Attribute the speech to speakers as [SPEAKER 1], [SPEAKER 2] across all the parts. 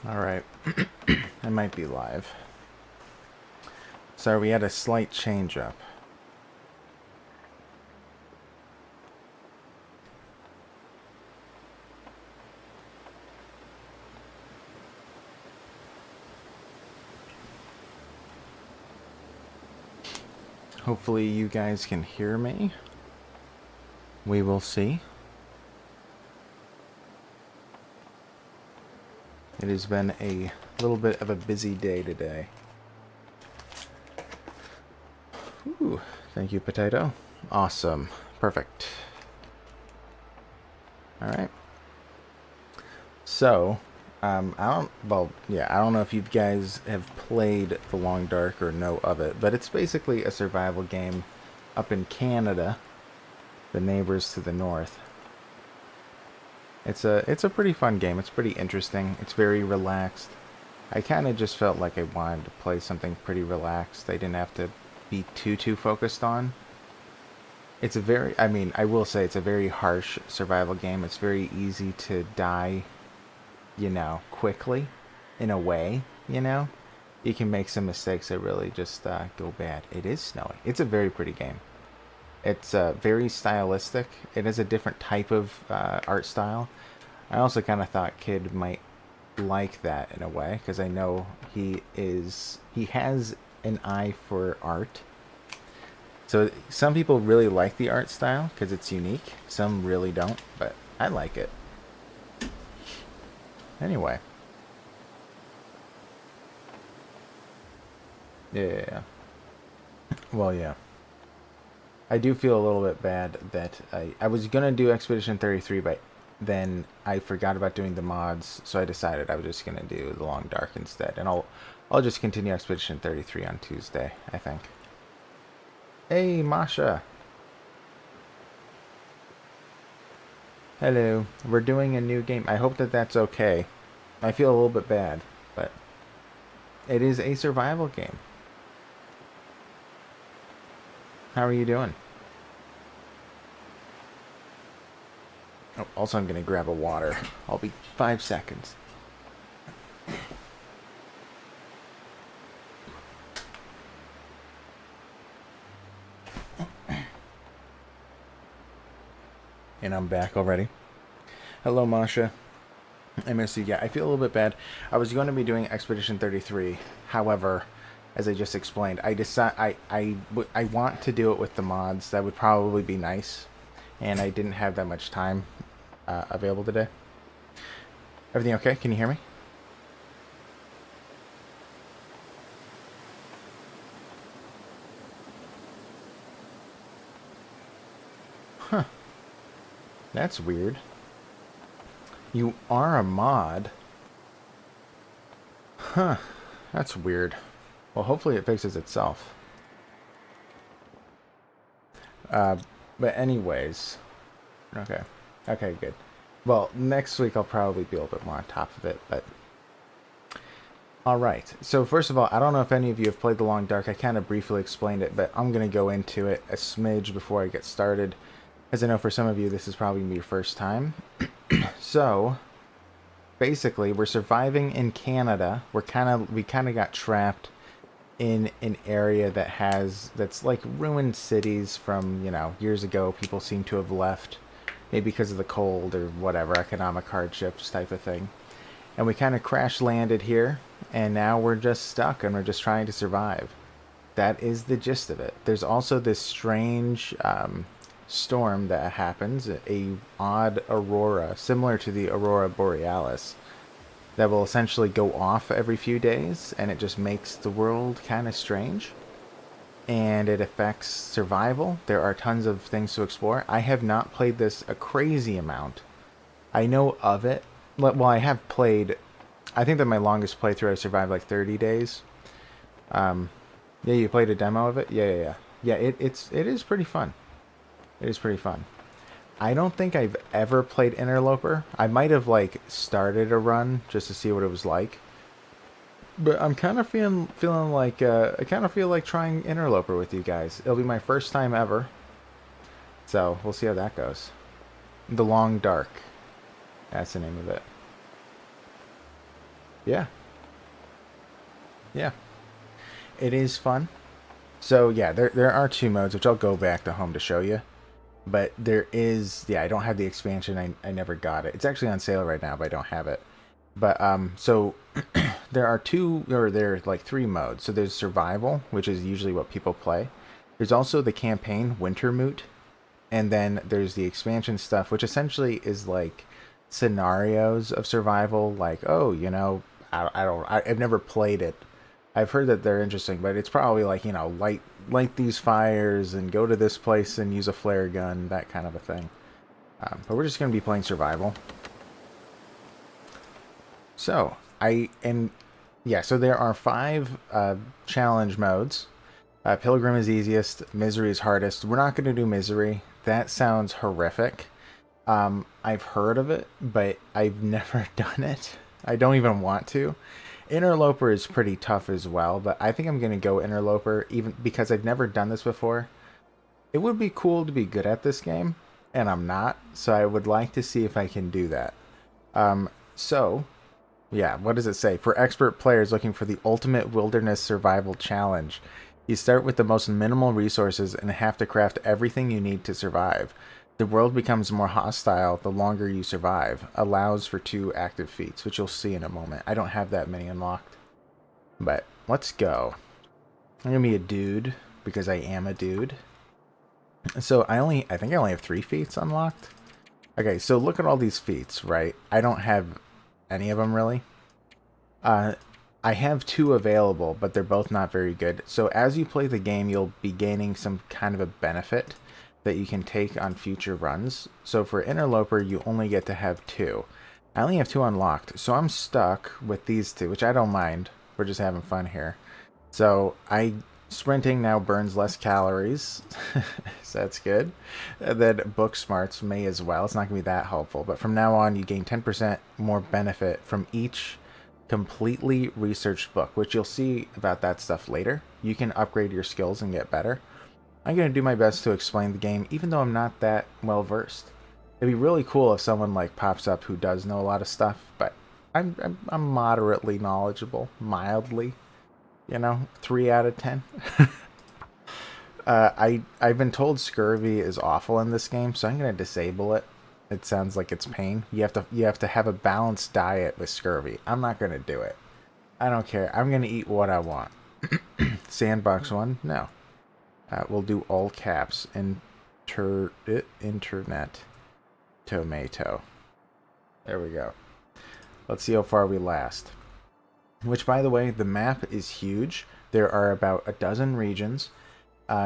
[SPEAKER 1] Alright. I might be live. So we had a slight change up. Hopefully you guys can hear me. We will see. It has been a little bit of a busy day today. Ooh, thank you, Potato. Awesome. Perfect. Alright. So, I don't know if you guys have played The Long Dark or know of it, but it's basically a survival game up in Canada, the neighbors to the north. It's a pretty fun game. It's pretty interesting. It's very relaxed. I kind of just felt like I wanted to play something pretty relaxed. I didn't have to be too focused on. It's a very, I will say it's a very harsh survival game. It's very easy to die, quickly, in a way, You can make some mistakes that really just go bad. It is snowy. It's a very pretty game. It's very stylistic. It is a different type of art style. I also kind of thought Kid might like that in a way, because I know he has an eye for art. So some people really like the art style because it's unique. Some really don't, but I like it. Anyway. Yeah. Well, yeah. I do feel a little bit bad that I was going to do Expedition 33, but then I forgot about doing the mods, so I decided I was just going to do The Long Dark instead. And I'll just continue Expedition 33 on Tuesday, I think. Hey, Masha. Hello. We're doing a new game. I hope that that's okay. I feel a little bit bad, but it is a survival game. How are you doing? Oh, also, I'm going to grab a water. I'll be 5 seconds. And I'm back already. Hello, Masha. I miss you. Yeah, I feel a little bit bad. I was going to be doing Expedition 33. However, as I just explained, I want to do it with the mods. That would probably be nice. And I didn't have that much time available today. Everything okay? Can you hear me? Huh. That's weird. You are a mod. Huh. That's weird. Well, hopefully it fixes itself. But anyways. Okay. Okay, good. Well, next week I'll probably be a little bit more on top of it, but... Alright, so first of all, I don't know if any of you have played The Long Dark. I kind of briefly explained it, but I'm going to go into it a smidge before I get started. As I know for some of you, this is probably your first time. So, basically, we're surviving in Canada. We kind of got trapped in an area that's like ruined cities from, years ago. People seem to have left, maybe because of the cold or whatever, economic hardships type of thing. And we kind of crash landed here, and now we're just stuck and we're just trying to survive. That is the gist of it. There's also this strange storm that happens, a odd aurora, similar to the aurora borealis, that will essentially go off every few days, and it just makes the world kind of strange. And it affects survival. There are tons of things to explore. I have not played this a crazy amount. I know of it. Well, I have played... I think that my longest playthrough I survived like 30 days. Yeah, you played a demo of it? Yeah. Yeah, it is pretty fun. It is pretty fun. I don't think I've ever played Interloper. I might have, like, started a run just to see what it was like. But I'm kind of feeling like, I kind of feel like trying Interloper with you guys. It'll be my first time ever. So, we'll see how that goes. The Long Dark. That's the name of it. Yeah. Yeah. It is fun. So yeah, there are two modes, which I'll go back to home to show you. But there is, yeah, I don't have the expansion. I never got it. It's actually on sale right now, but I don't have it. But so there are two, or there are like three modes. So there's survival, which is usually what people play. There's also the campaign, Wintermoot, and then there's the expansion stuff, which essentially is like scenarios of survival. Like, oh, I've never played it. I've heard that they're interesting, but it's probably like, light these fires and go to this place and use a flare gun, that kind of a thing. But we're just going to be playing survival. So, so there are 5 challenge modes. Pilgrim is easiest, Misery is hardest. We're not going to do Misery. That sounds horrific. I've heard of it, but I've never done it. I don't even want to. Interloper is pretty tough as well, but I think I'm going to go Interloper, even because I've never done this before. It would be cool to be good at this game, and I'm not, so I would like to see if I can do that. Yeah, what does it say? For expert players looking for the ultimate wilderness survival challenge, you start with the most minimal resources and have to craft everything you need to survive. The world becomes more hostile the longer you survive. Allows for 2 active feats, which you'll see in a moment. I don't have that many unlocked. But let's go. I'm going to be a dude, because I am a dude. So I think I only have 3 feats unlocked. Okay, so look at all these feats, right? I don't have any of them, really. I have 2 available, but they're both not very good. So as you play the game, you'll be gaining some kind of a benefit that you can take on future runs. So for Interloper, you only get to have 2. I only have 2 unlocked, so I'm stuck with these 2, which I don't mind. We're just having fun here. So sprinting now burns less calories, so that's good. And then book smarts may as well. It's not going to be that helpful, but from now on, you gain 10% more benefit from each completely researched book, which you'll see about that stuff later. You can upgrade your skills and get better. I'm going to do my best to explain the game, even though I'm not that well versed. It'd be really cool if someone like pops up who does know a lot of stuff, but I'm moderately knowledgeable, mildly, 3 out of 10. I've been told scurvy is awful in this game, so I'm going to disable it. It sounds like it's pain. You have to have a balanced diet with scurvy. I'm not going to do it. I don't care. I'm going to eat what I want. Sandbox 1? No. We'll do all caps. Internet tomato. There we go. Let's see how far we last. Which, by the way, the map is huge. There are about a dozen regions.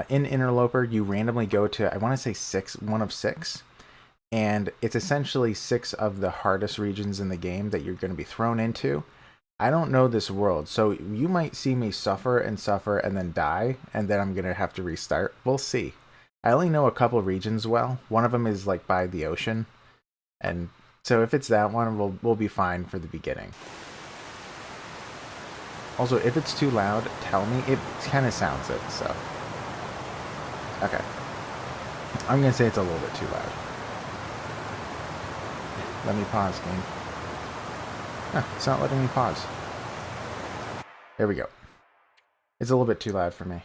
[SPEAKER 1] In Interloper, you randomly go to, I want to say one of 6. And it's essentially 6 of the hardest regions in the game that you're going to be thrown into. I don't know this world, so you might see me suffer and then die, and then I'm going to have to restart. We'll see. I only know a couple regions well. One of them is like by the ocean, and so if it's that one, we'll be fine for the beginning. Also, if it's too loud, tell me. It kind of sounds it, so. Okay. I'm going to say it's a little bit too loud. Let me pause, game. It's not letting me pause. There we go. It's a little bit too loud for me.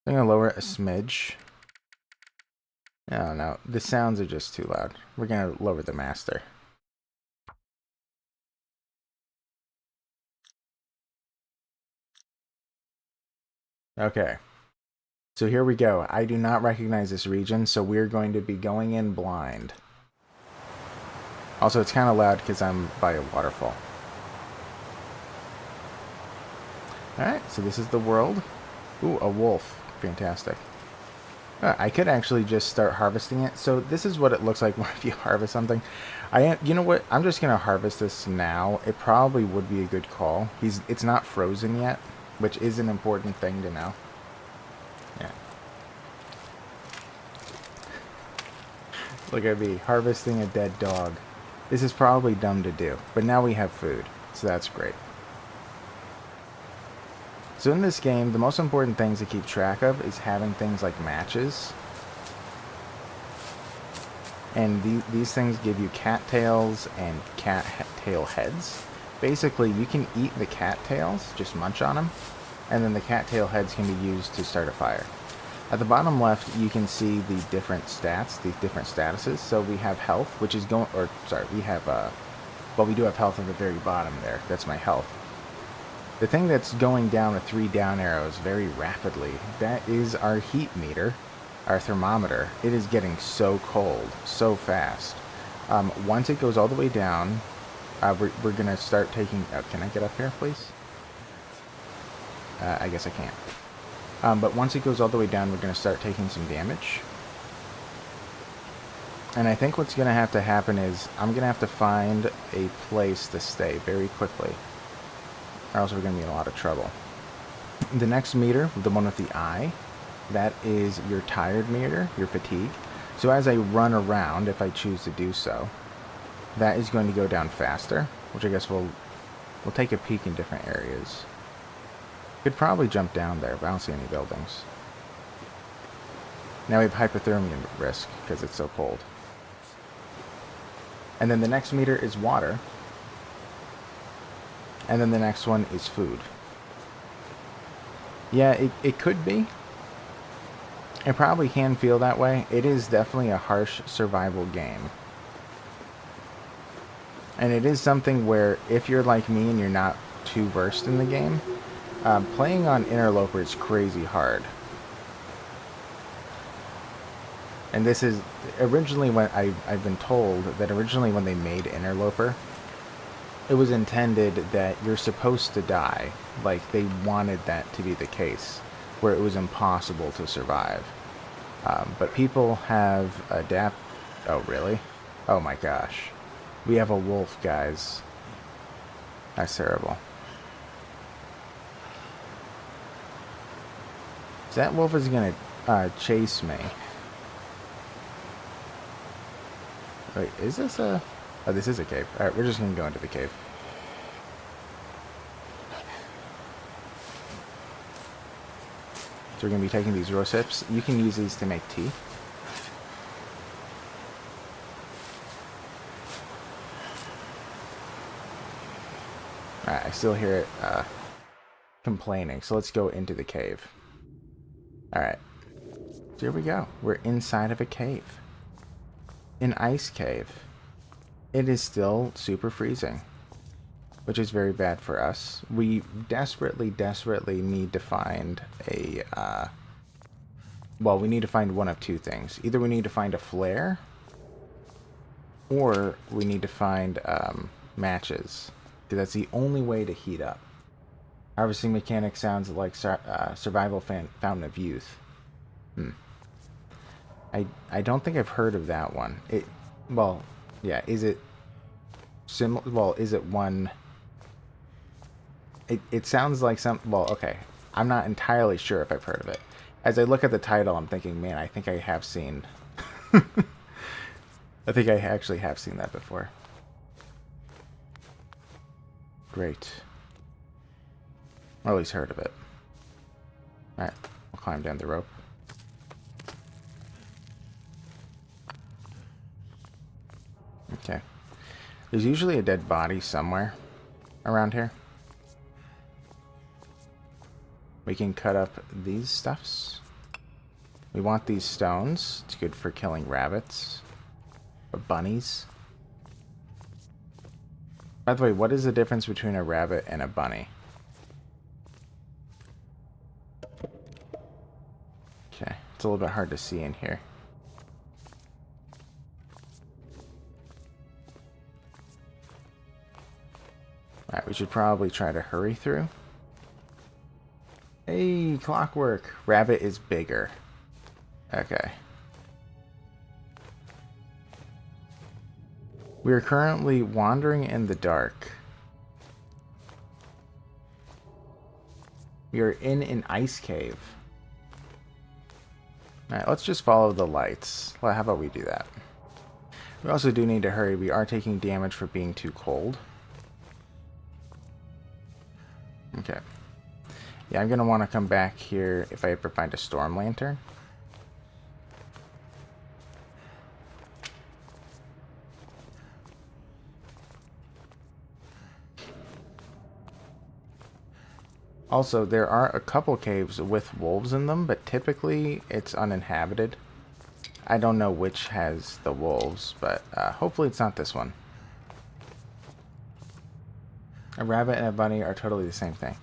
[SPEAKER 1] I'm going to lower it a smidge. I don't know. The sounds are just too loud. We're going to lower the master. Okay. So here we go. I do not recognize this region, so we're going to be going in blind. Also, it's kind of loud because I'm by a waterfall. Alright, so this is the world. Ooh, a wolf. Fantastic. I could actually just start harvesting it. So this is what it looks like if you harvest something. You know what? I'm just going to harvest this now. It probably would be a good call. It's not frozen yet, which is an important thing to know. Yeah. Look at me, harvesting a dead dog. This is probably dumb to do, but now we have food, so that's great. So in this game, the most important things to keep track of is having things like matches. And these things give you cattails and cat tail heads. Basically, you can eat the cattails, just munch on them, and then the cattail heads can be used to start a fire. At the bottom left, you can see the different stats, the different statuses. So we have health, which is going, or sorry, we have, well, we do have health at the very bottom there. That's my health. The thing that's going down with 3 down arrows very rapidly, that is our heat meter, our thermometer. It is getting so cold, so fast. Once it goes all the way down, we're going to start taking... can I get up here, please? I guess I can't. But once it goes all the way down, we're going to start taking some damage. And I think what's going to have to happen is I'm going to have to find a place to stay very quickly, or else we're going to be in a lot of trouble. The next meter, the one with the eye, that is your tired meter, your fatigue. So as I run around, if I choose to do so, that is going to go down faster, which I guess we'll take a peek in different areas. Could probably jump down there, but I don't see any buildings. Now we have hypothermia risk because it's so cold. And then the next meter is water. And then the next one is food. Yeah, it could be. It probably can feel that way. It is definitely a harsh survival game. And it is something where if you're like me and you're not too versed in the game, playing on Interloper is crazy hard. And this is originally when I've been told that originally when they made Interloper, it was intended that you're supposed to die. Like they wanted that to be the case, where it was impossible to survive. But people have adapted. Oh, really? Oh my gosh. We have a wolf, guys. That's terrible. That wolf is gonna chase me. Wait, is this a... Oh, this is a cave. Alright, we're just gonna go into the cave. So we're gonna be taking these rose hips. You can use these to make tea. Alright, I still hear it complaining, so let's go into the cave. Alright, so here we go. We're inside of a cave. An ice cave. It is still super freezing, which is very bad for us. We desperately need to find a, well, we need to find one of two things. Either we need to find a flare, or we need to find matches, because that's the only way to heat up. Harvesting mechanic sounds like survival fountain of youth. I don't think I've heard of that one. Well, yeah, is it similar? Well, is it one? It sounds like some. Well, okay, I'm not entirely sure if I've heard of it. As I look at the title, I'm thinking, man, I think I have seen. I think I actually have seen that before. Great. Or at least heard of it. Alright, we'll climb down the rope. Okay. There's usually a dead body somewhere around here. We can cut up these stuffs. We want these stones. It's good for killing rabbits. Or bunnies. By the way, what is the difference between a rabbit and a bunny? Okay, it's a little bit hard to see in here. Alright, we should probably try to hurry through. Hey, clockwork. Rabbit is bigger. Okay. We are currently wandering in the dark. We are in an ice cave. Alright, let's just follow the lights. Well, how about we do that? We also do need to hurry. We are taking damage for being too cold. Okay. Yeah, I'm going to want to come back here if I ever find a storm lantern. Also, there are a couple caves with wolves in them, but typically it's uninhabited. I don't know which has the wolves, but hopefully it's not this one. A rabbit and a bunny are totally the same thing.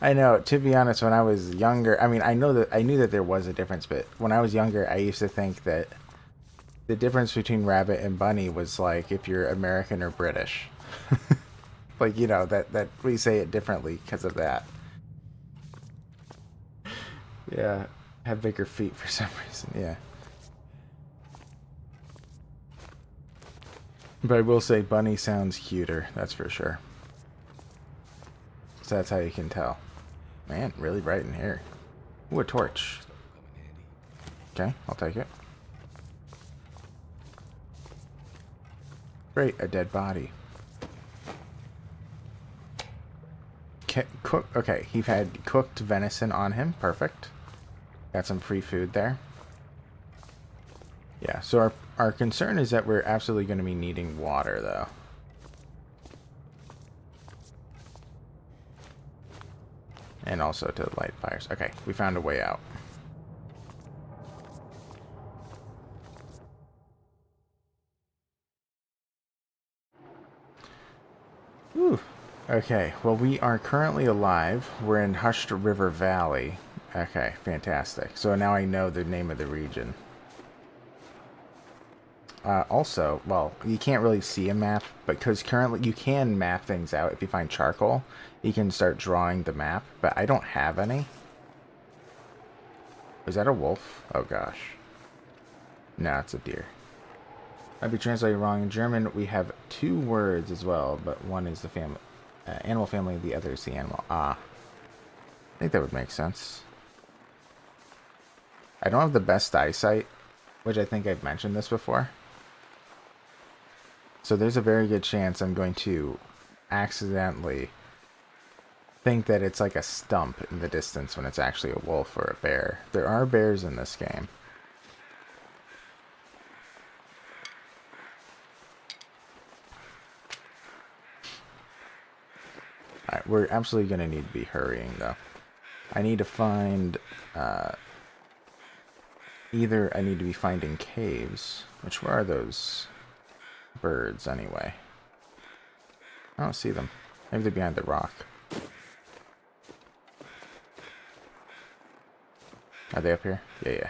[SPEAKER 1] I know, to be honest, when I was younger, I mean, I knew that there was a difference, but when I was younger, I used to think that the difference between rabbit and bunny was like if you're American or British. Like, you know, that we say it differently because of that. Yeah, have bigger feet for some reason, yeah. But I will say bunny sounds cuter, that's for sure. So that's how you can tell. Man, really bright in here. Ooh, a torch. Okay, I'll take it. Great, a dead body. Okay, he had cooked venison on him. Perfect. Got some free food there. Yeah, so our concern is that we're absolutely going to be needing water, though. And also to light fires. Okay, we found a way out. Whew. Okay, well, we are currently alive. We're in Hushed River Valley. Okay, fantastic. So now I know the name of the region. Also, well, you can't really see a map, but because currently you can map things out. If you find charcoal, you can start drawing the map, but I don't have any. Is that a wolf? Oh, gosh. No, it's a deer. I'd be translated wrong. In German, we have two words as well, but one is the family, animal family, the other is the animal. Ah. I think that would make sense. I don't have the best eyesight, which I think I've mentioned this before. So there's a very good chance I'm going to accidentally think that it's like a stump in the distance when it's actually a wolf or a bear. There are bears in this game. Alright, we're absolutely going to need to be hurrying, though. I need to find... either I need to be finding caves. Where are those birds, anyway? I don't see them. Maybe they're behind the rock. Are they up here? Yeah, yeah.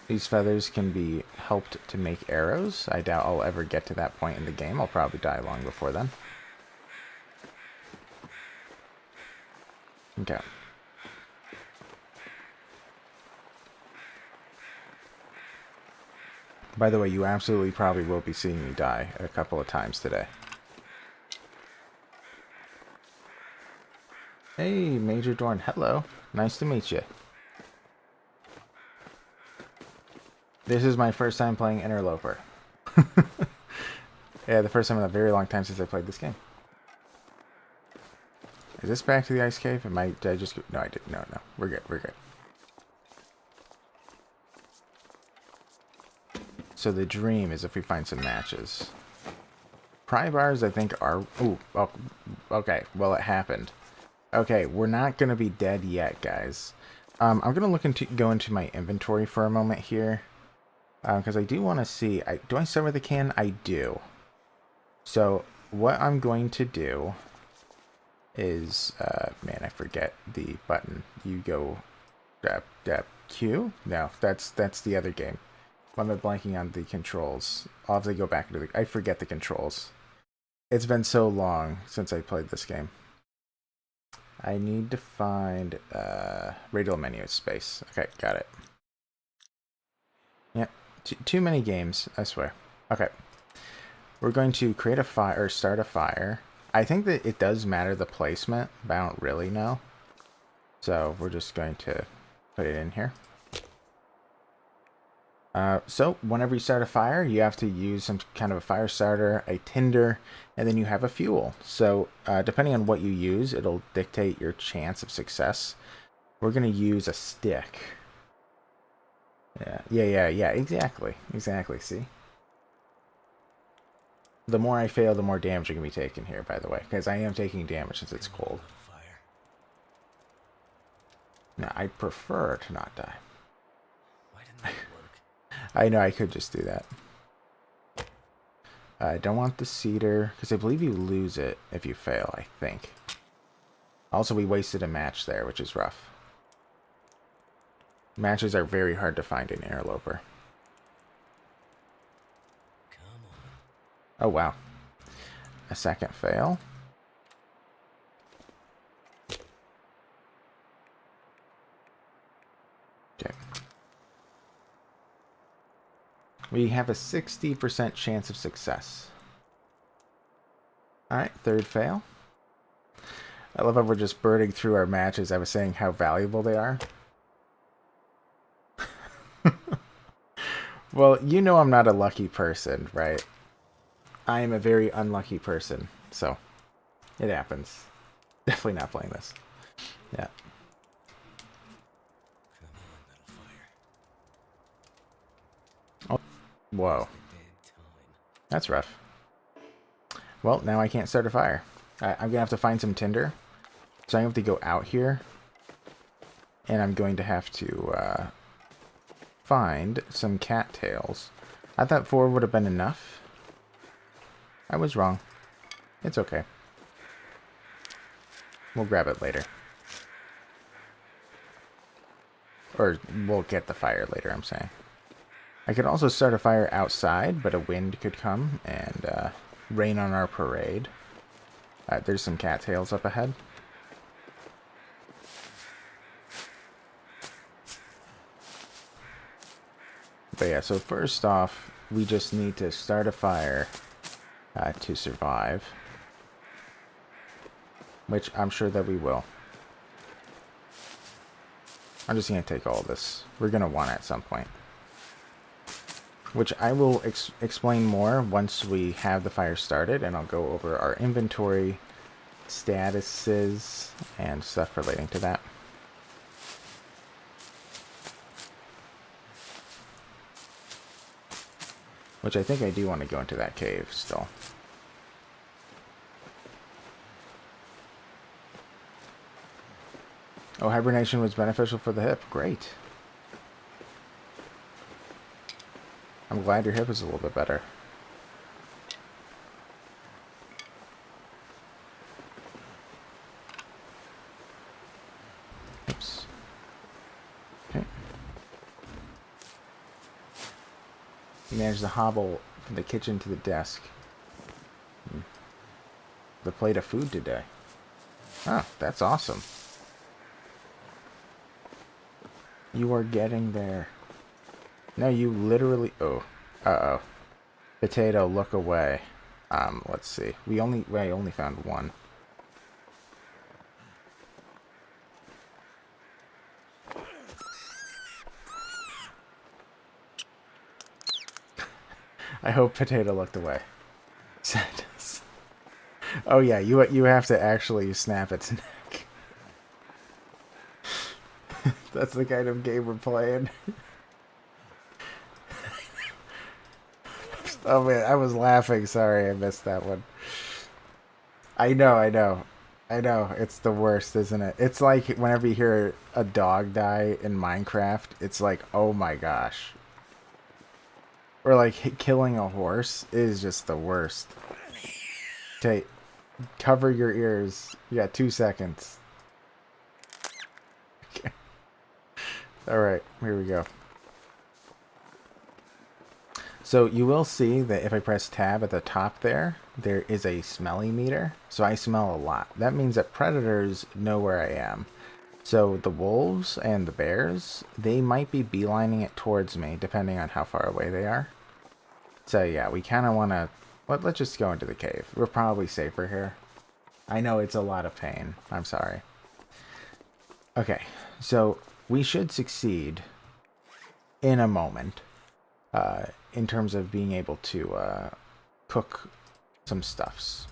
[SPEAKER 1] These feathers can be helped to make arrows. I doubt I'll ever get to that point in the game. I'll probably die long before then. Okay. By the way, you absolutely probably will be seeing me die a couple of times today. Hey, Major Dorn. Hello. Nice to meet you. This is my first time playing Interloper. Yeah, the first time in a very long time since I played this game. Is this back to the ice cave? Did I just... No, I didn't. No, no. We're good. We're good. So the dream is if we find some matches. Pry bars, I think, are... Ooh, oh, okay. Well, it happened. Okay, we're not going to be dead yet, guys. I'm going to go into my inventory for a moment here. Because I do want to see... do I start with a can? I do. So, what I'm going to do is... man, I forget the button. You go... Q? No, that's the other game. Why am I blanking on the controls? I'll have to go back into the... I forget the controls. It's been so long since I played this game. I need to find radial menu space. Okay, got it. Yeah, too many games, I swear. Okay. We're going to create a fire, or start a fire. I think that it does matter the placement, but I don't really know. So we're just going to put it in here. So whenever you start a fire, you have to use some kind of a fire starter, a tinder, and then you have a fuel. So depending on what you use, it'll dictate your chance of success. We're going to use a stick. Yeah, exactly, see? The more I fail, the more damage I can be taken here, by the way. Because I am taking damage since it's cold. Now, I prefer to not die.
[SPEAKER 2] Why didn't that work?
[SPEAKER 1] I know I could just do that. I don't want the cedar, because I believe you lose it if you fail, I think. Also, we wasted a match there, which is rough. Matches are very hard to find in Interloper.
[SPEAKER 2] Come on.
[SPEAKER 1] Oh, wow. A second fail. Okay. We have a 60% chance of success. Alright, third fail. I love how we're just birding through our matches. I was saying how valuable they are. Well, you know I'm not a lucky person, right? I am a very unlucky person, so it happens. Definitely not playing this. Yeah.
[SPEAKER 2] Come on, metal fire.
[SPEAKER 1] Oh, whoa.
[SPEAKER 2] Bad time.
[SPEAKER 1] That's rough. Well, now I can't start a fire. I'm going to have to find some tinder. So I have to go out here. And I'm going to have to find some cattails. I thought 4 would have been enough. I was wrong. It's okay. We'll grab it later. Or we'll get the fire later, I'm saying. I could also start a fire outside, but a wind could come and rain on our parade. There's some cattails up ahead. But yeah, so first off, we just need to start a fire to survive. Which I'm sure that we will. I'm just going to take all of this. We're going to want it at some point. Which I will explain more once we have the fire started, and I'll go over our inventory statuses and stuff relating to that. Which I think I do want to go into that cave still. Oh, hibernation was beneficial for the hip. Great. I'm glad your hip is a little bit better. Oops. Okay. You managed to hobble from the kitchen to the desk. The plate of food today. Oh, that's awesome. You are getting there. No, you literally... Oh. Uh-oh. Potato, look away. Let's see. I only found one. I hope Potato looked away. Oh yeah, you have to actually snap its neck. That's the kind of game we're playing. Oh man, I was laughing. Sorry, I missed that one. I know. It's the worst, isn't it? It's like whenever you hear a dog die in Minecraft, it's like, oh my gosh. Or like killing a horse is just the worst. Okay, cover your ears. You got 2 seconds. Okay. Alright, here we go. So you will see that if I press tab at the top there is a smelly meter. So I smell a lot. That means that predators know where I am. So the wolves and the bears, they might be beelining it towards me, depending on how far away they are. So yeah, we kind of want to... Let's just go into the cave. We're probably safer here. I know it's a lot of pain. I'm sorry. Okay, so we should succeed in a moment. In terms of being able to cook some stuffs.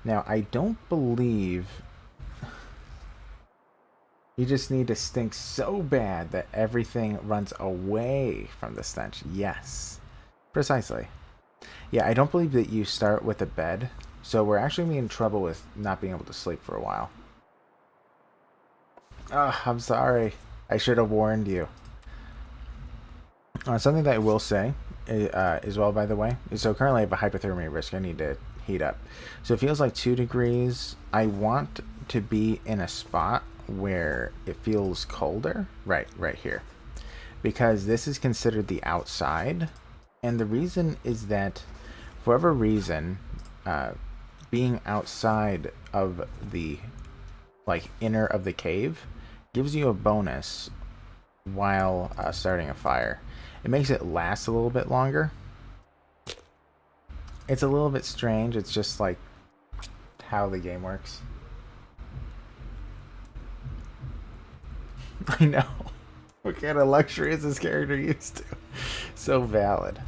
[SPEAKER 1] Now, I don't believe you just need to stink so bad that everything runs away from the stench. Yes, precisely. Yeah, I don't believe that you start with a bed, so we're actually gonna be in trouble with not being able to sleep for a while. Oh, I'm sorry. I should have warned you. Something that I will say, as well, by the way, is so currently I have a hypothermia risk. I need to heat up. So it feels like 2 degrees. I want to be in a spot where it feels colder. Right here. Because this is considered the outside. And the reason is that, for whatever reason, being outside of the, like, inner of the cave gives you a bonus while starting a fire. It makes it last a little bit longer. It's a little bit strange. It's just like how the game works. I know. What kind of luxury is this character used to? So valid.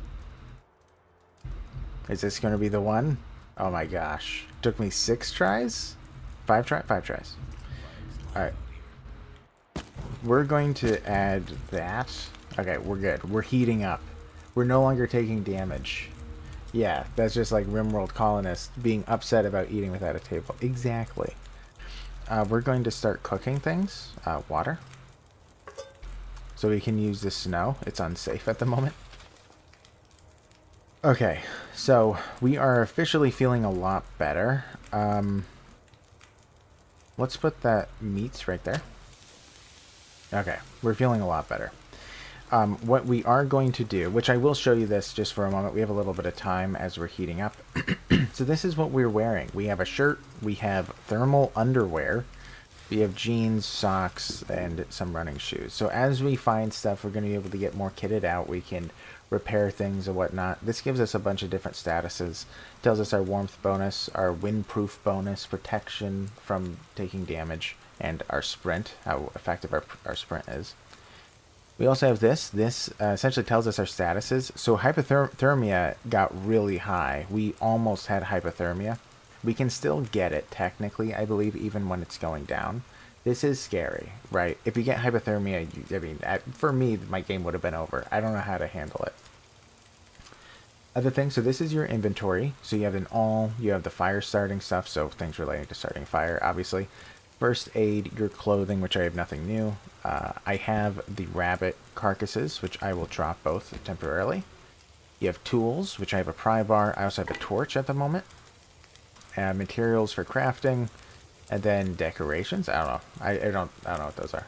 [SPEAKER 1] Is this going to be the one? Oh my gosh. Took me 6 tries? 5 tries. Alright. We're going to add that. Okay, we're good. We're heating up. We're no longer taking damage. Yeah, that's just like RimWorld colonists being upset about eating without a table. Exactly. We're going to start cooking things. Water. So we can use the snow. It's unsafe at the moment. Okay, so we are officially feeling a lot better. Let's put that meats right there. Okay, we're feeling a lot better. What we are going to do, which I will show you this just for a moment. We have a little bit of time as we're heating up. So this is what we're wearing. We have a shirt. We have thermal underwear. We have jeans, socks, and some running shoes. So as we find stuff, we're going to be able to get more kitted out. We can repair things and whatnot. This gives us a bunch of different statuses. Tells us our warmth bonus, our windproof bonus, protection from taking damage, and our sprint, how effective our sprint is. We also have this. This essentially tells us our statuses. So hypothermia got really high. We almost had hypothermia. We can still get it, technically, I believe, even when it's going down. This is scary, right? If you get hypothermia, for me, my game would have been over. I don't know how to handle it. Other things, so this is your inventory. So you have you have the fire starting stuff, so things relating to starting fire, obviously. First aid, your clothing, which I have nothing new. I have the rabbit carcasses, which I will drop both temporarily. You have tools, which I have a pry bar. I also have a torch at the moment. Materials for crafting, and then decorations. I don't know. I don't know what those are.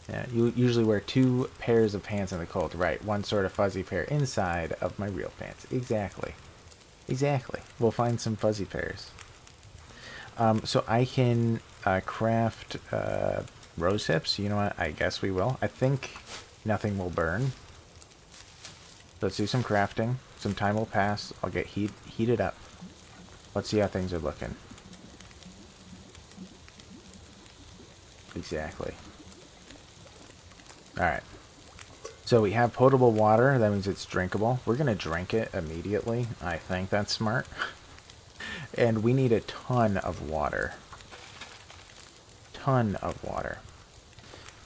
[SPEAKER 1] Yeah, you usually wear 2 pairs of pants in the cold, right? One sort of fuzzy pair inside of my real pants. Exactly. We'll find some fuzzy pairs. So I can craft rose hips. You know what? I guess we will. I think nothing will burn. Let's do some crafting. Some time will pass. I'll get heated up. Let's see how things are looking. Exactly. Alright. So we have potable water. That means it's drinkable. We're going to drink it immediately. I think that's smart. And we need a ton of water.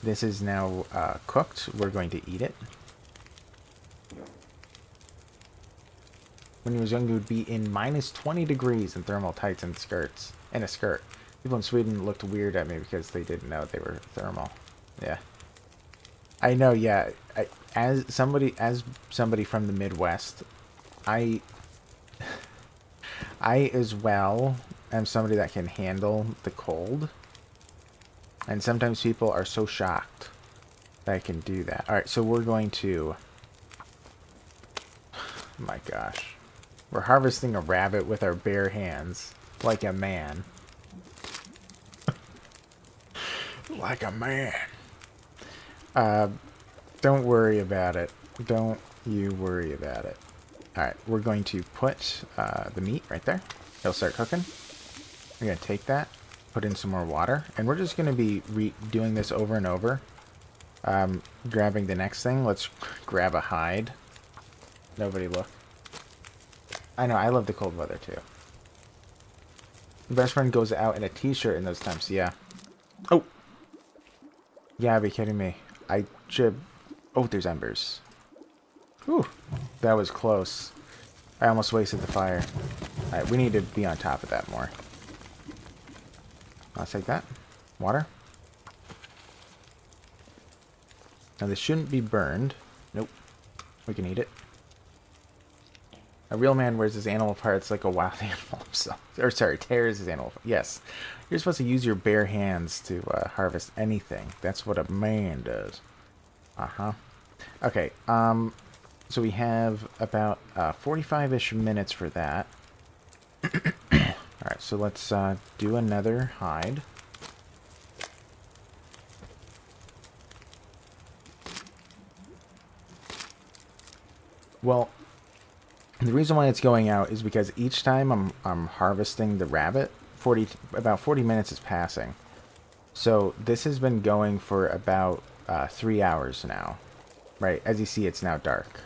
[SPEAKER 1] This is now cooked. We're going to eat it. When he was young, he would be in minus 20 degrees in thermal tights and skirts. And a skirt. People in Sweden looked weird at me because they didn't know they were thermal. Yeah. I know, yeah. As somebody from the Midwest, I as well am somebody that can handle the cold. And sometimes people are so shocked that I can do that. Alright, so we're going to... My gosh. We're harvesting a rabbit with our bare hands. Like a man. Like a man. Don't worry about it. Don't you worry about it. Alright, we're going to put the meat right there. It'll start cooking. We're going to take that, put in some more water, and we're just going to be doing this over and over. Grabbing the next thing. Let's grab a hide. Nobody look. I know, I love the cold weather too. Best friend goes out in a t-shirt in those times, yeah. Oh! Yeah, be kidding me. I should... Oh, there's embers. Whew. That was close. I almost wasted the fire. Alright, we need to be on top of that more. I'll take that. Water. Now this shouldn't be burned. Nope. We can eat it. A real man wears his animal parts like a wild animal himself. Or sorry, tears his animal. Yes. You're supposed to use your bare hands to harvest anything. That's what a man does. Uh-huh. Okay, so we have about 45-ish minutes for that. Alright, so let's do another hide. Well, the reason why it's going out is because each time I'm harvesting the rabbit, about 40 minutes is passing. So this has been going for about 3 hours now. Right, as you see, it's now dark.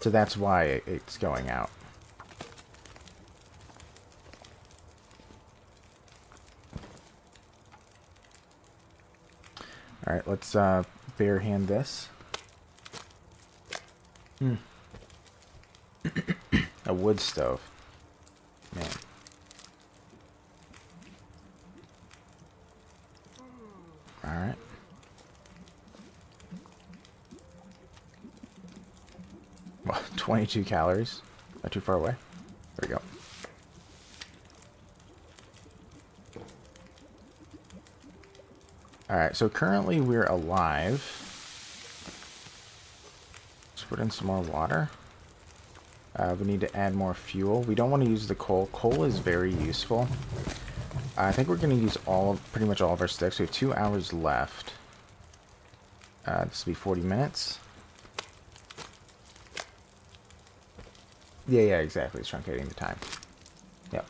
[SPEAKER 1] So that's why it's going out. Alright, let's bare hand this. A wood stove. Man. Alright. Well, 22 calories. Not too far away. There we go. Alright, so currently we're alive. Let's put in some more water. We need to add more fuel. We don't want to use the coal. Coal is very useful. I think we're going to use pretty much all of our sticks. We have 2 hours left. This will be 40 minutes. Yeah, exactly. It's truncating the time. Yep.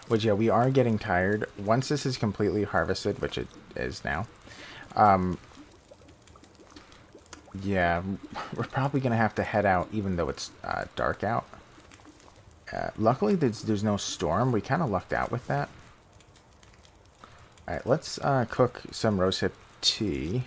[SPEAKER 1] Which, yeah, we are getting tired. Once this is completely harvested, which it is now, yeah, we're probably going to have to head out even though it's dark out. Luckily, there's no storm. We kind of lucked out with that. Alright, let's cook some rosehip tea.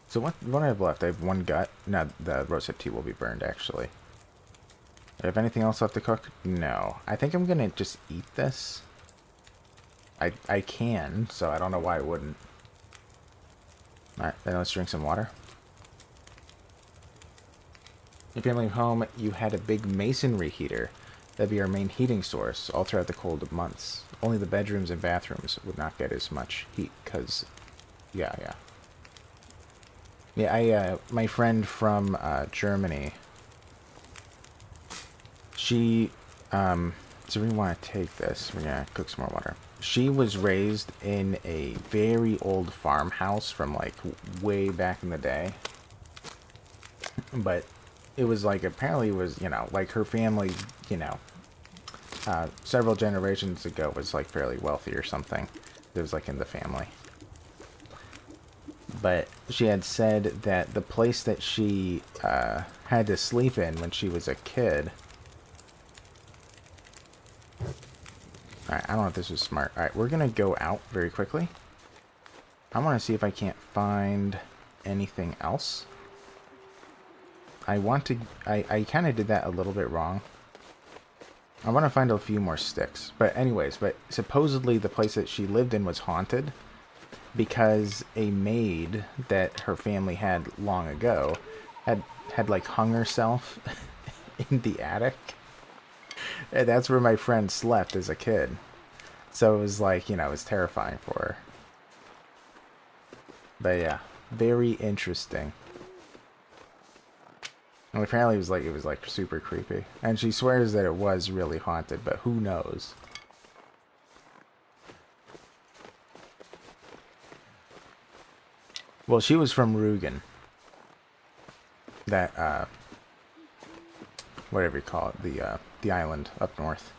[SPEAKER 1] So what do I have left? I have one gut. No, the rosehip tea will be burned, actually. Do I have anything else left to cook? No. I think I'm going to just eat this. I can, so I don't know why I wouldn't. Alright, then let's drink some water. Your family home, you had a big masonry heater. That'd be our main heating source all throughout the cold months. Only the bedrooms and bathrooms would not get as much heat, because... Yeah. Yeah, my friend from Germany, she, so we want to take this. We're going to cook some more water. She was raised in a very old farmhouse from, like, way back in the day. But it was, like, apparently it was, you know, like, her family, you know, several generations ago was, like, fairly wealthy or something. It was, like, in the family. But she had said that the place that she had to sleep in when she was a kid... Alright, I don't know if this was smart. Alright, we're going to go out very quickly. I want to see if I can't find anything else. I want to... I kind of did that a little bit wrong. I want to find a few more sticks. But anyways, supposedly the place that she lived in was haunted. Because a maid that her family had long ago had like hung herself in the attic. And that's where my friend slept as a kid. So it was like, you know, it was terrifying for her. But yeah, very interesting. And apparently it was like super creepy. And she swears that it was really haunted, but who knows? Well, she was from Rugen. That, whatever you call it, the island up north.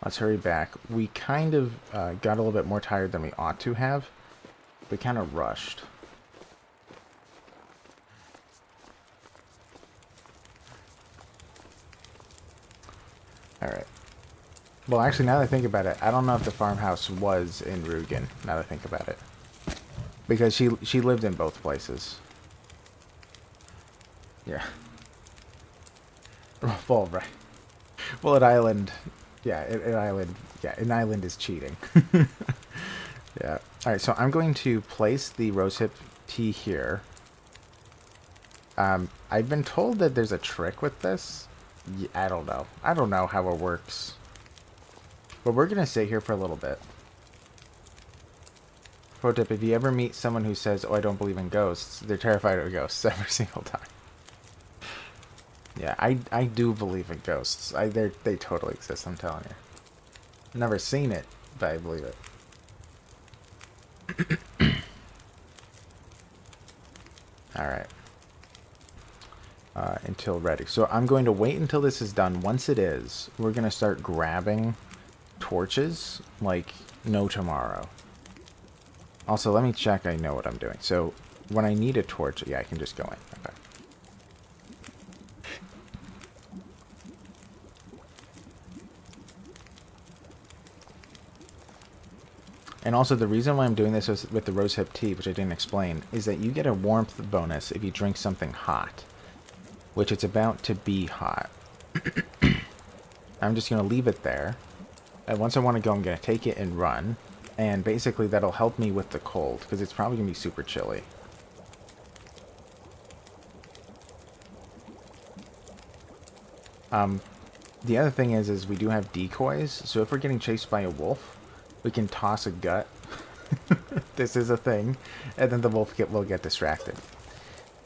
[SPEAKER 1] Let's hurry back. We kind of got a little bit more tired than we ought to have. We kind of rushed. Alright. Well, actually, now that I think about it, I don't know if the farmhouse was in Rugen, now that I think about it. Because she lived in both places. Yeah. Well, right. Well, an island... Yeah, an island... Yeah, an island is cheating. Yeah. Alright, so I'm going to place the rosehip tea here. I've been told that there's a trick with this. Yeah, I don't know. I don't know how it works. But we're going to sit here for a little bit. Pro tip, if you ever meet someone who says, oh, I don't believe in ghosts, they're terrified of ghosts every single time. Yeah, I do believe in ghosts. They totally exist, I'm telling you. Never seen it, but I believe it. Alright. Until ready. So I'm going to wait until this is done. Once it is, we're going to start grabbing torches like no tomorrow. Also, let me check I know what I'm doing. So when I need a torch, yeah, I can just go in. Okay. And also, the reason why I'm doing this with the rosehip tea, which I didn't explain, is that you get a warmth bonus if you drink something hot. Which it's about to be hot. I'm just going to leave it there. And once I want to go, I'm going to take it and run. And basically, that'll help me with the cold, because it's probably going to be super chilly. The other thing is we do have decoys. So if we're getting chased by a wolf, we can toss a gut. This is a thing. And then the wolf will get distracted.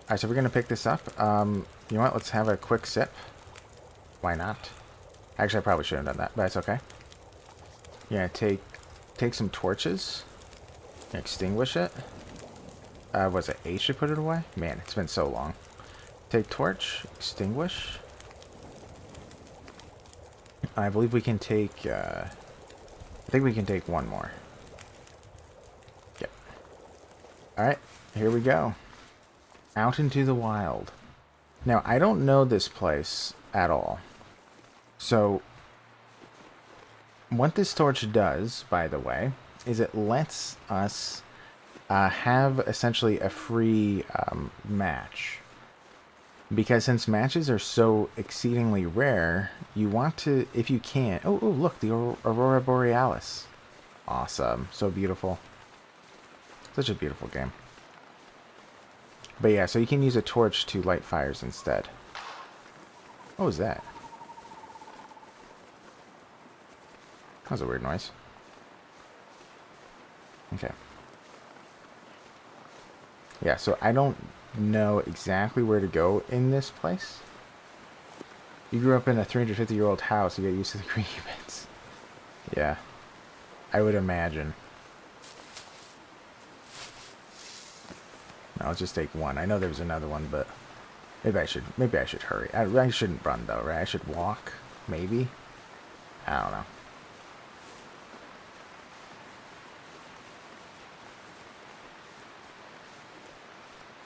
[SPEAKER 1] Alright, so we're going to pick this up. You know what? Let's have a quick sip. Why not? Actually, I probably shouldn't have done that, but it's okay. Yeah, take some torches. Extinguish it. Was it H to put it away? Man, it's been so long. Take torch. Extinguish. I believe we can take... I think we can take one more. Yep. Alright, here we go. Out into the wild. Now, I don't know this place at all. So, what this torch does, by the way, is it lets us have essentially a free match. Because since matches are so exceedingly rare, you want to, if you can... Oh, look, the Aurora Borealis. Awesome. So beautiful. Such a beautiful game. But yeah, so you can use a torch to light fires instead. What was that? That was a weird noise. Okay. Yeah, so I don't know exactly where to go in this place. You grew up in a 350-year-old house, you get used to the creaky bits. Yeah. I would imagine. I'll just take one. I know there was another one, but maybe I should hurry. I shouldn't run though, right? I should walk, maybe. I don't know.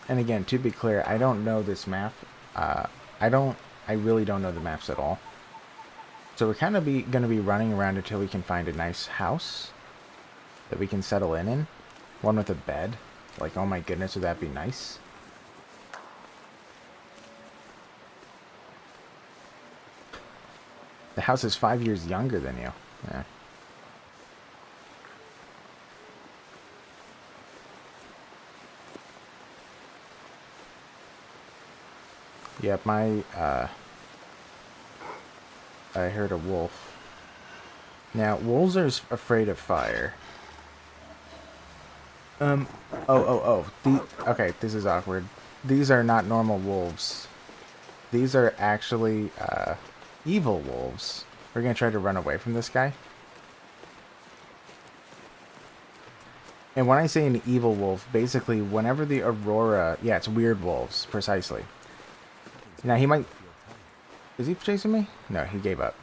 [SPEAKER 1] And again, to be clear, I don't know this map. I really don't know the maps at all. So we're kind of going to be running around until we can find a nice house that we can settle in. One with a bed. Like, oh my goodness, would that be nice? The house is 5 years younger than you. Yeah. Yep, I heard a wolf. Now, wolves are afraid of fire. Okay, this is awkward. These are not normal wolves. These are actually, evil wolves. We're gonna try to run away from this guy. And when I say an evil wolf, basically, whenever the Aurora... Yeah, it's Wyrd wolves, precisely. Now, he might... Is he chasing me? No, he gave up.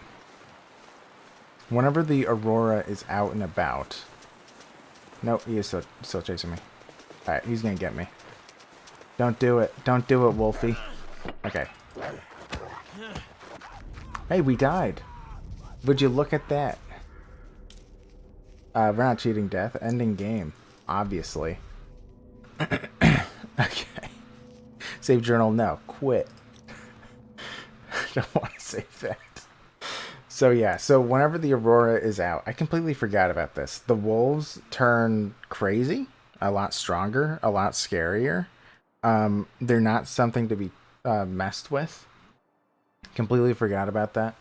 [SPEAKER 1] Whenever the Aurora is out and about... Nope, he is still chasing me. Alright, he's gonna get me. Don't do it. Don't do it, Wolfie. Okay. Hey, we died. Would you look at that? We're not cheating death. Ending game. Obviously. Okay. Save journal. No. Quit. I don't want to save that. So yeah, so whenever the Aurora is out, I completely forgot about this. The wolves turn crazy, a lot stronger, a lot scarier. They're not something to be messed with. Completely forgot about that.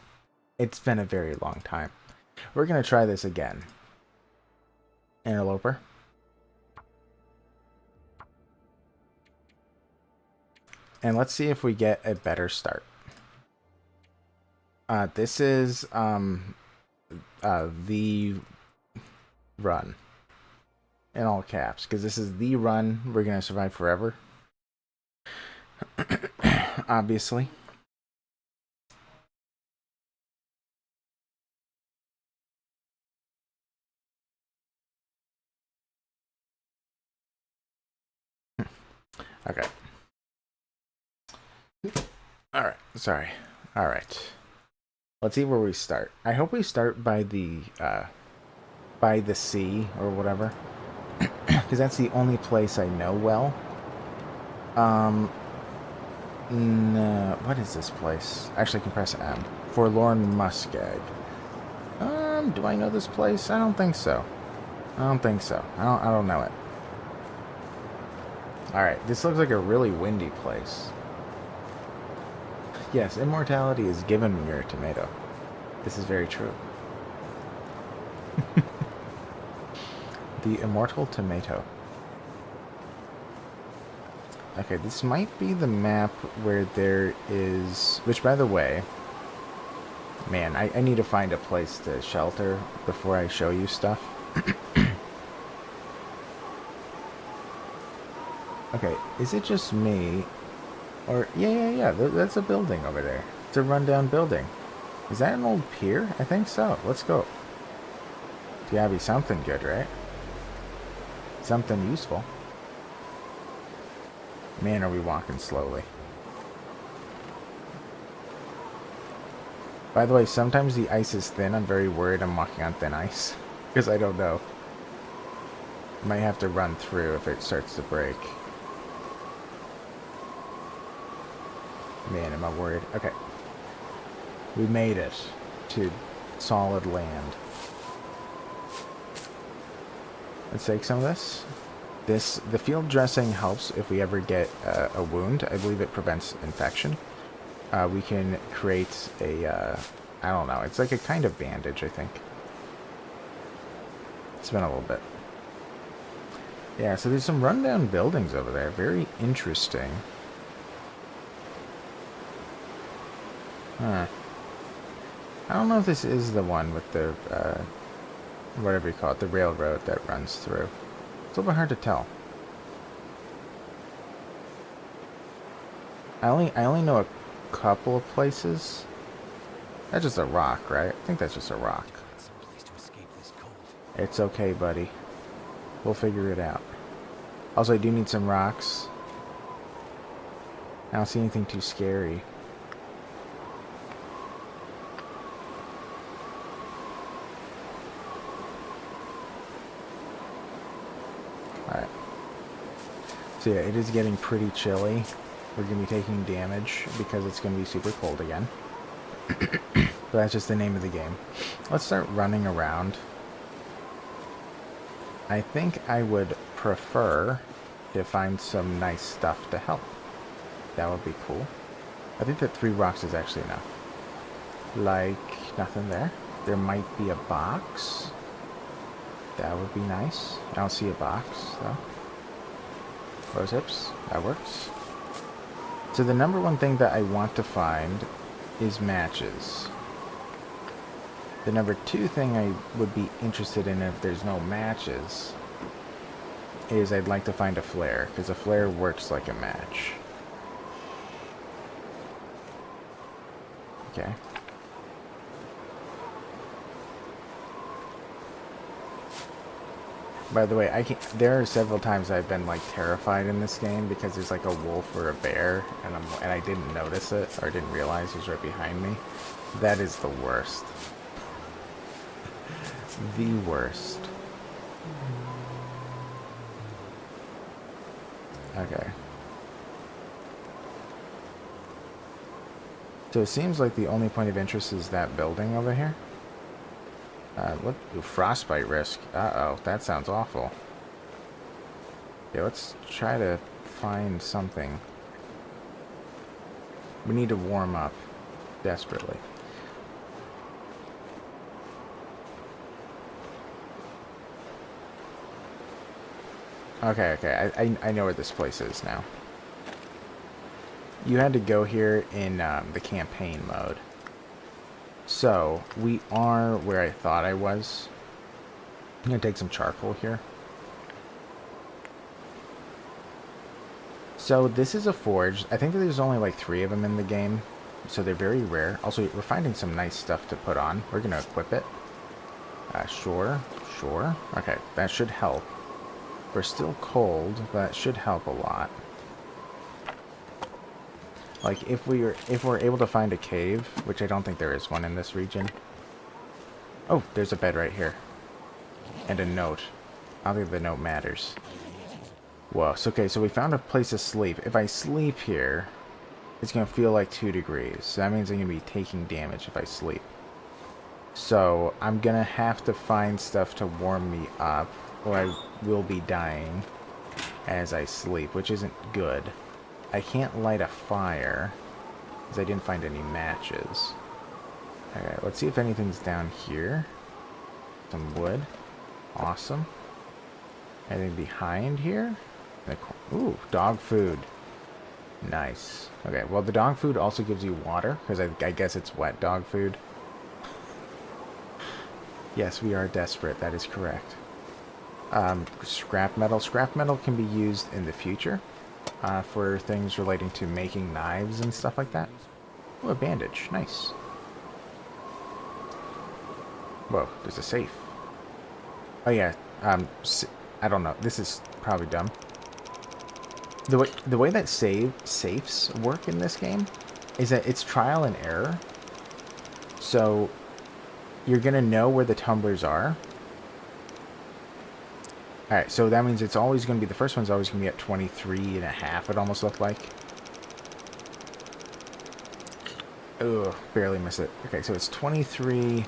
[SPEAKER 1] It's been a very long time. We're gonna try this again. Interloper. And let's see if we get a better start. This is the run in all caps because this is the run. We're gonna survive forever. Obviously. Okay. Alright, sorry. Alright. Let's see where we start. I hope we start by the sea or whatever. Because that's the only place I know well. No, what is this place? Actually, I can press M. Forlorn Muskeg. Do I know this place? I don't think so. I don't think so. I don't know it. Alright, this looks like a really windy place. Yes, immortality is given when you're a tomato. This is very true. The immortal tomato. Okay, this might be the map where there is... Which, by the way... Man, I need to find a place to shelter before I show you stuff. Okay, is it just me? Or, yeah, that's a building over there. It's a rundown building. Is that an old pier? I think so. Let's go. It's gotta be something good, right? Something useful. Man, are we walking slowly. By the way, sometimes the ice is thin. I'm very worried I'm walking on thin ice. Because I don't know. Might have to run through if it starts to break. Man, am I worried. Okay. We made it to solid land. Let's take some of this. The field dressing helps if we ever get a wound. I believe it prevents infection. We can create a, I don't know, it's like a kind of bandage, I think. It's been a little bit. Yeah, so there's some rundown buildings over there. Very interesting. Huh. I don't know if this is the one with the, whatever you call it, the railroad that runs through. It's a little bit hard to tell. I only know a couple of places. That's just a rock, right? I think that's just a rock.
[SPEAKER 2] Someplace to escape this cold.
[SPEAKER 1] It's okay, buddy. We'll figure it out. Also, I do need some rocks. I don't see anything too scary. Alright. So yeah, it is getting pretty chilly. We're going to be taking damage because it's going to be super cold again. But that's just the name of the game. Let's start running around. I think I would prefer to find some nice stuff to help. That would be cool. I think that 3 rocks is actually enough. Like, nothing there. There might be a box. That would be nice. I don't see a box, though. Rose hips. That works. So the number one thing that I want to find is matches. The number 2 thing I would be interested in if there's no matches is I'd like to find a flare, because a flare works like a match. Okay. By the way, there are several times I've been like terrified in this game because there's like a wolf or a bear and I didn't notice it or didn't realize he's right behind me. That is the worst. The worst. Okay. So it seems like the only point of interest is that building over here. What? Ooh, frostbite risk. Uh-oh, that sounds awful. Okay, let's try to find something. We need to warm up desperately. Okay, I know where this place is now. You had to go here in the campaign mode. So, we are where I thought I was. I'm going to take some charcoal here. So, this is a forge. I think that there's only like 3 of them in the game. So, they're very rare. Also, we're finding some nice stuff to put on. We're going to equip it. Sure. Okay, that should help. We're still cold, but that should help a lot. Like, if we're able to find a cave, which I don't think there is one in this region. Oh, there's a bed right here. And a note. I don't think the note matters. Whoa, so okay, so we found a place to sleep. If I sleep here, it's going to feel like 2 degrees. So that means I'm going to be taking damage if I sleep. So, I'm going to have to find stuff to warm me up, or I will be dying as I sleep, which isn't good. I can't light a fire, because I didn't find any matches. Alright, let's see if anything's down here. Some wood. Awesome. Anything behind here? Ooh, dog food. Nice. Okay, well the dog food also gives you water, because I guess it's wet dog food. Yes, we are desperate, that is correct. Scrap metal. Scrap metal can be used in the future. For things relating to making knives and stuff like that. Oh, a bandage. Nice. Whoa, there's a safe. Oh yeah, I don't know. This is probably dumb. The way that safes work in this game is that it's trial and error. So, you're going to know where the tumblers are. Alright, so that means it's always going to be, the first one's always going to be at 23.5, it almost looked like. Ugh, barely miss it. Okay, so it's 23,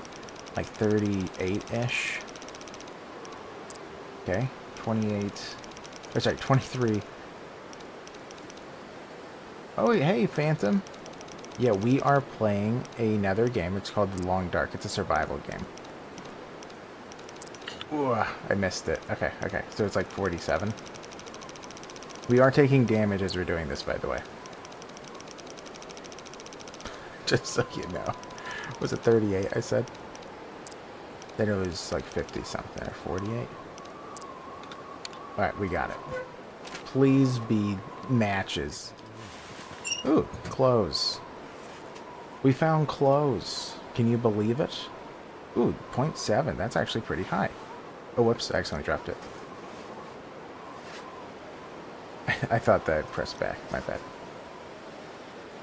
[SPEAKER 1] like 38-ish. Okay, 28, oh, sorry, 23. Oh, hey, Phantom. Yeah, we are playing another game. It's called The Long Dark. It's a survival game. Ooh, I missed it. Okay. So it's like 47. We are taking damage as we're doing this, by the way. Just so you know. Was it 38, I said? Then it was like 50-something, or 48. Alright, we got it. Please be matches. Ooh, clothes. We found clothes. Can you believe it? Ooh, 0.7. That's actually pretty high. Oh, whoops. I accidentally dropped it. I thought that I'd press back. My bad.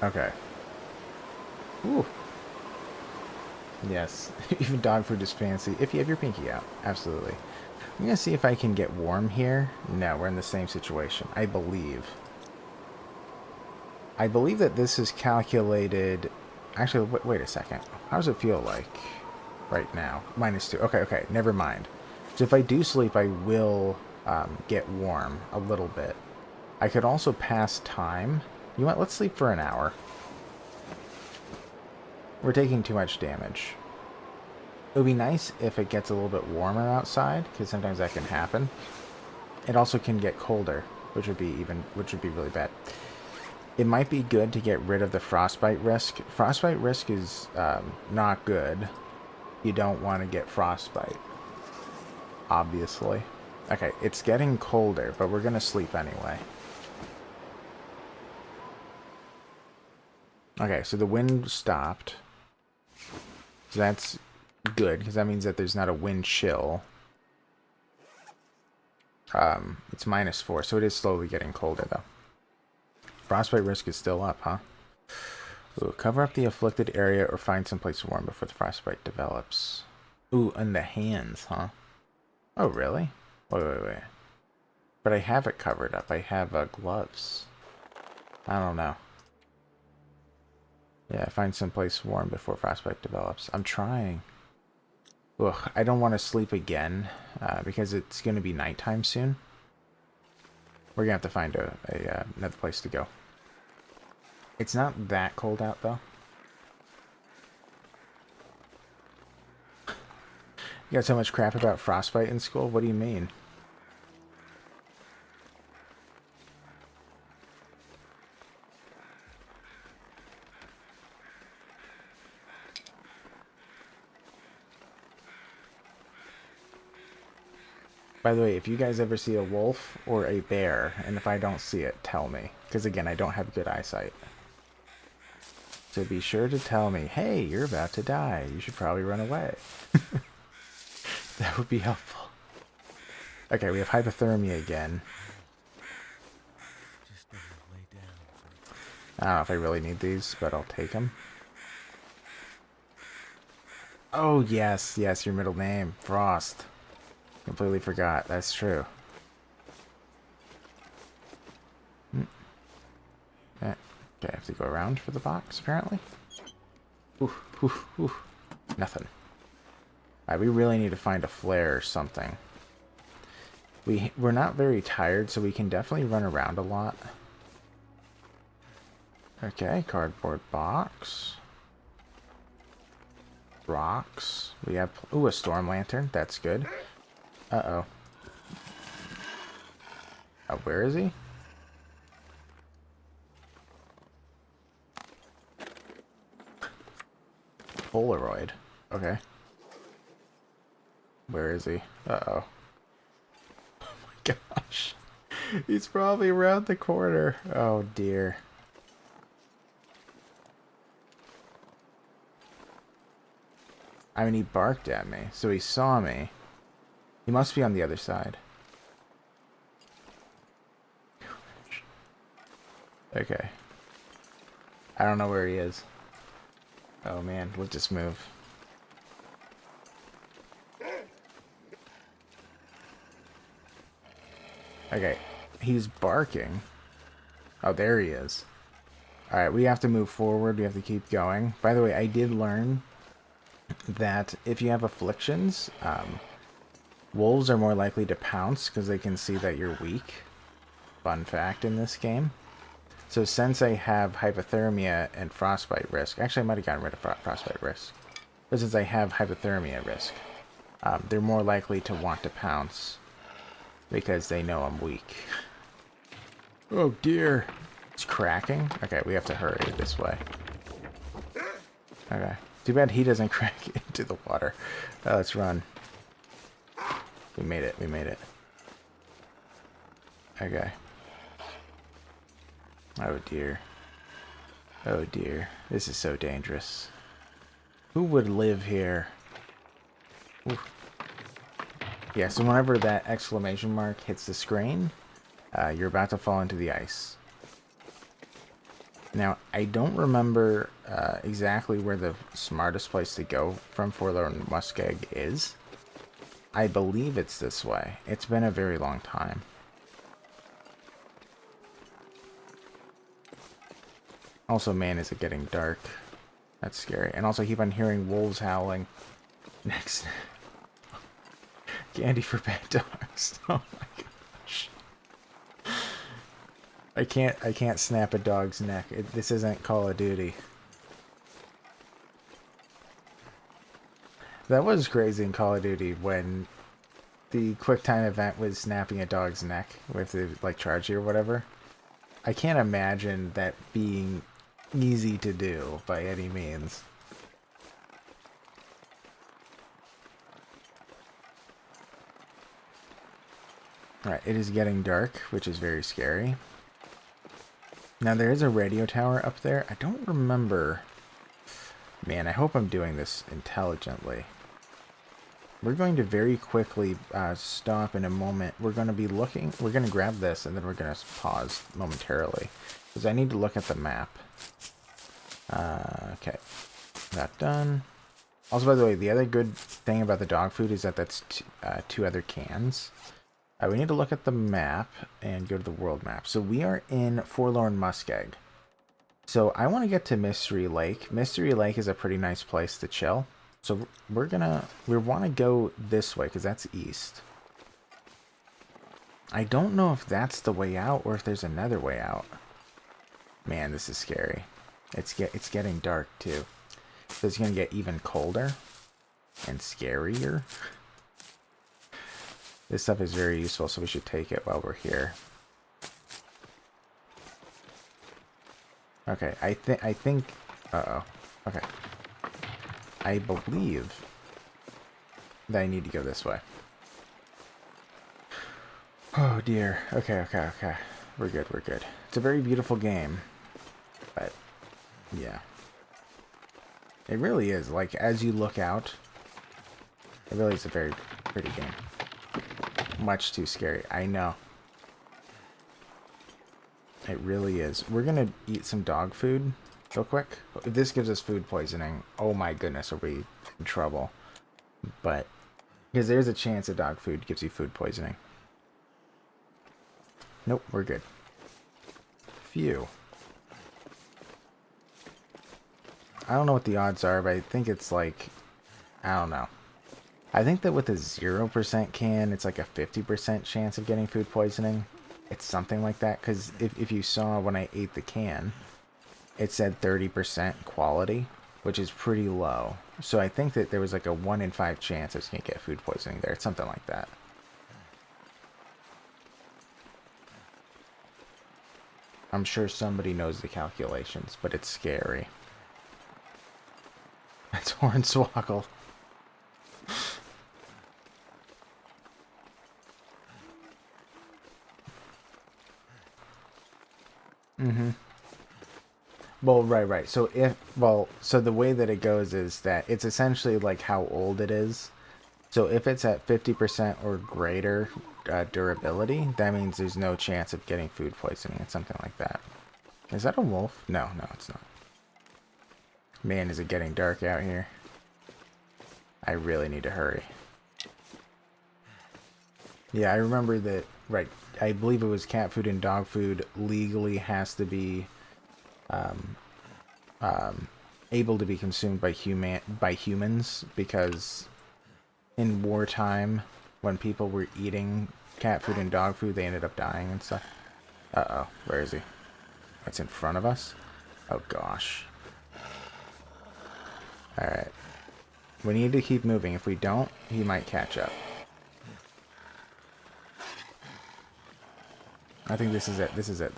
[SPEAKER 1] Okay. Ooh. Yes. Even dog food is fancy. If you have your pinky out. Absolutely. I'm going to see if I can get warm here. No, we're in the same situation. I believe. I believe that this is calculated... Actually, wait a second. How does it feel like right now? -2. Okay, never mind. So if I do sleep, I will get warm a little bit. I could also pass time. You know what? Let's sleep for an hour. We're taking too much damage. It would be nice if it gets a little bit warmer outside, because sometimes that can happen. It also can get colder, which would be really bad. It might be good to get rid of the frostbite risk. Frostbite risk is not good. You don't want to get frostbite. Obviously. Okay, it's getting colder, but we're going to sleep anyway. Okay, so the wind stopped. So that's good, because that means that there's not a wind chill. It's -4, so it is slowly getting colder, though. Frostbite risk is still up, huh? Ooh, cover up the afflicted area or find someplace warm before the frostbite develops. Ooh, and the hands, huh? Oh, really? Wait. But I have it covered up. I have gloves. I don't know. Yeah, find someplace warm before frostbite develops. I'm trying. Ugh, I don't want to sleep again because it's going to be nighttime soon. We're going to have to find another place to go. It's not that cold out, though. You got so much crap about frostbite in school? What do you mean? By the way, if you guys ever see a wolf or a bear, and if I don't see it, tell me. Because again, I don't have good eyesight. So be sure to tell me, hey, you're about to die. You should probably run away. That would be helpful. Okay, we have hypothermia again.
[SPEAKER 2] Just lay down for...
[SPEAKER 1] I don't know if I really need these, but I'll take them. Oh, yes, yes, your middle name. Frost. Completely forgot. That's true. Okay, I have to go around for the box, apparently. Oof, oof, oof. Nothing. Alright, we really need to find a flare or something. We're not very tired, so we can definitely run around a lot. Okay, cardboard box. Rocks. We have... Ooh, a storm lantern. That's good. Uh-oh. Where is he? Polaroid. Okay. Where is he? Uh-oh. Oh my gosh. He's probably around the corner. Oh dear. I mean, he barked at me, so he saw me. He must be on the other side. Okay. I don't know where he is. Oh man, let's just move. Okay, he's barking. Oh, there he is. Alright, we have to move forward. We have to keep going. By the way, I did learn that if you have afflictions, wolves are more likely to pounce because they can see that you're weak. Fun fact in this game. So since I have hypothermia and frostbite risk, actually I might have gotten rid of frostbite risk, but since I have hypothermia risk, they're more likely to want to pounce because they know I'm weak. Oh dear. It's cracking. Okay, we have to hurry this way. Okay. Too bad he doesn't crack into the water. Let's run. We made it. We made it. Okay. Oh dear. Oh dear. This is so dangerous. Who would live here? Oof. Yeah, so whenever that exclamation mark hits the screen, you're about to fall into the ice. Now, I don't remember exactly where the smartest place to go from Forlorn Muskeg is. I believe it's this way. It's been a very long time. Also, man, is it getting dark. That's scary. And also, I keep on hearing wolves howling. Next. Candy for bad dogs. Oh my gosh. I can't snap a dog's neck. This isn't Call of Duty. That was crazy in Call of Duty when the quick time event was snapping a dog's neck with the like charge you or whatever. I can't imagine that being easy to do by any means. Alright, it is getting dark, which is very scary. Now there is a radio tower up there. I don't remember. Man, I hope I'm doing this intelligently. We're going to very quickly stop in a moment. We're going to be looking. We're going to grab this and then we're going to pause momentarily. Because I need to look at the map. Okay. That done. Also, by the way, the other good thing about the dog food is that that's two other cans. We need to look at the map and go to the world map. So we are in Forlorn Muskeg. So I want to get to Mystery Lake. Mystery Lake is a pretty nice place to chill. So we want to go this way because that's east. I don't know if that's the way out or if there's another way out. Man, this is scary. It's getting dark too. So it's going to get even colder and scarier. This stuff is very useful, so we should take it while we're here. Okay, I think uh-oh. Okay. I believe that I need to go this way. Oh dear. Okay. We're good. It's a very beautiful game. But yeah. It really is. Like, as you look out, it really is a very pretty game. Much too scary. I know. It really is. We're gonna eat some dog food real quick. If this gives us food poisoning, oh my goodness, are we in trouble. But, because there's a chance that dog food gives you food poisoning. Nope, we're good. Phew. I don't know what the odds are, but I think it's like, I don't know. I think that with a 0% can, it's like a 50% chance of getting food poisoning. It's something like that, because if you saw when I ate the can, it said 30% quality, which is pretty low. So I think that there was like a 1 in 5 chance I was going to get food poisoning there. It's something like that. I'm sure somebody knows the calculations, but it's scary. That's Hornswoggle. Mm-hmm. Well, right. So so the way that it goes is that it's essentially like how old it is. So if it's at 50% or greater durability, that means there's no chance of getting food poisoning. It's something like that. Is that a wolf? No, it's not. Man, is it getting dark out here. I really need to hurry. Yeah, I remember that, right, I believe it was cat food and dog food legally has to be able to be consumed by humans, because in wartime, when people were eating cat food and dog food, they ended up dying and stuff. Uh-oh, where is he? That's in front of us? Oh gosh. Alright. We need to keep moving. If we don't, he might catch up. I think this is it. This is it.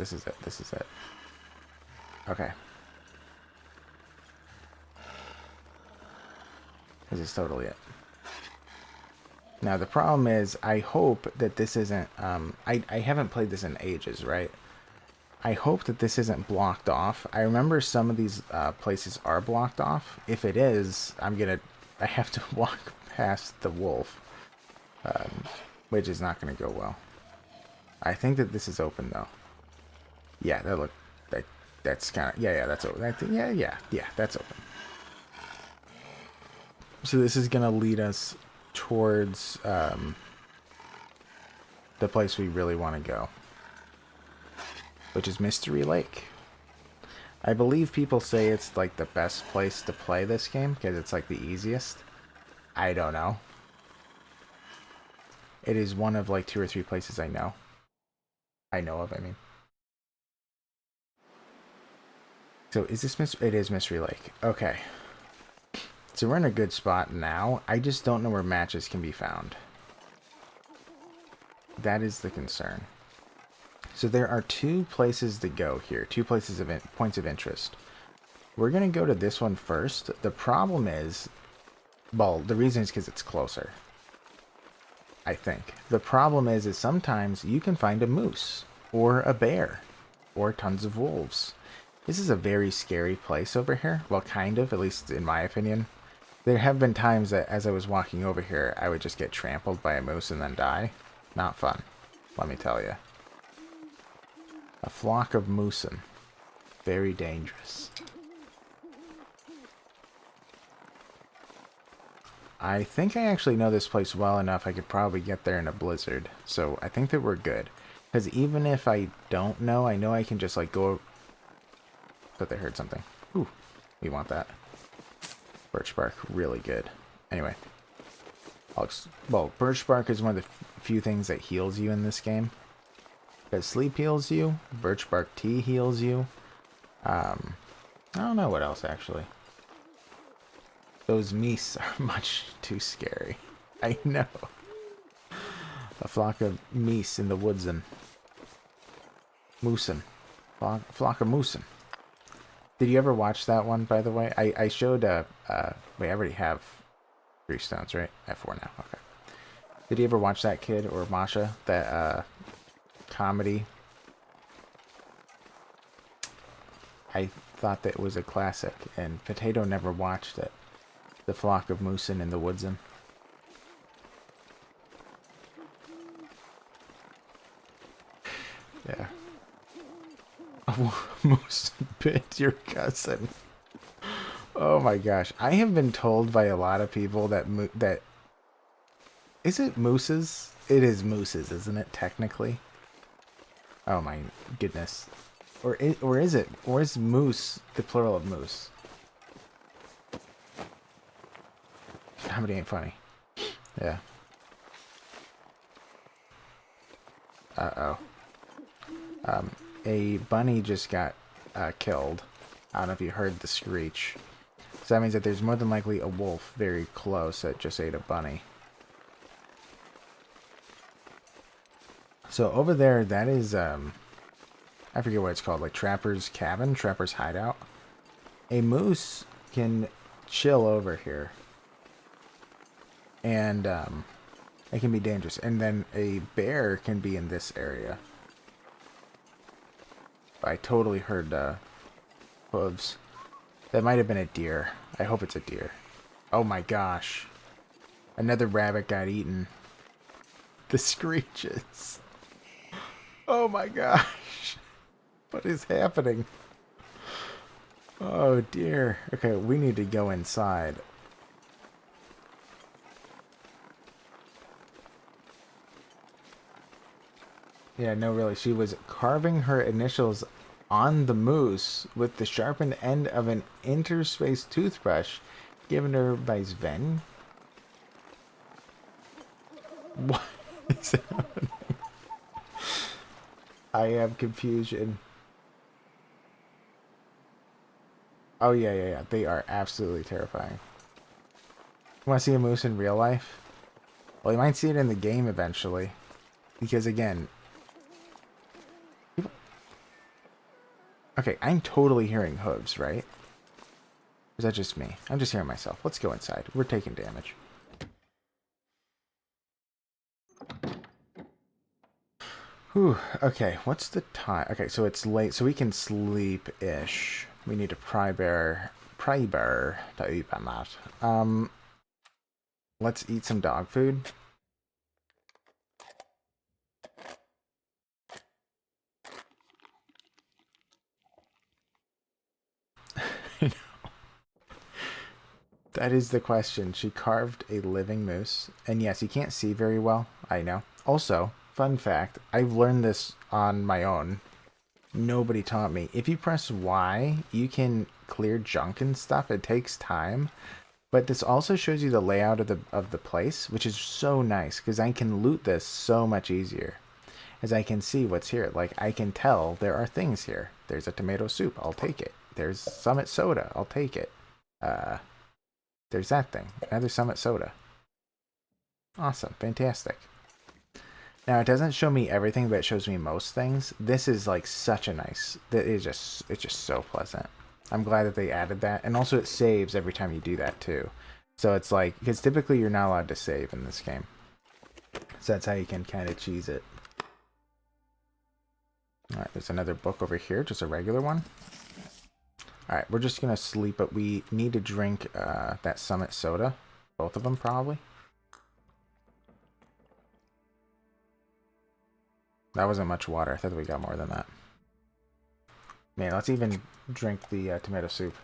[SPEAKER 1] Okay. This is totally it. Now the problem is, I hope that this isn't, I haven't played this in ages, right? I hope that this isn't blocked off. I remember some of these places are blocked off. If it is, I have to walk past the wolf, which is not going to go well. I think that this is open though. Yeah, that's kind of, yeah, that's open. Yeah, that's open. So this is going to lead us towards the place we really want to go, which is Mystery Lake. I believe people say it's like the best place to play this game because it's like the easiest. I don't know. It is one of like 2 or 3 places I know of, I mean. So is this it is Mystery Lake. Okay. So we're in a good spot now. I just don't know where matches can be found. That is the concern. So there are 2 places to go here. 2 places of points of interest. We're going to go to this one first. The problem is, well, the reason is because it's closer. I think. The problem is sometimes you can find a moose or a bear or tons of wolves. This is a very scary place over here. Well, kind of, at least in my opinion. There have been times that as I was walking over here, I would just get trampled by a moose and then die. Not fun, let me tell you. A flock of moosen. Very dangerous. I think I actually know this place well enough I could probably get there in a blizzard. So I think that we're good. Because even if I don't know, I know I can just like go... Thought they heard something. Ooh, we want that. Birch bark, really good. Anyway. Well, birch bark is one of the few things that heals you in this game. Because sleep heals you, birch bark tea heals you. I don't know what else actually. Those meese are much too scary. I know. A flock of meese in the woodsen. Moosin. Flock of moosin. Did you ever watch that one, by the way? I showed, wait, I already have 3 stones, right? I have 4 now, okay. Did you ever watch that kid, or Masha, that, comedy? I thought that was a classic, and Potato never watched it. The Flock of Moosin in the Woodsen. Yeah. Moose bit your cousin. Oh my gosh. I have been told by a lot of people that that... Is it mooses? It is mooses, isn't it, technically? Oh my goodness. Or is it? Or is moose the plural of moose? Comedy ain't funny. Yeah. Uh-oh. A bunny just got killed. I don't know if you heard the screech. So that means that there's more than likely a wolf very close that just ate a bunny. So over there, that is, I forget what it's called, like Trapper's Cabin, Trapper's Hideout. A moose can chill over here. And, it can be dangerous. And then a bear can be in this area. I totally heard, hooves. That might have been a deer. I hope it's a deer. Oh my gosh. Another rabbit got eaten. The screeches. Oh my gosh. What is happening? Oh dear. Okay, we need to go inside. Yeah, no, really. She was carving her initials on the moose with the sharpened end of an interspace toothbrush given her by Sven. What is happening? I have confusion. Oh, yeah. They are absolutely terrifying. You want to see a moose in real life? Well, you might see it in the game eventually. Because, again... Okay, I'm totally hearing hooves, right? Or is that just me? I'm just hearing myself. Let's go inside. We're taking damage. Whew, okay, what's the time? Okay, so it's late, so we can sleep-ish. We need to pry bear to open that. Let's eat some dog food. That is the question. She carved a living moose. And yes, you can't see very well. I know. Also, fun fact, I've learned this on my own. Nobody taught me. If you press Y, you can clear junk and stuff. It takes time. But this also shows you the layout of the place, which is so nice because I can loot this so much easier. As I can see what's here. Like, I can tell there are things here. There's a tomato soup. I'll take it. There's Summit Soda. I'll take it. There's that thing. Another Summit Soda. Awesome. Fantastic. Now, it doesn't show me everything, but it shows me most things. This is, like, such a nice... It's just so pleasant. I'm glad that they added that. And also, it saves every time you do that, too. So it's like... Because typically, you're not allowed to save in this game. So that's how you can kind of cheese it. Alright, there's another book over here. Just a regular one. Alright, we're just going to sleep, but we need to drink that Summit Soda. Both of them, probably. That wasn't much water. I thought we got more than that. Man, let's even drink the tomato soup.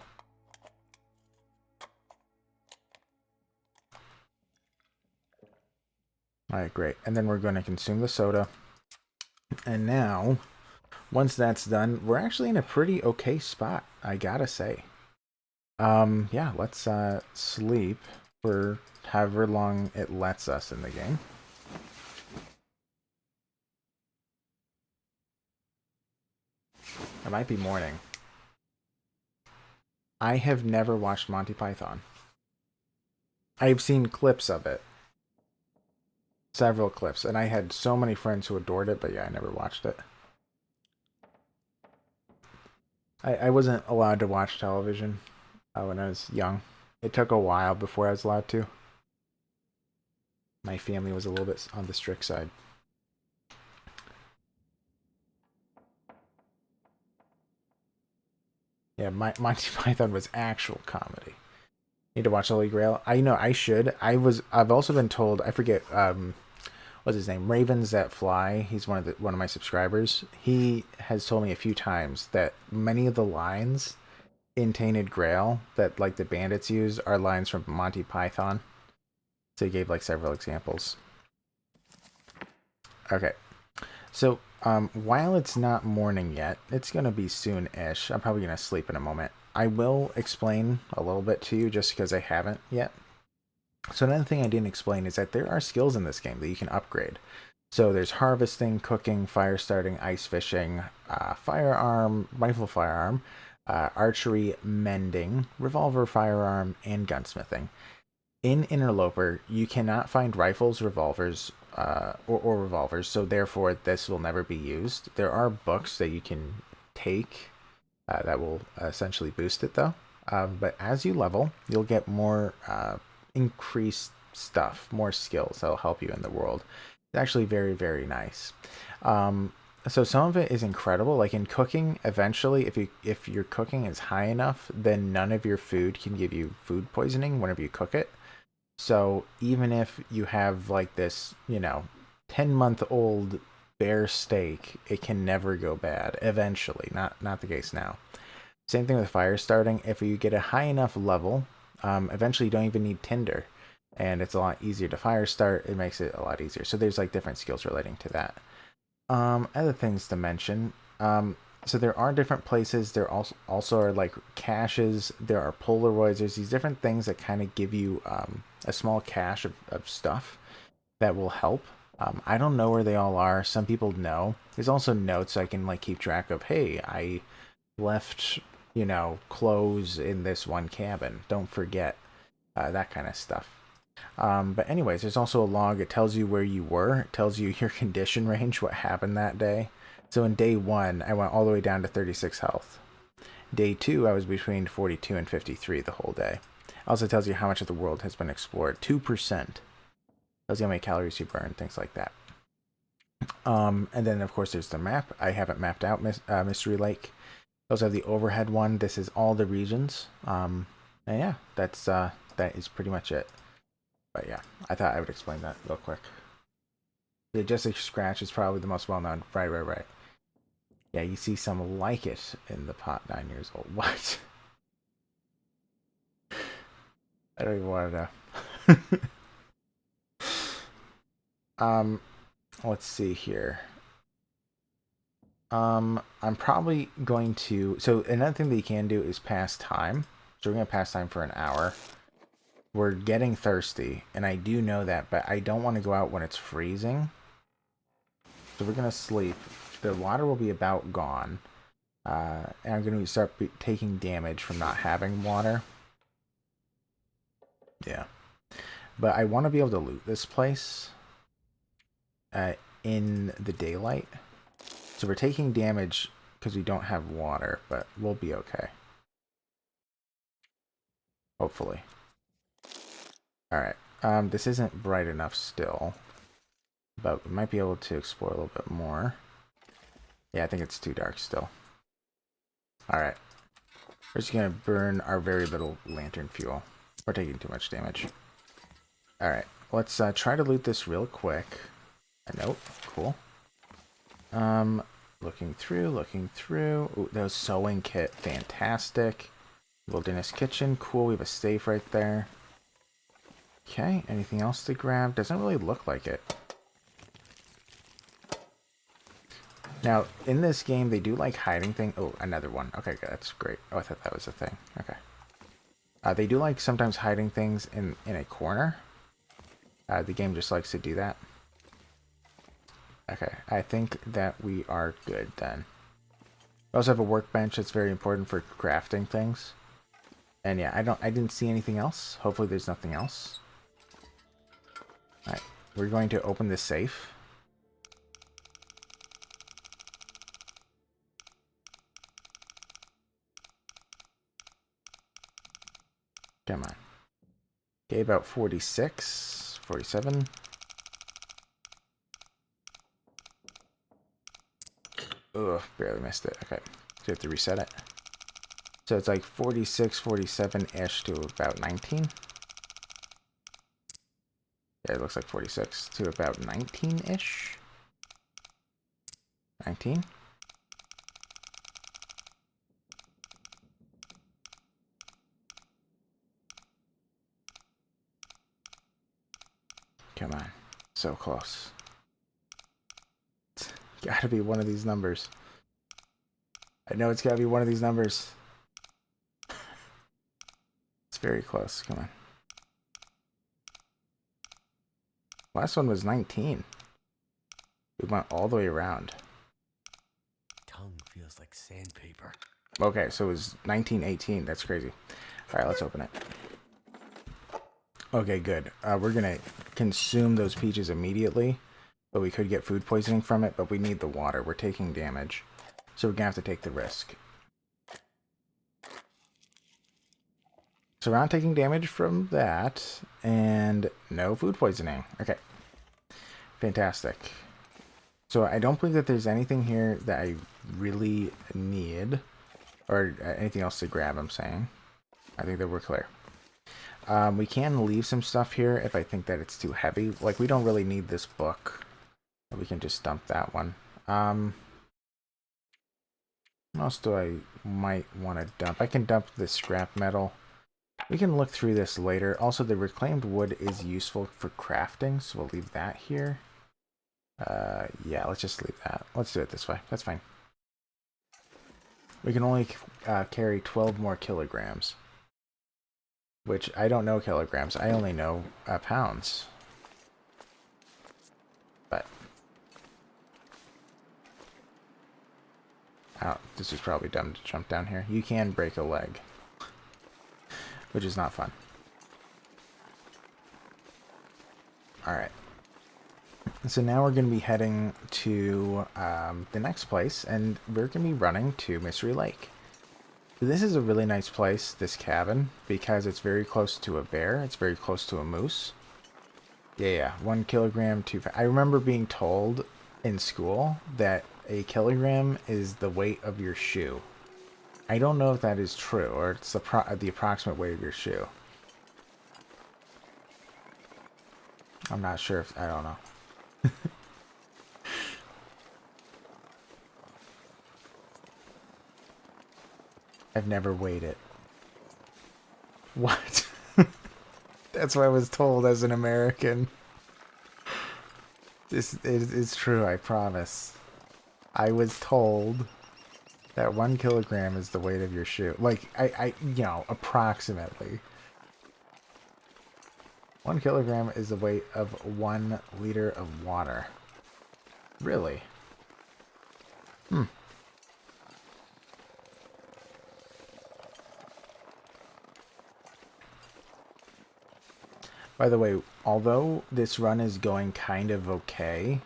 [SPEAKER 1] Alright, great. And then we're going to consume the soda. And now, once that's done, we're actually in a pretty okay spot, I gotta say. Yeah, let's sleep for however long it lets us in the game. It might be morning. I have never watched Monty Python. I've seen clips of it. Several clips, and I had so many friends who adored it, but yeah, I never watched it. I wasn't allowed to watch television when I was young. It took a while before I was allowed to. My family was a little bit on the strict side. Yeah, Monty Python was actual comedy. Need to watch Holy Grail. I know I should. I've also been told, I forget what's his name? Ravens That Fly. He's one of my subscribers. He has told me a few times that many of the lines in Tainted Grail that like the bandits use are lines from Monty Python. So he gave like several examples. Okay. So while it's not morning yet, it's gonna be soon-ish. I'm probably gonna sleep in a moment. I will explain a little bit to you just because I haven't yet. So another thing I didn't explain is that there are skills in this game that you can upgrade. So there's harvesting, cooking, fire starting, ice fishing, firearm, rifle firearm, archery, mending, revolver firearm, and gunsmithing. In Interloper, you cannot find rifles, revolvers, or revolvers, so therefore this will never be used. There are books that you can take that will essentially boost it, though. But as you level, you'll get more increased stuff, more skills that'll help you in the world. It's actually very, very nice. So some of it is incredible. Like in cooking, eventually, if your cooking is high enough, then none of your food can give you food poisoning whenever you cook it. So even if you have like this, 10-month-old bear steak, it can never go bad eventually. Not the case now. Same thing with fire starting. If you get a high enough level, eventually you don't even need tinder. And it's a lot easier to fire start. It makes it a lot easier. So there's like different skills relating to that. Other things to mention. So there are different places. There also are like caches. There are Polaroids. There's these different things that kind of give you a small cache of stuff that will help. I don't know where they all are. Some people know. There's also notes so I can like keep track of. Hey, I left clothes in this one cabin. Don't forget that kind of stuff. But anyways, there's also a log. It tells you where you were. It tells you your condition range, what happened that day. So in day 1, I went all the way down to 36 health. Day 2, I was between 42 and 53 the whole day. It also tells you how much of the world has been explored. 2%. Tells you how many calories you burn, things like that. And then, of course, there's the map. I haven't mapped out Mystery Lake. I also have the overhead one. This is all the regions. And yeah, that is pretty much it. But yeah, I thought I would explain that real quick. The Jessica Scratch is probably the most well-known. Right. Yeah, you see some like it in the pot 9 years old. What? I don't even want to know. Let's see here. I'm probably going to... So another thing that you can do is pass time. So we're going to pass time for an hour. We're getting thirsty, and I do know that, but I don't want to go out when it's freezing. So we're going to sleep. The water will be about gone. And I'm going to start taking damage from not having water. Yeah. But I want to be able to loot this place in the daylight. So we're taking damage because we don't have water, but we'll be okay. Hopefully. Alright. This isn't bright enough still. But we might be able to explore a little bit more. Yeah, I think it's too dark still. Alright. We're just going to burn our very little lantern fuel. We're taking too much damage. Alright. Let's try to loot this real quick. Nope. Cool. Looking through. Ooh, that was sewing kit. Fantastic. Wilderness kitchen. Cool. We have a safe right there. Okay. Anything else to grab? Doesn't really look like it. Now, in this game, they do like hiding things. Oh, another one. Okay, good. That's great. Oh, I thought that was a thing. Okay. They do like sometimes hiding things in a corner. The game just likes to do that. Okay, I think that we are good then. We also have a workbench that's very important for crafting things. And yeah, I didn't see anything else. Hopefully there's nothing else. Alright, we're going to open this safe. Come on. Okay, about 46, 47. Ugh, barely missed it. Okay, so you have to reset it. So it's like 46, 47-ish to about 19. Yeah, it looks like 46 to about 19-ish. 19. Come on. So close. It's gotta be one of these numbers. I know it's gotta be one of these numbers. It's very close. Come on. Last one was 19. We went all the way around.
[SPEAKER 2] Tongue feels like sandpaper.
[SPEAKER 1] Okay, so it was 1918. That's crazy. Alright, let's open it. Okay, good. We're gonna consume those peaches immediately, but we could get food poisoning from it, but we need the water. We're taking damage, so we're gonna have to take the risk. So we're not taking damage from that, and no food poisoning. Okay. Fantastic. So I don't believe that there's anything here that I really need, or anything else to grab, I'm saying. I think that we're clear. We can leave some stuff here if I think that it's too heavy. Like, we don't really need this book. We can just dump that one. What else do I might want to dump? I can dump the scrap metal. We can look through this later. Also, the reclaimed wood is useful for crafting, so we'll leave that here. Yeah, let's just leave that. Let's do it this way. That's fine. We can only carry 12 more kilograms. Which, I don't know kilograms. I only know pounds. But oh, this is probably dumb to jump down here. You can break a leg. Which is not fun. Alright. So now we're going to be heading to the next place. And we're going to be running to Mystery Lake. This is a really nice place, this cabin, because it's very close to a bear. It's very close to a moose. Yeah, 1 kilogram, 2... I remember being told in school that a kilogram is the weight of your shoe. I don't know if that is true, or it's the approximate weight of your shoe. I'm not sure if... I don't know. I've never weighed it. What? That's what I was told as an American. This is true, I promise. I was told that 1 kilogram is the weight of your shoe. Like, you know, approximately. 1 kilogram is the weight of 1 liter of water. Really? Hmm. By the way, although this run is going kind of okay,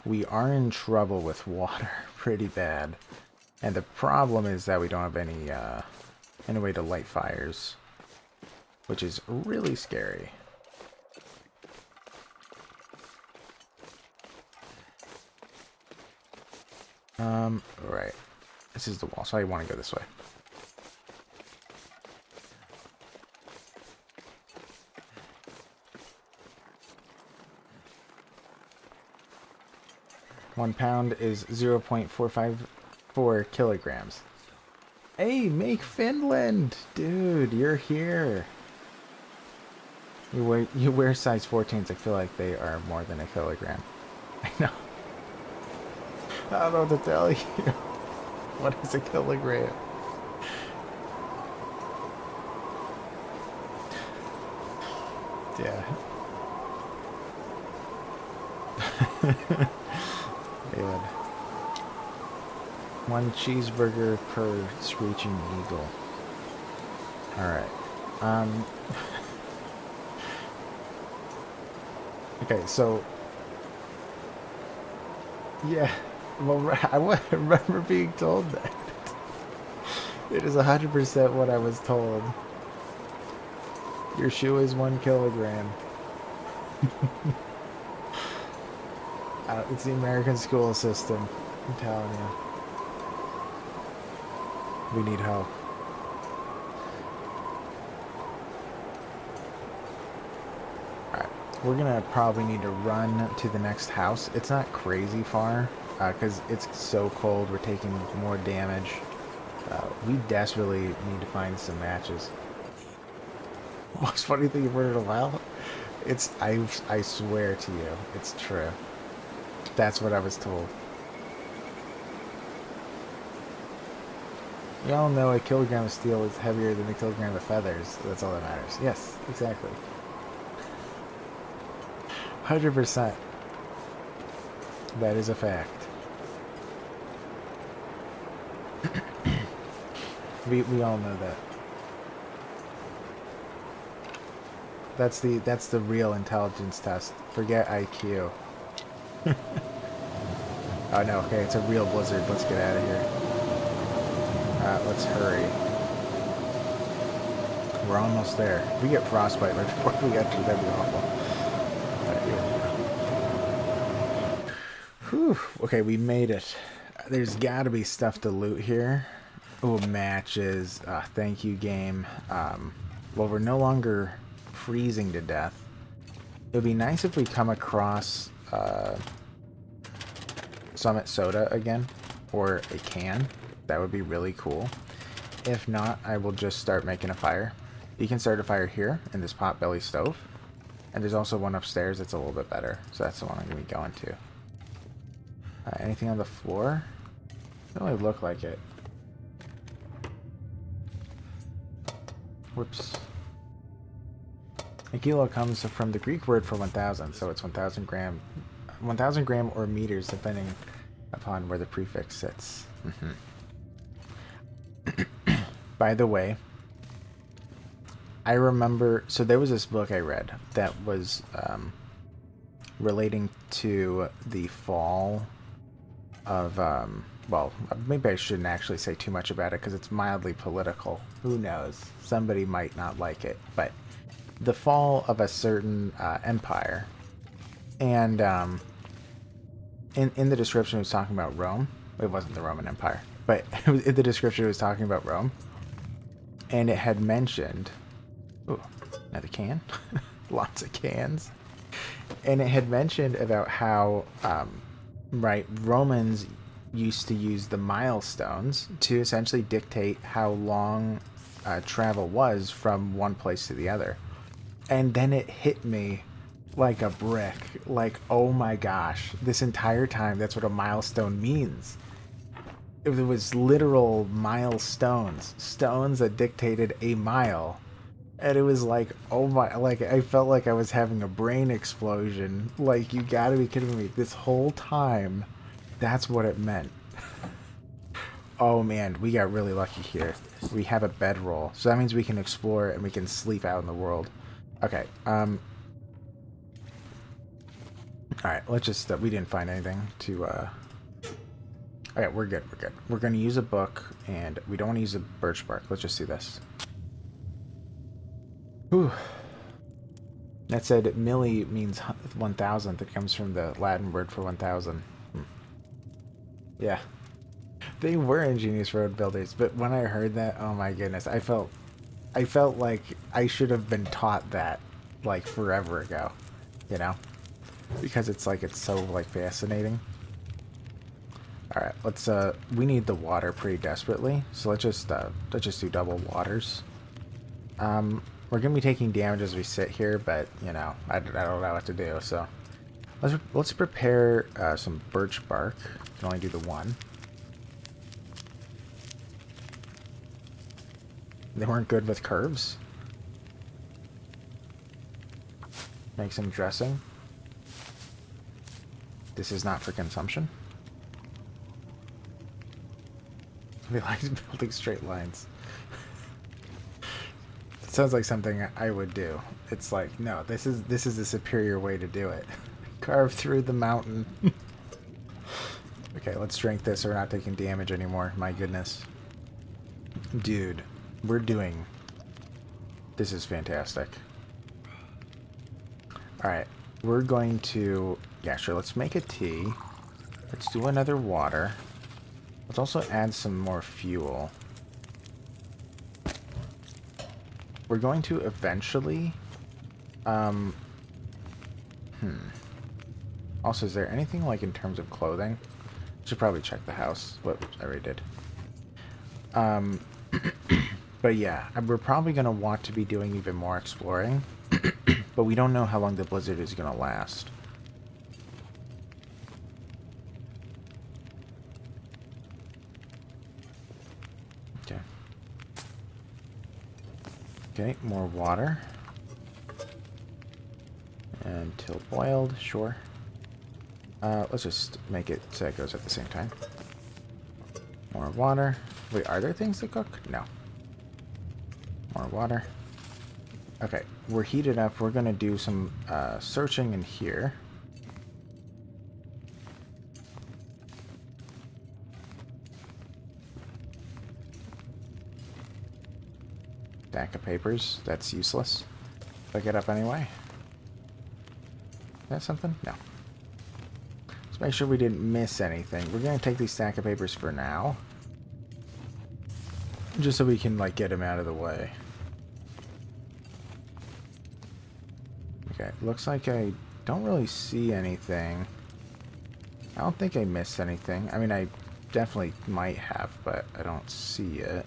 [SPEAKER 1] we are in trouble with water pretty bad. And the problem is that we don't have any way to light fires, which is really scary. Right. This is the wall, so I want to go this way. One pound is 0.454 kilograms. Hey, make Finland! Dude, you're here. You wear size 14s. I feel like they are more than a kilogram. I know. I don't know what to tell you. What is a kilogram? Yeah. Man. One cheeseburger per screeching eagle. Alright. Okay, so... Yeah. Well, I remember being told that. It is 100% what I was told. Your shoe is 1 kilogram. It's the American school system. I'm telling you. We need help. Alright. We're gonna probably need to run to the next house. It's not crazy far, because it's so cold. We're taking more damage. We desperately need to find some matches. Most funny thing you've heard in a while? It's, I swear to you, it's true. That's what I was told. You all know a kilogram of steel is heavier than a kilogram of feathers. That's all that matters. Yes, exactly. 100%. That is a fact. We all know that. That's the real intelligence test. Forget IQ. Oh no, okay, it's a real blizzard. Let's get out of here. Let's hurry. We're almost there. If we get frostbite right before we get to, that'd be awful. Whew. Okay, we made it. There's gotta be stuff to loot here. Oh, matches. Thank you, game. Well, we're no longer freezing to death. It would be nice if we come across Summit Soda again, or a can. That would be really cool. If not, I will just start making a fire. You can start a fire here in this potbelly stove, and there's also one upstairs that's a little bit better, so that's the one I'm going to be going to. Anything on the floor? Doesn't really look like it. Whoops. A kilo comes from the Greek word for 1,000, so it's 1,000 gram or meters, depending upon where the prefix sits. By the way, I remember, so there was this book I read that was relating to the fall of, well, maybe I shouldn't actually say too much about it because it's mildly political. Who knows? Somebody might not like it, but the fall of a certain empire. And in the description it was talking about Rome. It wasn't the Roman Empire, but in the description it was talking about Rome. And it had mentioned... Ooh, another can. Lots of cans. And it had mentioned about how, right, Romans used to use the milestones to essentially dictate how long travel was from one place to the other. And then it hit me like a brick. Like, oh my gosh, this entire time that's what a milestone means. It was literal milestones. Stones that dictated a mile. And it was like, oh my, like, I felt like I was having a brain explosion. Like, you gotta be kidding me. This whole time, that's what it meant. Oh man, we got really lucky here. We have a bedroll. So that means we can explore and we can sleep out in the world. Okay, alright, let's just, we didn't find anything to, okay, we're good, we're good. We're gonna use a book, and we don't want to use a birch bark. Let's just do this. Whew. That said, milli means 1,000. That comes from the Latin word for 1,000. Yeah. They were ingenious road builders, but when I heard that, oh my goodness, I felt like I should have been taught that, like, forever ago, you know? Because it's like, it's so, like, fascinating. Alright, let's, we need the water pretty desperately, so let's just do double waters. We're gonna be taking damage as we sit here, but, you know, I don't know what to do, so Let's prepare some birch bark. Can only do the one. They weren't good with curves. Make some dressing. This is not for consumption. They like building straight lines. It sounds like something I would do. It's like, no, this is the superior way to do it. Carve through the mountain. Okay, let's drink this so we're not taking damage anymore. My goodness. Dude, we're doing... This is fantastic. Alright, we're going to... Yeah, sure, let's make a tea. Let's do another water. Let's also add some more fuel. We're going to eventually... Also, is there anything, like, in terms of clothing? Should probably check the house. Whoops, I already did. But yeah, we're probably going to want to be doing even more exploring. But we don't know how long the blizzard is going to last. Okay. Okay, more water. Until boiled, sure. Let's just make it so it goes at the same time. More water. Wait, are there things to cook? No. More water. Okay, we're heated up. We're going to do some searching in here. Stack of papers. That's useless. Pick it up anyway. Is that something? No. Let's make sure we didn't miss anything. We're going to take these stack of papers for now. Just so we can, like, get them out of the way. Okay, looks like I don't really see anything. I don't think I missed anything. I mean, I definitely might have, but I don't see it.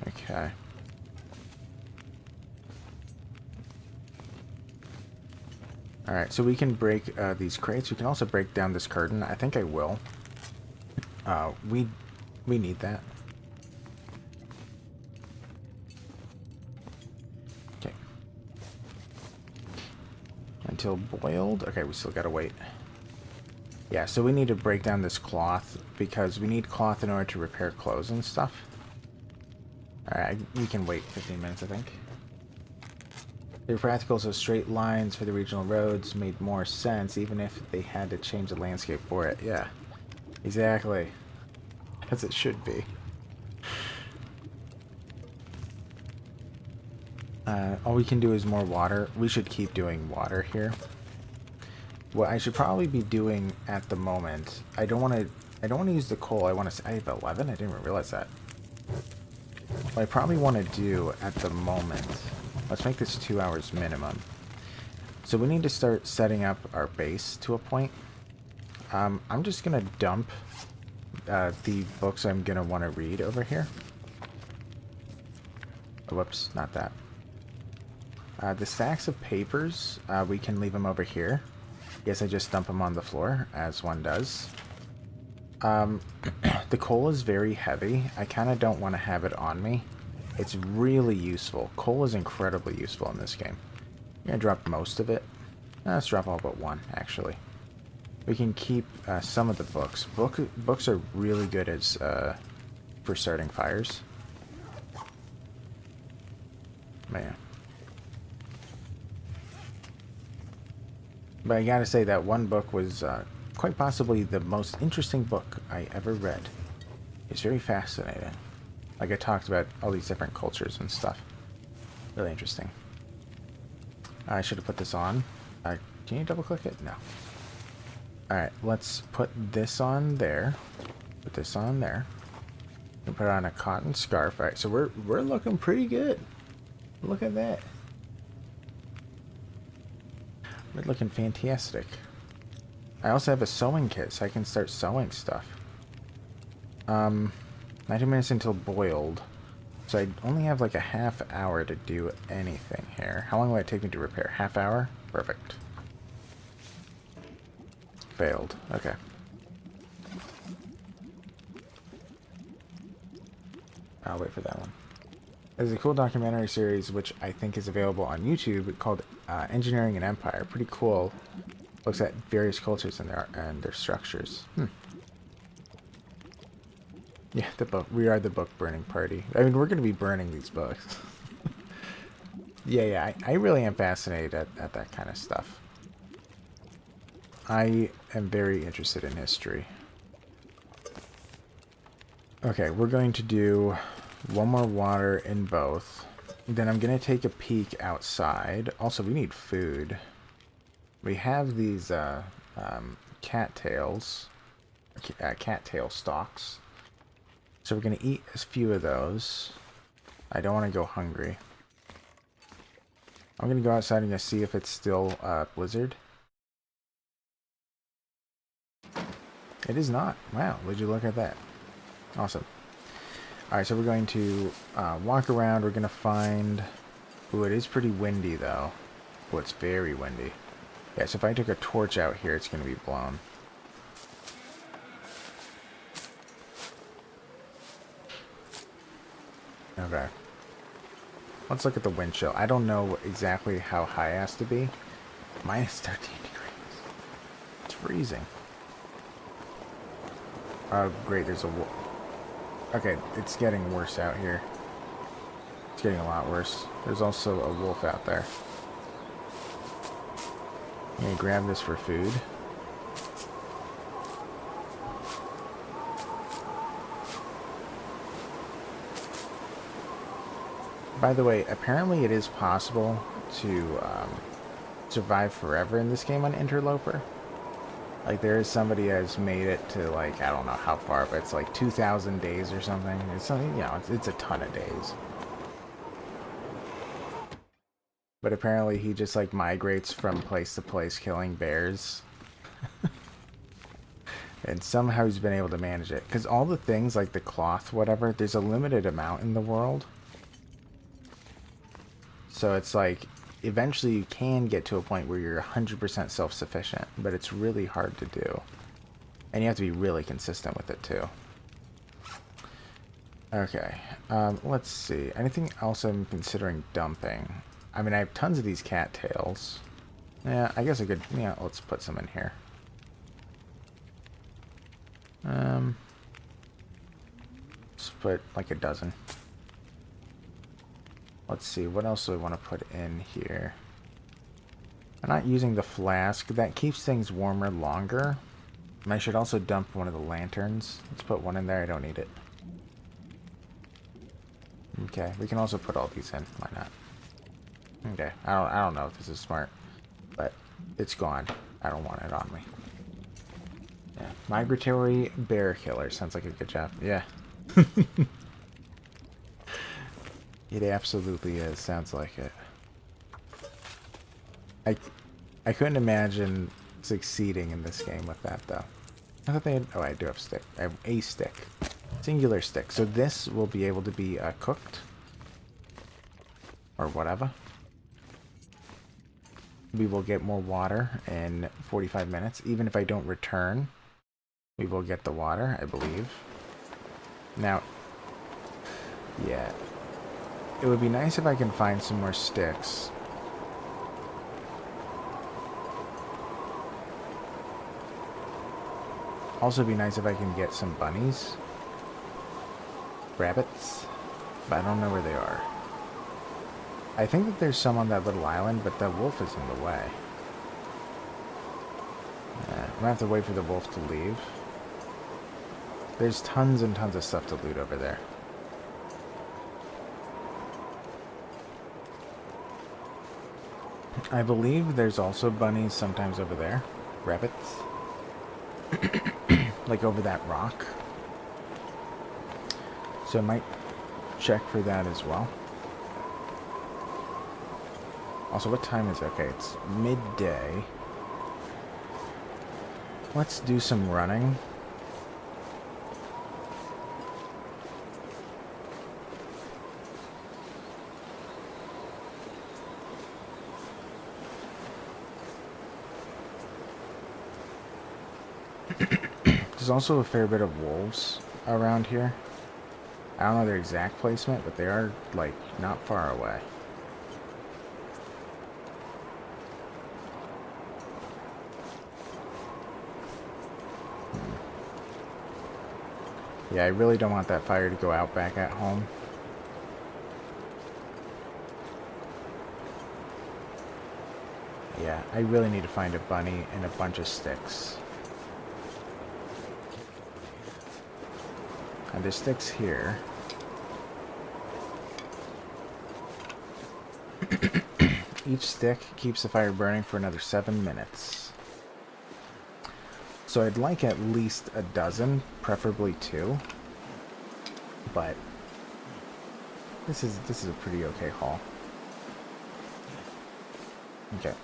[SPEAKER 1] Okay. Alright, so we can break these crates. We can also break down this curtain. I think I will. We need that. Okay. Until boiled. Okay, we still gotta wait. Yeah, so we need to break down this cloth because we need cloth in order to repair clothes and stuff. Alright, we can wait 15 minutes, I think. They're practical, so straight lines for the regional roads made more sense, even if they had to change the landscape for it. Yeah, exactly. As it should be. All we can do is more water. We should keep doing water here. What I should probably be doing at the moment, I don't want to use the coal. I have 11? I didn't even realize that. What I probably want to do at the moment, let's make this 2 hours minimum. So we need to start setting up our base to a point. I'm just going to dump the books I'm going to want to read over here. Oh, whoops, not that. The stacks of papers, we can leave them over here. Yes, I just dump them on the floor, as one does. The coal is very heavy. I kind of don't want to have it on me. It's really useful. Coal is incredibly useful in this game. I'm going to drop most of it. Let's drop all but one, actually. We can keep some of the books. Books are really good as for starting fires. Man. But I gotta say that one book was quite possibly the most interesting book I ever read. It's very fascinating. Like I talked about all these different cultures and stuff. Really interesting. I should have put this on. Can you double click it? No. Alright, let's put this on there. Put this on there. And put on a cotton scarf. Alright, so we're looking pretty good. Look at that. We're looking fantastic. I also have a sewing kit, so I can start sewing stuff. 90 minutes until boiled. So I only have like a half hour to do anything here. How long will it take me to repair? Half hour? Perfect. Failed. Okay. I'll wait for that one. There's a cool documentary series which I think is available on YouTube called Engineering an Empire. Pretty cool. Looks at various cultures and their structures. Yeah, the book. We are the book burning party. I mean, we're going to be burning these books. Yeah, I really am fascinated at that kind of stuff. I am very interested in history. Okay, we're going to do one more water in both. Then I'm going to take a peek outside. Also, we need food. We have these cattail stalks. So we're going to eat a few of those. I don't want to go hungry. I'm going to go outside and see if it's still blizzard. It is not. Wow, would you look at that? Awesome. Alright, so we're going to walk around. We're going to find... Ooh, it is pretty windy, though. Oh, it's very windy. Yeah, so if I took a torch out here, it's going to be blown. Okay. Let's look at the wind chill. I don't know exactly how high it has to be. Minus 13 degrees. It's freezing. Oh, great, there's a wolf. Okay, it's getting worse out here. It's getting a lot worse. There's also a wolf out there. I'm gonna grab this for food. By the way, apparently it is possible to survive forever in this game on Interloper. Like, there is somebody that's made it to, like, I don't know how far, but it's like 2,000 days or something. It's something, you know, it's a ton of days. But apparently he just, like, migrates from place to place killing bears. And somehow he's been able to manage it. Because all the things, like the cloth, whatever, there's a limited amount in the world. So it's like, eventually you can get to a point where you're 100% self-sufficient, but it's really hard to do. And you have to be really consistent with it too. Okay, let's see. Anything else I'm considering dumping? I mean, I have tons of these cattails. Yeah, I guess I could, yeah, let's put some in here. Let's put like a dozen. Let's see, what else do I want to put in here? I'm not using the flask. That keeps things warmer longer. And I should also dump one of the lanterns. Let's put one in there. I don't need it. Okay, we can also put all these in. Why not? Okay, I don't know if this is smart, but it's gone. I don't want it on me. Yeah, migratory bear killer. Sounds like a good job. Yeah. It absolutely is. Sounds like it. I couldn't imagine succeeding in this game with that, though. I thought they had... Oh, I do have a stick. I have a stick. Singular stick. So this will be able to be cooked. Or whatever. We will get more water in 45 minutes. Even if I don't return, we will get the water, I believe. Now, yeah. It would be nice if I can find some more sticks. Also be nice if I can get some bunnies. Rabbits. But I don't know where they are. I think that there's some on that little island, but the wolf is in the way. I'm gonna have to wait for the wolf to leave. There's tons and tons of stuff to loot over there. I believe there's also bunnies sometimes over there. Rabbits. Like over that rock. So I might check for that as well. Also, what time is it? Okay, it's midday. Let's do some running. There's also a fair bit of wolves around here. I don't know their exact placement, but they are, like, not far away. Yeah, I really don't want that fire to go out back at home. Yeah, I really need to find a bunny and a bunch of sticks. And there's sticks here. Each stick keeps the fire burning for another 7 minutes. So I'd like at least a dozen, preferably 2. But this is a pretty okay haul. Okay.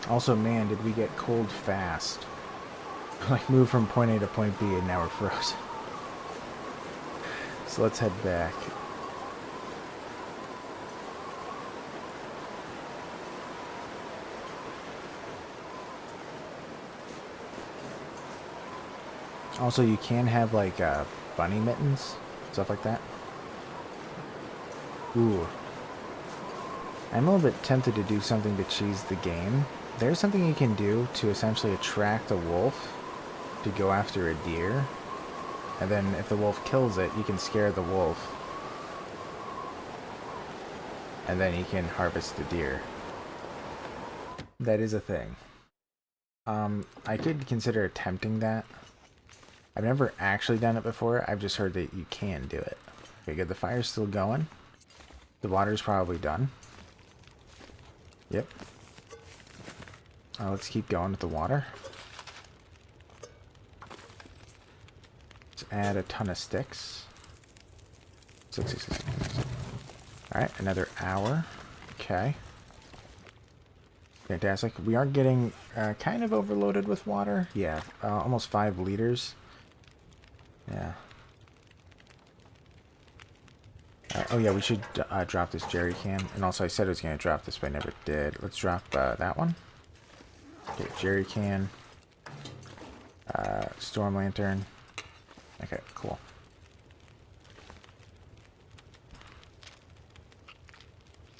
[SPEAKER 1] Also, man, did we get cold fast. Like, move from point A to point B and now we're frozen. So let's head back. Also, you can have, like, bunny mittens, stuff like that. Ooh. I'm a little bit tempted to do something to cheese the game. There's something you can do to essentially attract a wolf to go after a deer. And then if the wolf kills it, you can scare the wolf. And then you can harvest the deer. That is a thing. I could consider attempting that. I've never actually done it before. I've just heard that you can do it. Okay, good. The fire's still going. The water's probably done. Yep. Let's keep going with the water. Let's add a ton of sticks. 6. Alright, another hour. Okay. Fantastic. We are getting kind of overloaded with water. Yeah, almost 5 liters. Yeah. Oh yeah, we should drop this jerry can. And also I said I was going to drop this, but I never did. Let's drop that one. Okay, jerry can. Storm lantern. Okay, cool.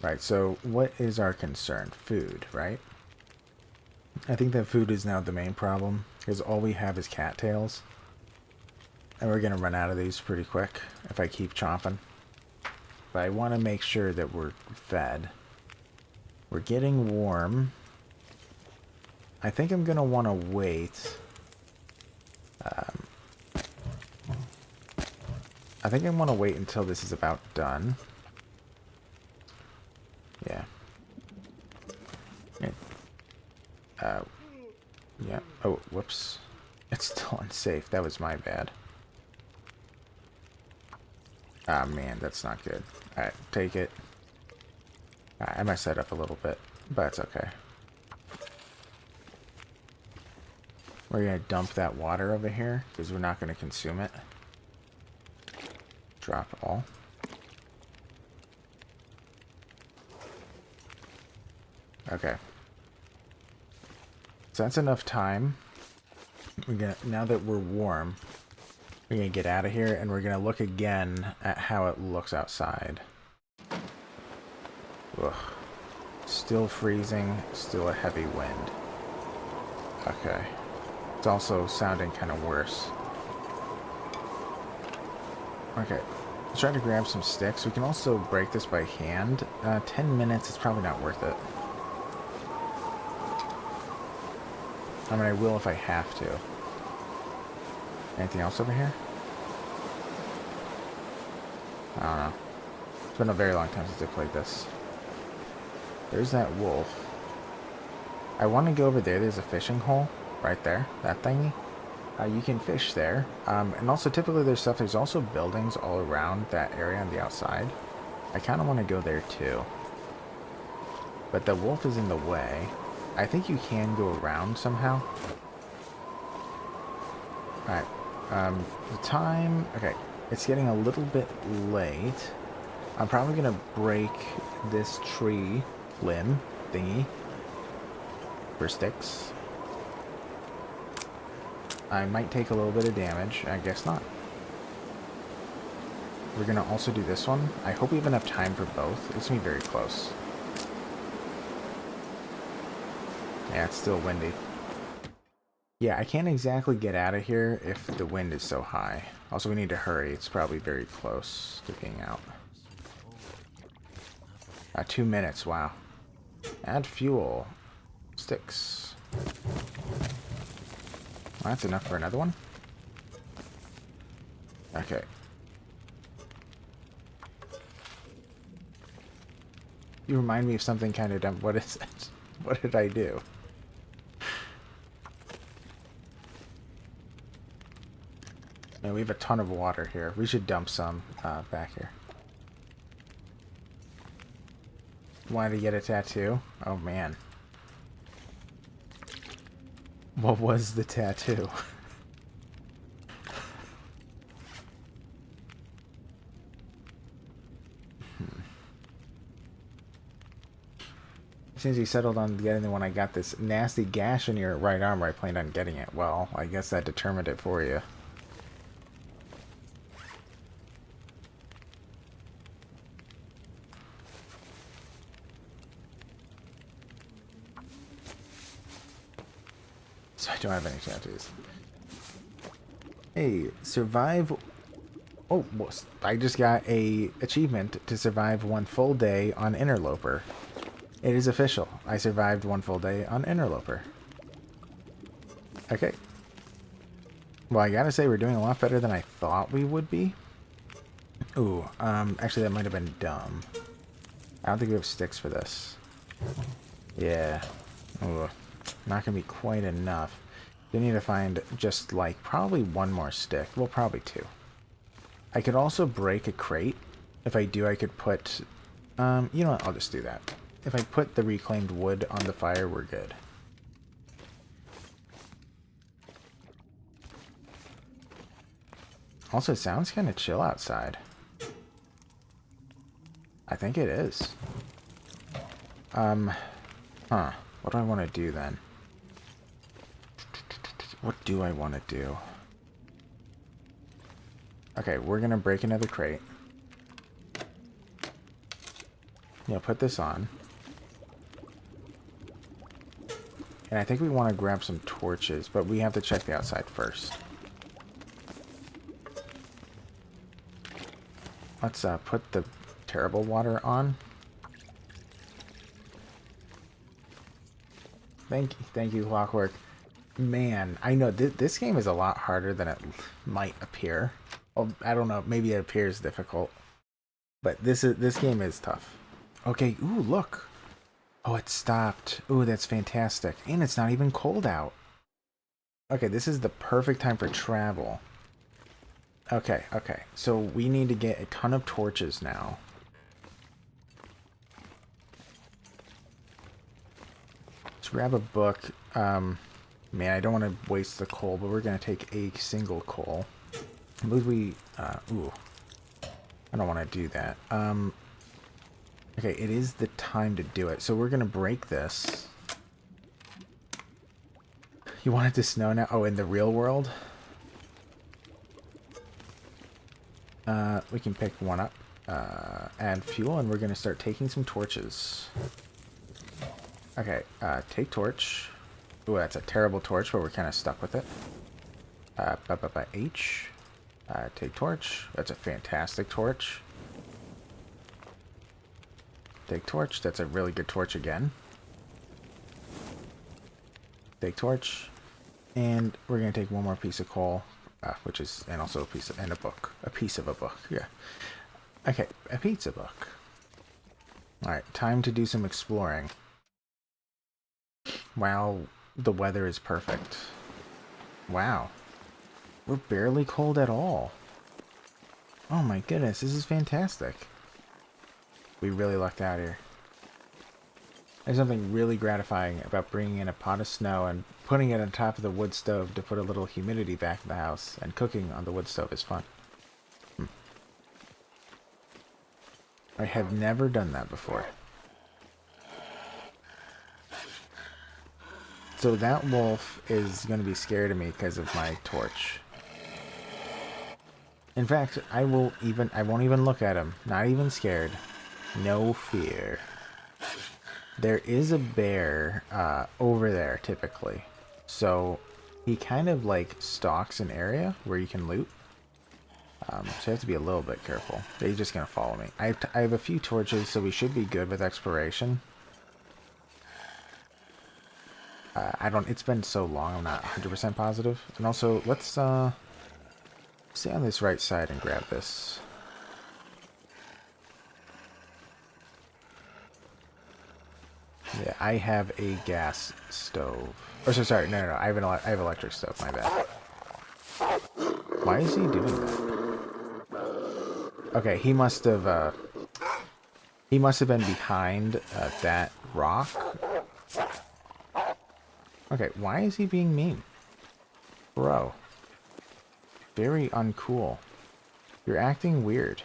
[SPEAKER 1] Right, so what is our concern? Food, right? I think that food is now the main problem, because all we have is cattails. And we're going to run out of these pretty quick if I keep chomping. But I want to make sure that we're fed. We're getting warm. I think I'm going to want to wait. I think I want to wait until this is about done. Yeah. Yeah. Oh, whoops. It's still unsafe. That was my bad. Ah, man, that's not good. Alright, take it. I messed that up a little bit, but it's okay. We're going to dump that water over here, because we're not going to consume it. Drop all. Okay. So that's enough time. Now that we're warm, we're going to get out of here, and we're going to look again at how it looks outside. Ugh. Still freezing, still a heavy wind. Okay. It's also sounding kind of worse. Okay. Let's try to grab some sticks. We can also break this by hand. 10 minutes is probably not worth it. I mean, I will if I have to. Anything else over here? I don't know. It's been a very long time since I played this. There's that wolf. I want to go over there. There's a fishing hole right there. That thingy. You can fish there. And also, typically there's stuff. There's also buildings all around that area on the outside. I kind of want to go there too. But the wolf is in the way. I think you can go around somehow. Alright. The time... Okay. It's getting a little bit late. I'm probably going to break this tree limb thingy for sticks. I might take a little bit of damage. I guess not. We're going to also do this one. I hope we have enough time for both. It's going to be very close. Yeah, it's still windy. Yeah, I can't exactly get out of here if the wind is so high. Also, we need to hurry. It's probably very close to being out. 2 minutes, wow. Add fuel. Sticks. Well, that's enough for another one. Okay. You remind me of something kind of dumb. What is it? What did I do? Man, we have a ton of water here. We should dump some back here. Wanted to get a tattoo? Oh, man. What was the tattoo? As soon as you settled on getting the one, I got this nasty gash in your right arm where I planned on getting it. Well, I guess that determined it for you. So I don't have any tattoos. Hey, survive... Oh, I just got a achievement to survive 1 full day on Interloper. It is official. I survived 1 full day on Interloper. Okay. Well, I gotta say, we're doing a lot better than I thought we would be. Ooh, actually that might have been dumb. I don't think we have sticks for this. Yeah. Ooh, not gonna be quite enough. We need to find just, like, probably 1 more stick. Well, probably 2. I could also break a crate. If I do, I could put... you know what? I'll just do that. If I put the reclaimed wood on the fire, we're good. Also, it sounds kind of chill outside. I think it is. Huh. What do I want to do then? What do I want to do? Okay, we're going to break another crate. Yeah, put this on. And I think we want to grab some torches, but we have to check the outside first. Let's put the terrible water on. Thank you, Clockwork. Man, I know this game is a lot harder than it might appear. Well, I don't know, maybe it appears difficult, but this game is tough. Okay, ooh, look. Oh, it stopped. Ooh, that's fantastic. And it's not even cold out. Okay, this is the perfect time for travel. Okay, so we need to get a ton of torches now. Let's grab a book. Man, I don't want to waste the coal, but we're going to take a single coal. I believe we... ooh. I don't want to do that. Okay, it is the time to do it. So we're going to break this. You want it to snow now? Oh, in the real world? We can pick one up. Add fuel, and we're going to start taking some torches. Okay, take torch. Ooh, that's a terrible torch, but we're kind of stuck with it. H. Take torch. That's a fantastic torch. Take torch. That's a really good torch again. Take torch. And we're going to take one more piece of coal, which is, and also a piece of, and a book. A piece of a book, yeah. Okay, a pizza book. Alright, time to do some exploring. Wow, the weather is perfect. Wow. We're barely cold at all. Oh my goodness, this is fantastic. We really lucked out here. There's something really gratifying about bringing in a pot of snow and putting it on top of the wood stove to put a little humidity back in the house, and cooking on the wood stove is fun. I have never done that before. So that wolf is going to be scared of me because of my torch. In fact, I won't even look at him. Not even scared. No fear. There is a bear over there, typically. So he kind of like stalks an area where you can loot. So you have to be a little bit careful. He's just going to follow me. I have a few torches, so we should be good with exploration. It's been so long, I'm not 100% positive. And also, let's stay on this right side and grab this. Yeah, I have a gas stove. Or sorry, no. I have electric stove. My bad. Why is he doing that? Okay, he must have been behind that rock. Okay, why is he being mean? Bro. Very uncool. You're acting weird.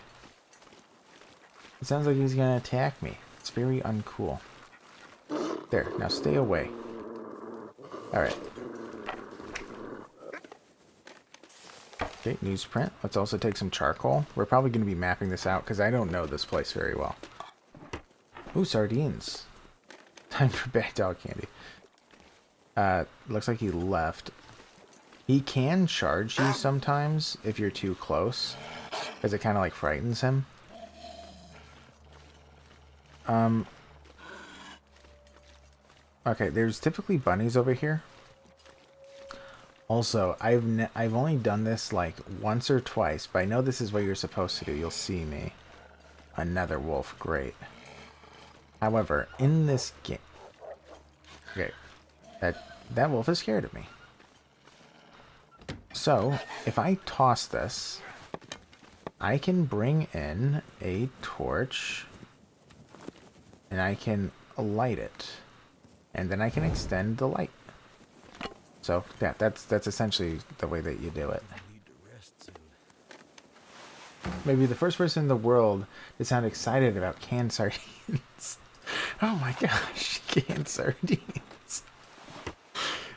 [SPEAKER 1] It sounds like he's gonna attack me. It's very uncool. There, now stay away. Alright. Okay, newsprint. Let's also take some charcoal. We're probably going to be mapping this out because I don't know this place very well. Ooh, sardines. Time for bad dog candy. Looks like he left. He can charge you sometimes if you're too close, because it kind of like frightens him. Okay, there's typically bunnies over here. Also, I've only done this like once or twice, but I know this is what you're supposed to do. You'll see me. Another wolf, great. However, in this game, okay, that wolf is scared of me. So, if I toss this, I can bring in a torch, and I can light it, and then I can extend the light. So, yeah, that's essentially the way that you do it. Maybe the first person in the world to sound excited about canned sardines. Oh my gosh, canned sardines.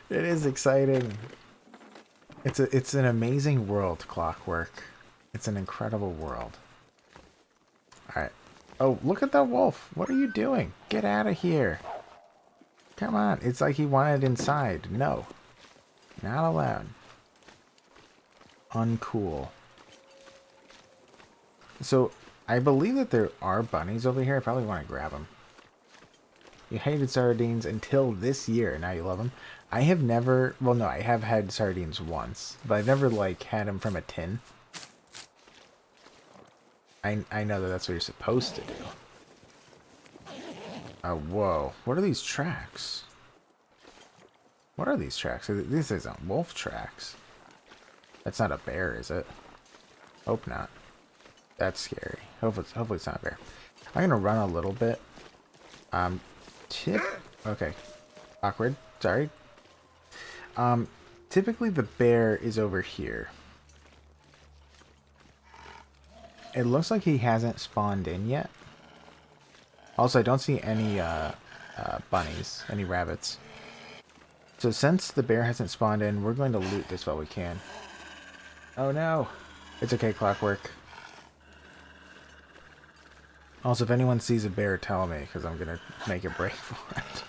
[SPEAKER 1] It is exciting. It's an amazing world, Clockwork. It's an incredible world. Alright. Oh, look at that wolf. What are you doing? Get out of here. Come on. It's like he wanted inside. No. Not allowed. Uncool. So, I believe that there are bunnies over here. I probably want to grab them. You hated sardines until this year. Now you love them. I have never... Well, no, I have had sardines once. But I've never, like, had them from a tin. I know that that's what you're supposed to do. Oh, whoa. What are these tracks? What are these tracks? This isn't wolf tracks. That's not a bear, is it? Hope not. That's scary. Hopefully it's not a bear. I'm gonna run a little bit. Okay. Awkward. Sorry. Typically the bear is over here. It looks like he hasn't spawned in yet. Also, I don't see any bunnies, any rabbits. So since the bear hasn't spawned in, we're going to loot this while we can. Oh no! It's okay, Clockwork. Also, if anyone sees a bear, tell me, because I'm going to make a break for it.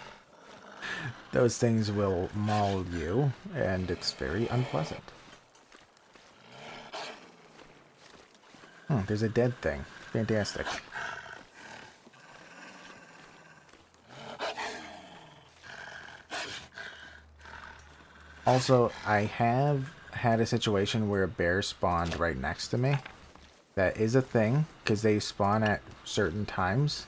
[SPEAKER 1] Those things will maul you, and it's very unpleasant. There's a dead thing. Fantastic. Also, I have had a situation where a bear spawned right next to me. That is a thing, because they spawn at certain times,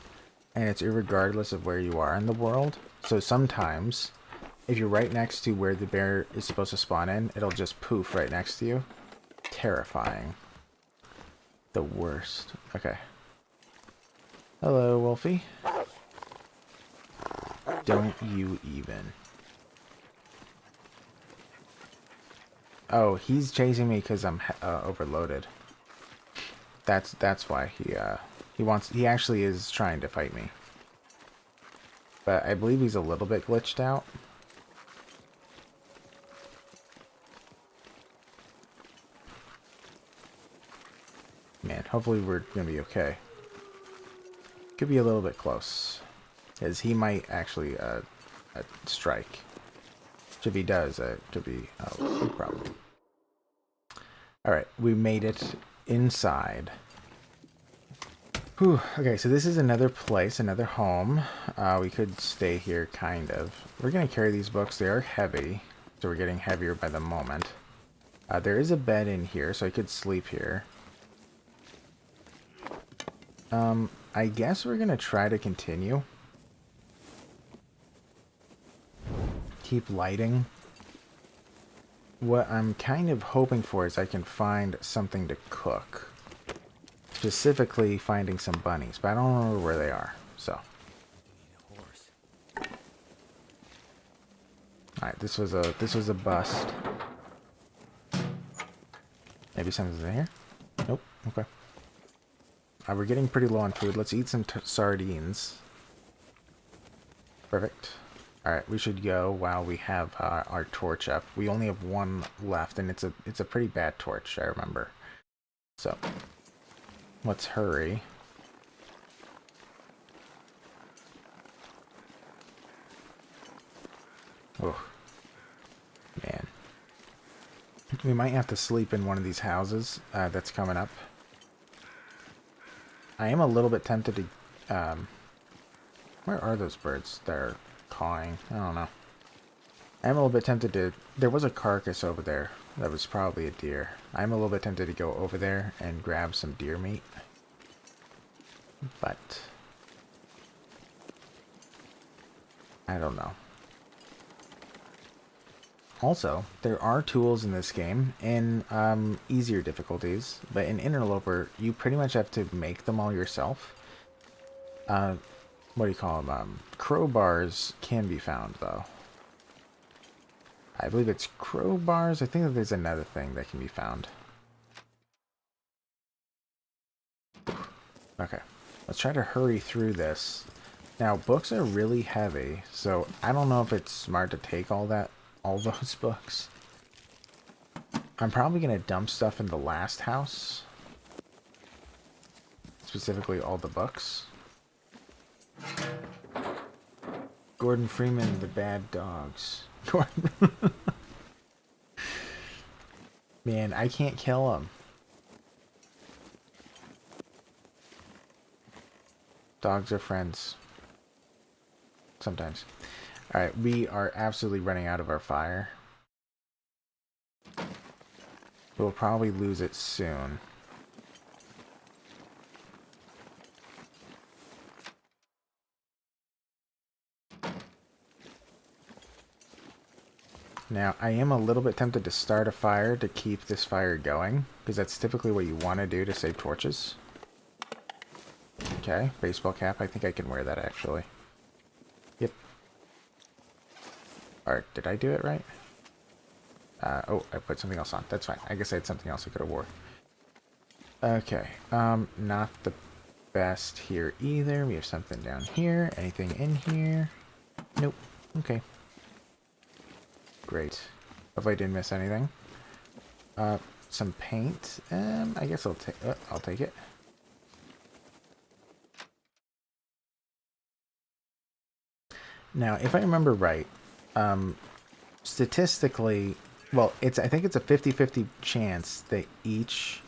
[SPEAKER 1] and it's irregardless of where you are in the world. So sometimes, if you're right next to where the bear is supposed to spawn in, it'll just poof right next to you. Terrifying. The worst. Okay. Hello, Wolfie. Don't you even. Oh, he's chasing me because I'm overloaded. That's why He actually is trying to fight me. But I believe he's a little bit glitched out. Man, hopefully we're gonna be okay. Could be a little bit close. Because he might actually strike. Which if he does, it could be a big problem. Alright, we made it inside. Whew, okay, so this is another place, another home. We could stay here, kind of. We're going to carry these books. They are heavy, so we're getting heavier by the moment. There is a bed in here, so I could sleep here. I guess we're going to try to continue. Keep lighting. What I'm kind of hoping for is I can find something to cook. Specifically finding some bunnies, but I don't remember where they are, so. Alright, this was a bust. Maybe something's in here? Nope, okay. We're getting pretty low on food. Let's eat some sardines. Perfect. Alright, we should go while we have our torch up. We only have one left, and it's a pretty bad torch, I remember. So, let's hurry. Oh, man. We might have to sleep in one of these houses that's coming up. I am a little bit tempted to... where are those birds that are cawing? I don't know. I'm a little bit tempted to... There was a carcass over there. That was probably a deer. I'm a little bit tempted to go over there and grab some deer meat. But... I don't know. Also, there are tools in this game in easier difficulties, but in Interloper, you pretty much have to make them all yourself. What do you call them? Crowbars can be found, though. I believe it's crowbars. I think that there's another thing that can be found. Okay, let's try to hurry through this. Now, books are really heavy, so I don't know if it's smart to take all those books. I'm probably going to dump stuff in the last house. Specifically, all the books. Gordon Freeman, the bad dogs. Gordon. Man, I can't kill him. Dogs are friends. Sometimes. Alright, we are absolutely running out of our fire. We'll probably lose it soon. Now, I am a little bit tempted to start a fire to keep this fire going, because that's typically what you want to do to save torches. Okay, baseball cap. I think I can wear that, actually. Yep. Or, did I do it right? Oh, I put something else on. That's fine. I guess I had something else I could have wore. Okay, not the best here either. We have something down here. Anything in here? Nope. Okay. Great. Hopefully I didn't miss anything. Some paint. I guess I'll take it. Now, if I remember right, statistically, well, I think it's a 50-50 chance that each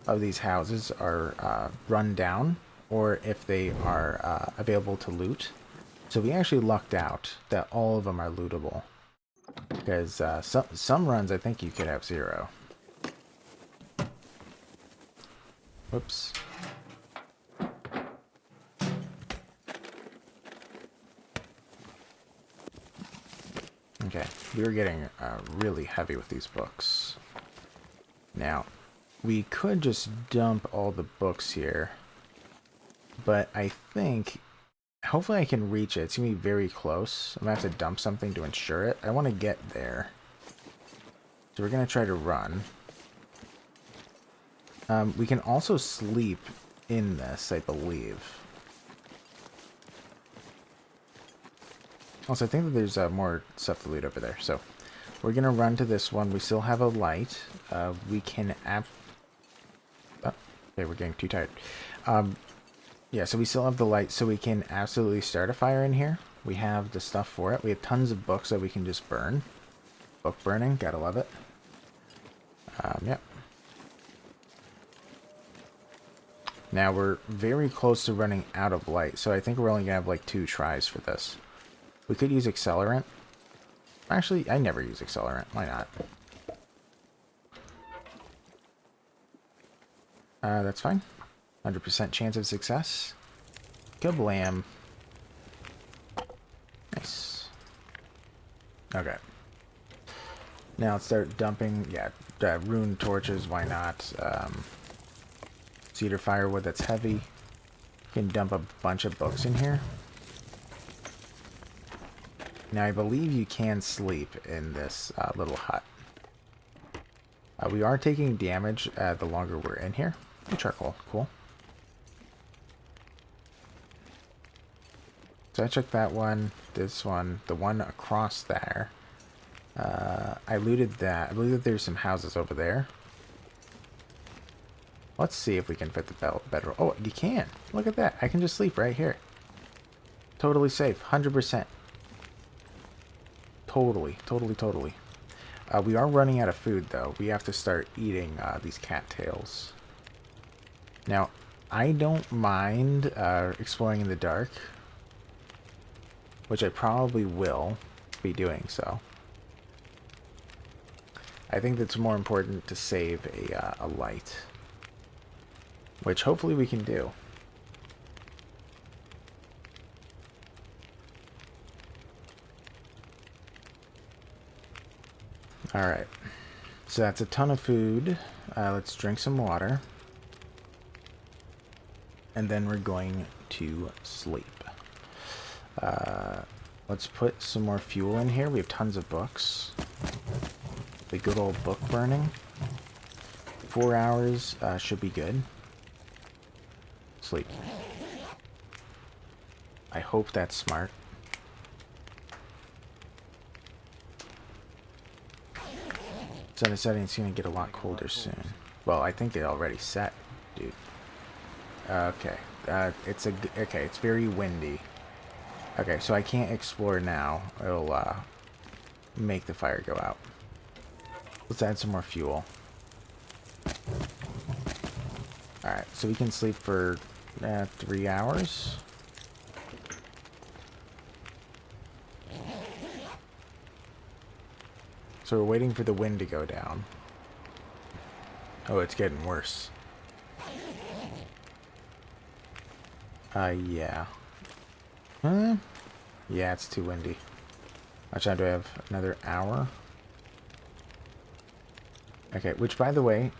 [SPEAKER 1] of these houses are run down, or if they are available to loot. So we actually lucked out that all of them are lootable. Because some runs, I think you could have 0. Whoops. Okay, we were getting really heavy with these books. Now, we could just dump all the books here. But I think... Hopefully I can reach it. It's going to be very close. I'm going to have to dump something to ensure it. I want to get there. So we're going to try to run. We can also sleep in this, I believe. Also, I think that there's more stuff to loot over there. So, we're going to run to this one. We still have a light. We can... Oh, okay, we're getting too tired. Yeah, so we still have the light, so we can absolutely start a fire in here. We have the stuff for it. We have tons of books that we can just burn. Book burning, gotta love it. Yep. Now we're very close to running out of light, so I think we're only gonna have like 2 tries for this. We could use accelerant. Actually, I never use accelerant. Why not? That's fine. 100% chance of success. Kablam. Nice. Okay. Now let's start dumping, rune torches, why not? Cedar firewood, that's heavy. You can dump a bunch of books in here. Now I believe you can sleep in this little hut. We are taking damage the longer we're in here. Charcoal, cool. So I checked that one, this one, the one across there. I looted that. I believe that there's some houses over there. Let's see if we can fit the bedroll. Oh, you can. Look at that. I can just sleep right here. Totally safe. 100%. Totally. We are running out of food, though. We have to start eating these cattails. Now, I don't mind exploring in the dark, which I probably will be doing so. I think that's more important to save a light, which hopefully we can do. Alright, so that's a ton of food. Let's drink some water. And then we're going to sleep. Let's put some more fuel in here. We have tons of books. The good old book burning. 4 hours should be good. Sleep. I hope that's smart. So the setting's gonna get a lot colder soon. Well, I think it already set, dude. Okay. It's very windy. Okay, so I can't explore now. It'll make the fire go out. Let's add some more fuel. Alright, so we can sleep for 3 hours. So we're waiting for the wind to go down. Oh, it's getting worse. Yeah. Yeah, it's too windy. How much time do I have? Another hour? Okay, which, by the way,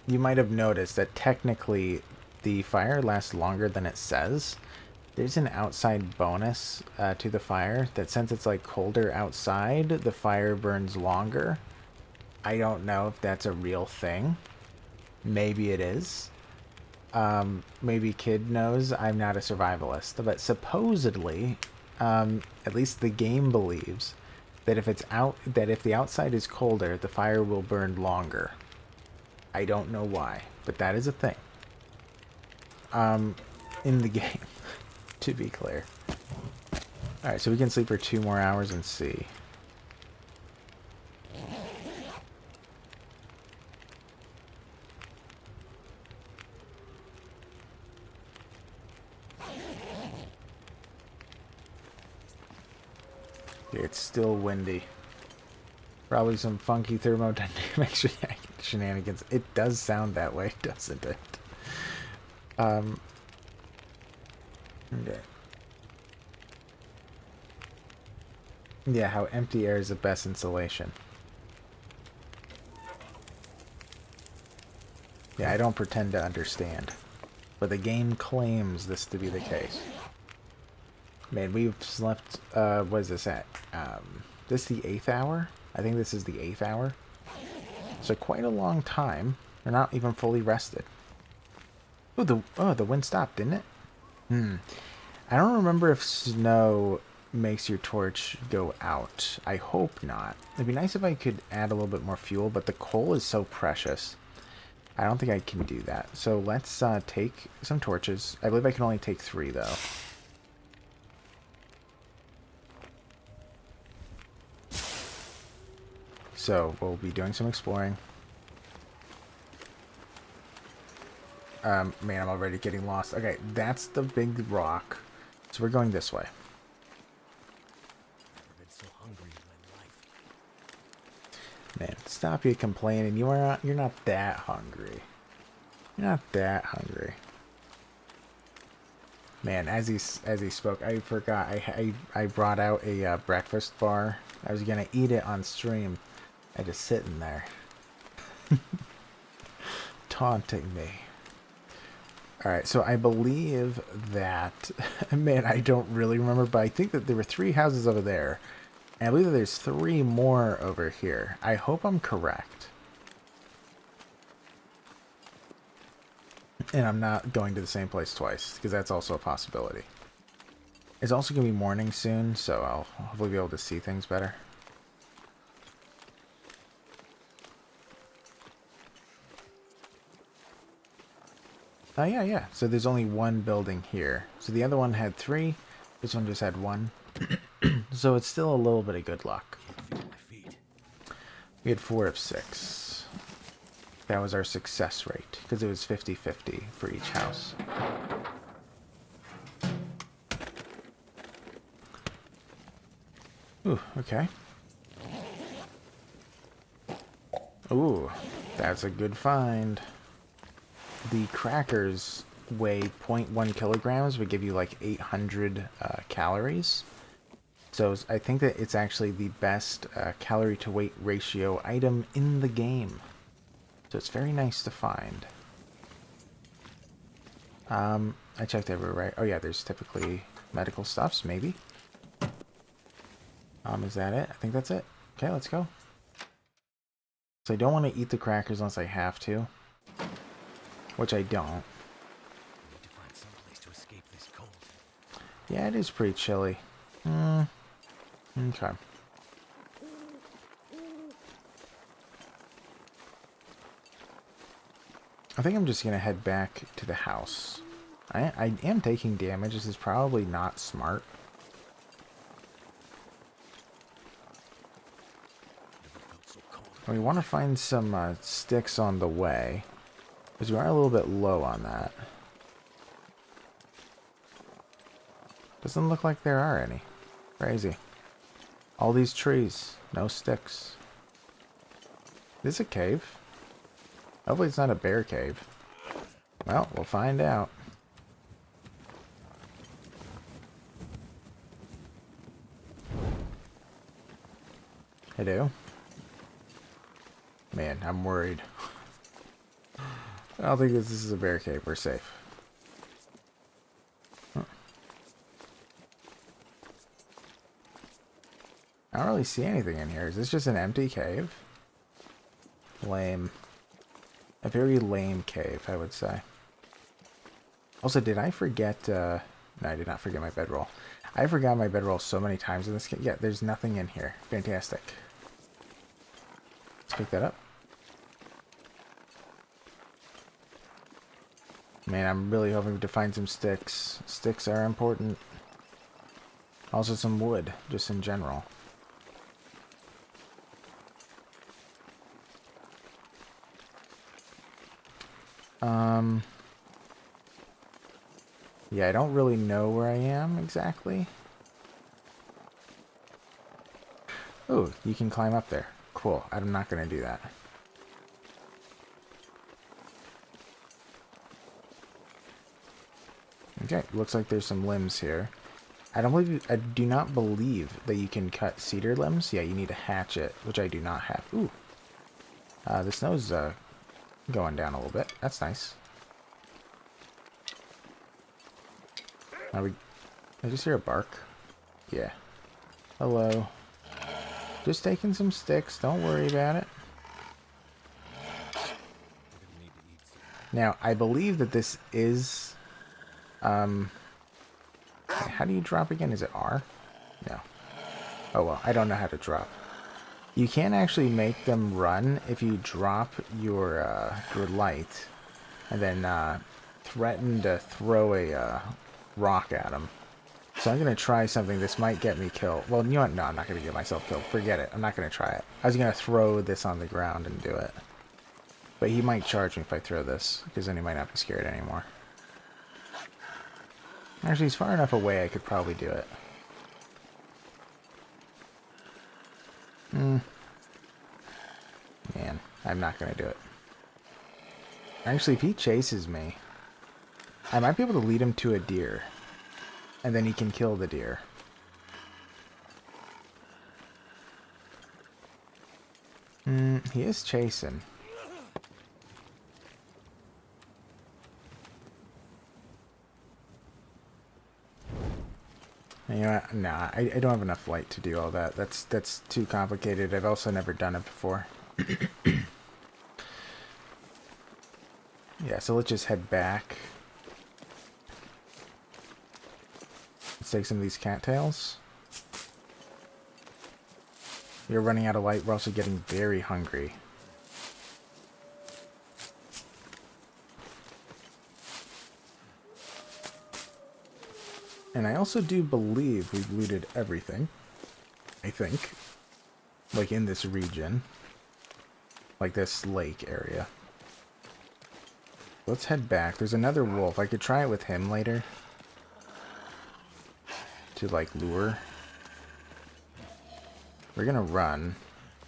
[SPEAKER 1] you might have noticed that technically the fire lasts longer than it says. There's an outside bonus to the fire that since it's like colder outside, the fire burns longer. I don't know if that's a real thing. Maybe it is. Maybe Kid knows. I'm not a survivalist, but supposedly, at least the game believes that if the outside is colder, the fire will burn longer. I don't know why, but that is a thing. In the game, to be clear. Alright, so we can sleep for 2 more hours and see. It's still windy. Probably some funky thermodynamic shenanigans. It does sound that way, doesn't it? Okay. Yeah, how empty air is the best insulation. Yeah, I don't pretend to understand. But the game claims this to be the case. Man, we've slept, what is this at? This is the 8th hour? I think this is the 8th hour. So quite a long time. We're not even fully rested. The wind stopped, didn't it? Hmm. I don't remember if snow makes your torch go out. I hope not. It'd be nice if I could add a little bit more fuel, but the coal is so precious. I don't think I can do that. So let's take some torches. I believe I can only take 3, though. So we'll be doing some exploring. Man, I'm already getting lost. Okay, that's the big rock. So we're going this way.
[SPEAKER 2] I've been so hungry in my life.
[SPEAKER 1] Man, stop you complaining. You're not that hungry. You're not that hungry. Man, as he spoke, I forgot. I brought out a breakfast bar. I was gonna eat it on stream. I just sitting there, taunting me. All right, so I believe that. Man, I don't really remember, but I think that there were 3 houses over there, and I believe that there's 3 more over here. I hope I'm correct. And I'm not going to the same place twice, because that's also a possibility. It's also going to be morning soon, so I'll hopefully be able to see things better. Oh, yeah. So there's only 1 building here. So the other one had 3. This one just had 1. So it's still a little bit of good luck.
[SPEAKER 2] Can't feel my feet.
[SPEAKER 1] We had 4 of 6. That was our success rate, because it was 50-50 for each house. Ooh, okay. Ooh, that's a good find. The crackers weigh 0.1 kilograms, would give you like 800 calories. So I think that it's actually the best calorie to weight ratio item in the game. So it's very nice to find. I checked everywhere, right? Oh yeah, there's typically medical stuffs, maybe. Is that it? I think that's it. Okay, let's go. So I don't want to eat the crackers unless I have to. Which I don't.
[SPEAKER 2] I need to find some place to escape this cold.
[SPEAKER 1] Yeah, it is pretty chilly. Okay. I think I'm just going to head back to the house. I am taking damage. This is probably not smart.
[SPEAKER 2] Never felt so cold.
[SPEAKER 1] We want to find some sticks on the way. Because we are a little bit low on that. Doesn't look like there are any. Crazy. All these trees. No sticks. This is a cave. Hopefully it's not a bear cave. Well, we'll find out. Hello? Man, I'm worried. I don't think this is a bear cave. We're safe. Huh. I don't really see anything in here. Is this just an empty cave? Lame. A very lame cave, I would say. Also, did I forget... No, I did not forget my bedroll. I forgot my bedroll so many times in this game. Yeah, there's nothing in here. Fantastic. Let's pick that up. Man, I'm really hoping to find some sticks. Sticks are important. Also some wood, just in general. Yeah, I don't really know where I am exactly. Oh, you can climb up there. Cool. I'm not going to do that. Okay, looks like there's some limbs here. I do not believe that you can cut cedar limbs. Yeah, you need a hatchet, which I do not have. Ooh. The snow's going down a little bit. That's nice. I just hear a bark. Yeah. Hello. Just taking some sticks. Don't worry about it. Now, I believe that this is... how do you drop again? Is it R? No. Oh, well, I don't know how to drop. You can actually make them run if you drop your light and then threaten to throw a rock at them. So I'm going to try something. This might get me killed. Well, you know what? No, I'm not going to get myself killed. Forget it. I'm not going to try it. I was going to throw this on the ground and do it. But he might charge me if I throw this, because then he might not be scared anymore. Actually, he's far enough away I could probably do it. Man, I'm not going to do it. Actually, if he chases me, I might be able to lead him to a deer. And then he can kill the deer. He is chasing. You know what? Nah, I don't have enough light to do all that. That's too complicated. I've also never done it before. Yeah, so let's just head back. Let's take some of these cattails. We're running out of light. We're also getting very hungry. And I also do believe we've looted everything. I think. Like in this region. Like this lake area. Let's head back. There's another wolf. I could try it with him later. To like lure. We're gonna run.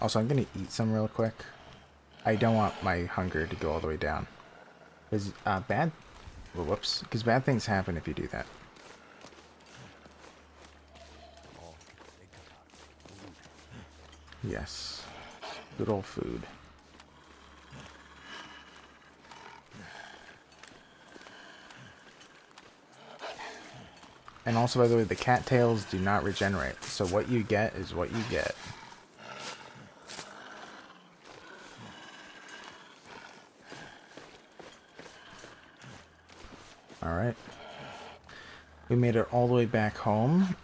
[SPEAKER 1] Also, I'm gonna eat some real quick. I don't want my hunger to go all the way down. Because whoops. Because bad things happen if you do that. Yes. Good old food. And also, by the way, the cattails do not regenerate. So what you get is what you get. Alright. We made it all the way back home.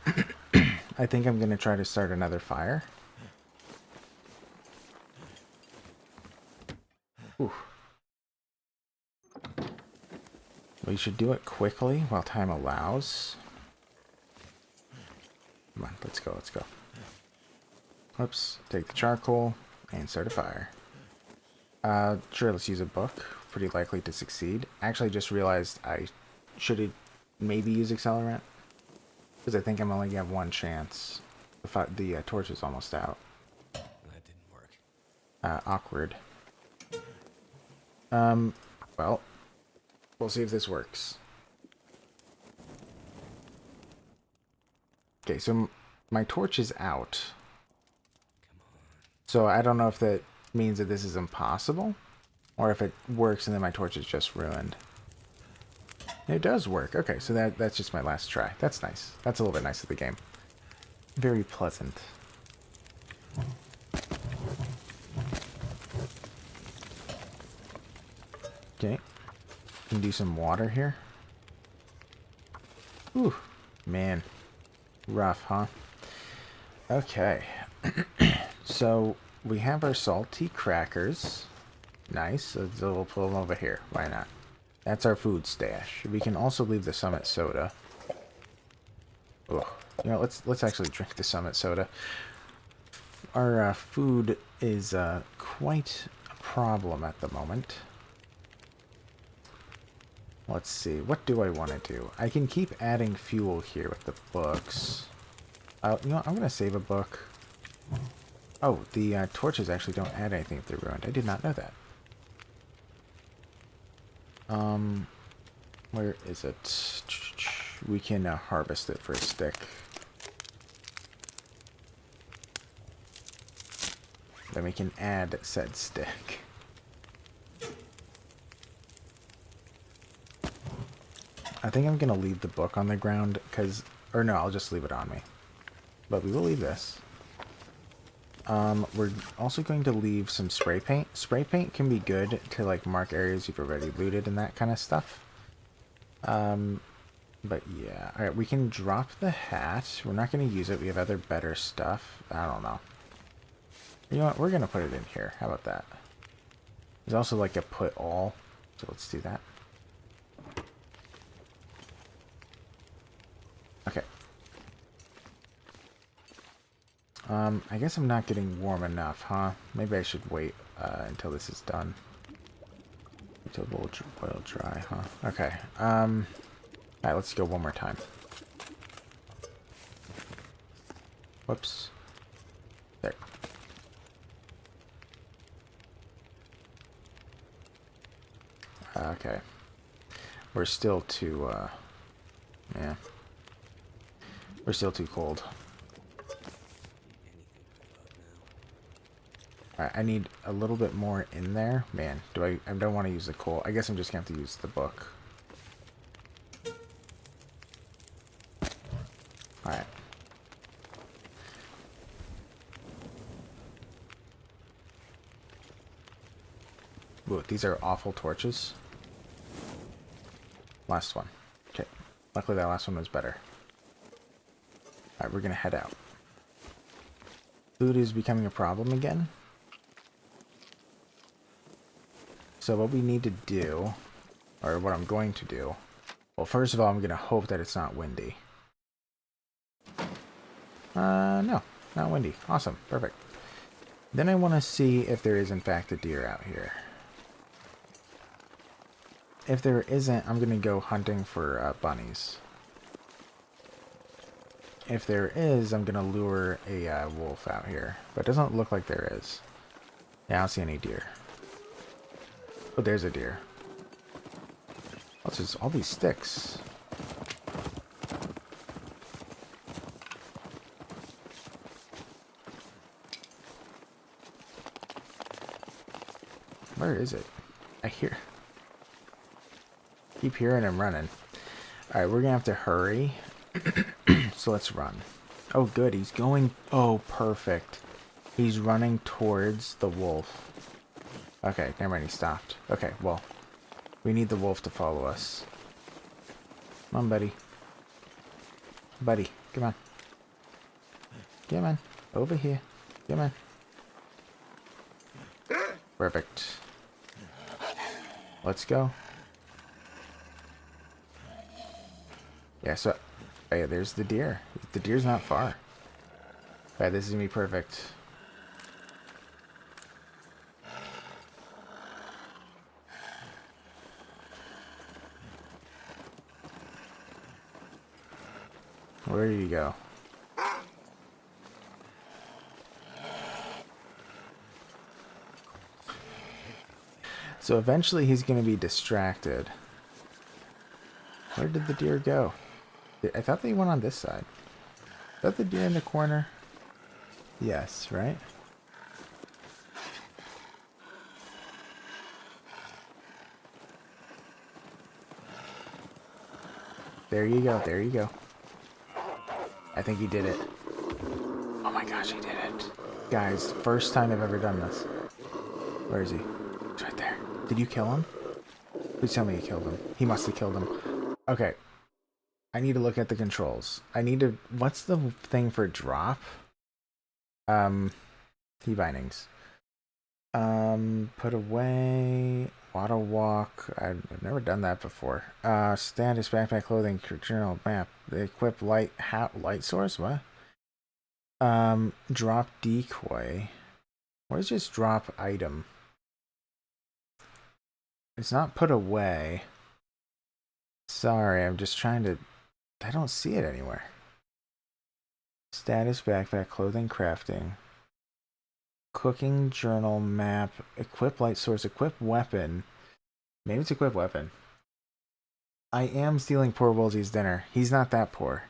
[SPEAKER 1] I think I'm going to try to start another fire. Ooh. We should do it quickly while time allows. Come on, let's go, let's go. Whoops, take the charcoal and start a fire. Sure, let's use a book. Pretty likely to succeed. Actually, I just realized I should maybe use accelerant. Because I think I'm only going to have one chance. The torch is almost out.
[SPEAKER 2] That didn't work.
[SPEAKER 1] Awkward. Well, we'll see if this works. Okay, so my torch is out. So I don't know if that means that this is impossible, or if it works and then my torch is just ruined. It does work. Okay, so that's just my last try. That's nice. That's a little bit nice of the game. Very pleasant. Okay. Can do some water here. Ooh, man. Rough, huh? Okay. So we have our salty crackers. Nice. So we'll pull them over here. Why not? That's our food stash. We can also leave the Summit soda. Ugh. You know, let's actually drink the Summit soda. Our food is quite a problem at the moment. Let's see. What do I want to do? I can keep adding fuel here with the books. You know, I'm going to save a book. Oh, the torches actually don't add anything if they're ruined. I did not know that. Where is it? We can harvest it for a stick. Then we can add said stick. I think I'm gonna leave the book on the ground, or no, I'll just leave it on me. But we will leave this. We're also going to leave some spray paint. Spray paint can be good to like mark areas you've already looted and that kind of stuff. But yeah, alright, we can drop the hat. We're not going to use it. We have other better stuff. I don't know. You know what? We're going to put it in here. How about that? There's also like a put all. So let's do that. Okay. I guess I'm not getting warm enough, huh? Maybe I should wait until this is done. Until the oil dry, huh? Okay. Alright, let's go one more time. Whoops. There. Okay. We're still too, yeah. We're still too cold. Alright, I need a little bit more in there. Man, I don't want to use the coal. I guess I'm just going to have to use the book. Alright. Ooh, these are awful torches. Last one. Okay. Luckily that last one was better. Alright, we're going to head out. Food is becoming a problem again. So what we need to do, or what I'm going to do, well, first of all, I'm going to hope that it's not windy. No, not windy. Awesome. Perfect. Then I want to see if there is, in fact, a deer out here. If there isn't, I'm going to go hunting for bunnies. If there is, I'm going to lure a wolf out here. But it doesn't look like there is. Yeah, I don't see any deer. Oh, there's a deer. What's this? All these sticks. Where is it? I hear. Keep hearing him running. Alright, we're gonna have to hurry. So let's run. Oh, good. He's going. Oh, perfect. He's running towards the wolf. Okay, never mind. He stopped. Okay, well, we need the wolf to follow us. Come on, buddy. Buddy, come on. Come on. Over here. Come on. Perfect. Let's go. Yeah, so... Hey, there's the deer. The deer's not far. Alright, this is gonna be perfect. Where do you go? So eventually he's going to be distracted. Where did the deer go? I thought they went on this side. Is that the deer in the corner? Yes, right? There you go, there you go. I think he did it. Oh my gosh, he did it. Guys, first time I've ever done this. Where is he? He's right there. Did you kill him? Please tell me you killed him. He must have killed him. Okay. I need to look at the controls. I need to... What's the thing for drop? Key bindings. Put away... Auto walk. I've never done that before. Status, backpack, clothing, journal, map. Equip light source. What? Drop decoy. Where's just drop item? It's not put away. Sorry, I'm just trying to... I don't see it anywhere. Status, backpack, clothing, crafting. Cooking, journal, map, equip light source, equip weapon. Maybe it's equip weapon. I am stealing poor Woolsey's dinner. He's not that poor.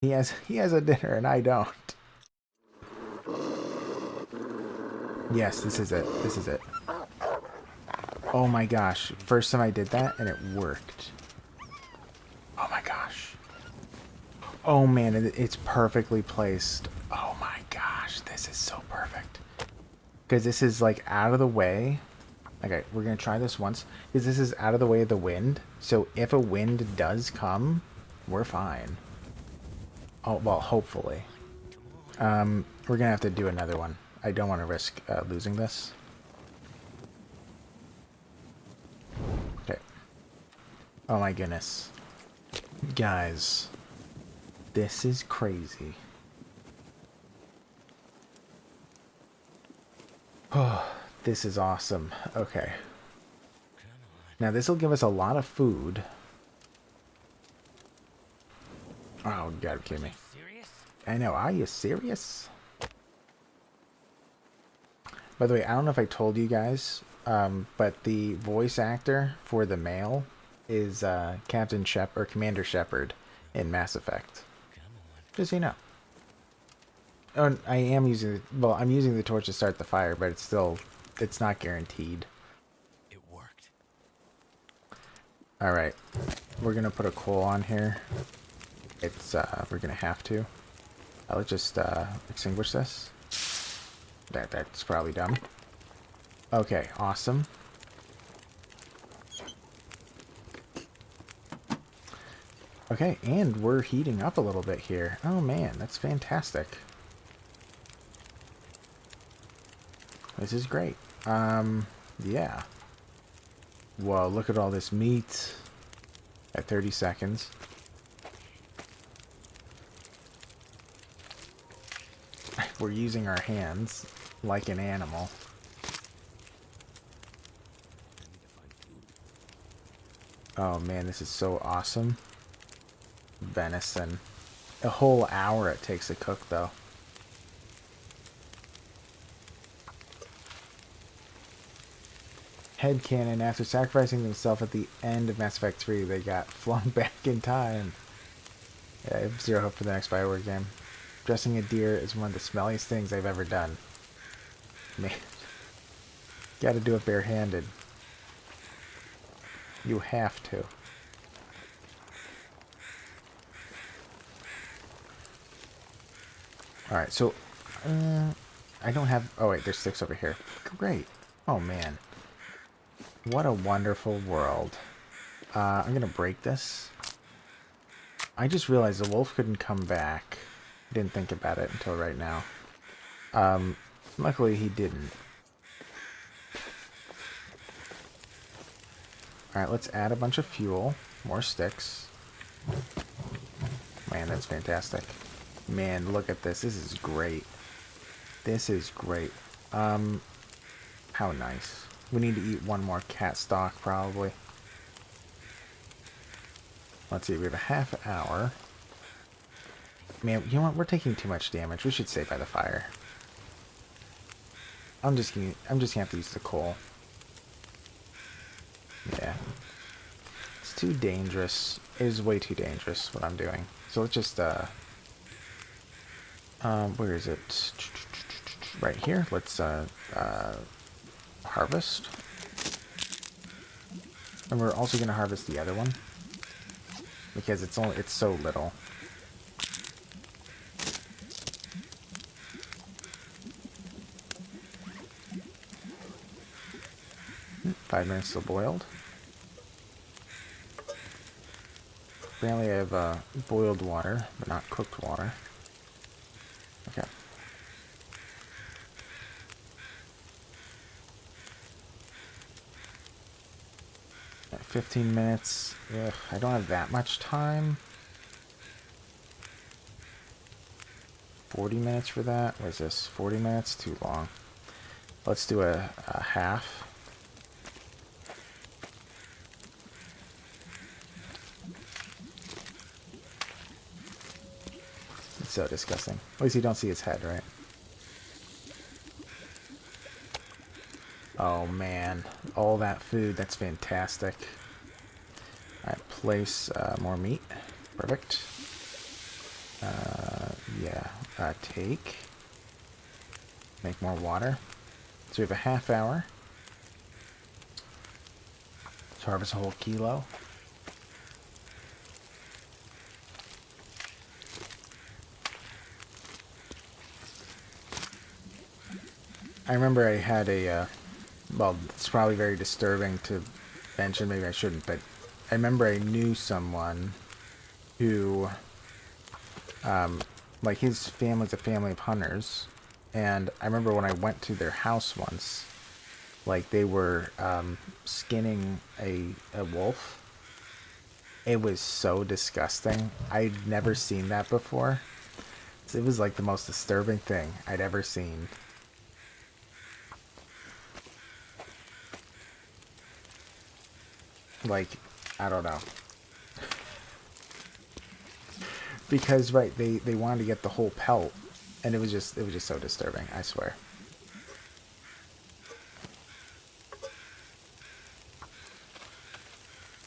[SPEAKER 1] He has a dinner and I don't. Yes, this is it. This is it. Oh my gosh. First time I did that and it worked. Oh my gosh. Oh man, it's perfectly placed. Oh my gosh. this is so perfect. Because this is like out of the way. Okay, we're going to try this once. Because this is out of the way of the wind. So if a wind does come, we're fine. Oh, well, hopefully. We're going to have to do another one. I don't want to risk losing this. Okay. Oh my goodness. Guys. This is crazy. Oh, this is awesome. Okay. Now this will give us a lot of food. Oh, you gotta kill me.
[SPEAKER 2] Serious?
[SPEAKER 1] I know. Are you serious? By the way, I don't know if I told you guys, but the voice actor for the male is Captain Shep or Commander Shepard in Mass Effect. Just so you know. Oh, I am using. Well, I'm using the torch to start the fire, but it's not guaranteed.
[SPEAKER 2] It worked.
[SPEAKER 1] All right, we're gonna put a coal on here. We're gonna have to. Let's just extinguish this. That's probably dumb. Okay, awesome. Okay, and we're heating up a little bit here. Oh man, that's fantastic. This is great. Yeah. Whoa, look at all this meat at 30 seconds. We're using our hands like an animal. Oh man, this is so awesome. Venison. A whole hour it takes to cook, though. Headcanon, after sacrificing themselves at the end of Mass Effect 3, they got flung back in time. Yeah, I have zero hope for the next BioWare game. Dressing a deer is one of the smelliest things I've ever done. Man. Gotta do it barehanded. You have to. Alright, so... I don't have... Oh, wait, there's 6 over here. Great. Oh, man. What a wonderful world. I'm gonna break this. I just realized the wolf couldn't come back. Didn't think about it until right now. Luckily he didn't. Alright, let's add a bunch of fuel. More sticks. Man, that's fantastic. Man, look at this. This is great. This is great. How nice. We need to eat one more cat stock, probably. Let's see, we have a half hour. Man, you know what? We're taking too much damage. We should stay by the fire. I'm just gonna have to use the coal. Yeah. It's too dangerous. It is way too dangerous what I'm doing. So let's just where is it? Right here. Let's harvest. And we're also gonna harvest the other one. Because it's so little. Hmm, 5 minutes till boiled. Apparently I have boiled water, but not cooked water. Okay. 15 minutes. Ugh, I don't have that much time. 40 minutes for that. What is this? 40 minutes? Too long. Let's do a half. It's so disgusting. At least you don't see his head, right? Oh man, all that food, that's fantastic. Alright, place more meat. Perfect. Yeah, take. Make more water. So we have a half hour to harvest a whole kilo. I remember I had well, it's probably very disturbing to mention, maybe I shouldn't, but I remember I knew someone who, like his family's a family of hunters, and I remember when I went to their house once, like they were skinning a wolf. It was so disgusting. I'd never seen that before. It was like the most disturbing thing I'd ever seen. Like, I don't know. Because right, they wanted to get the whole pelt, and it was just so disturbing, I swear.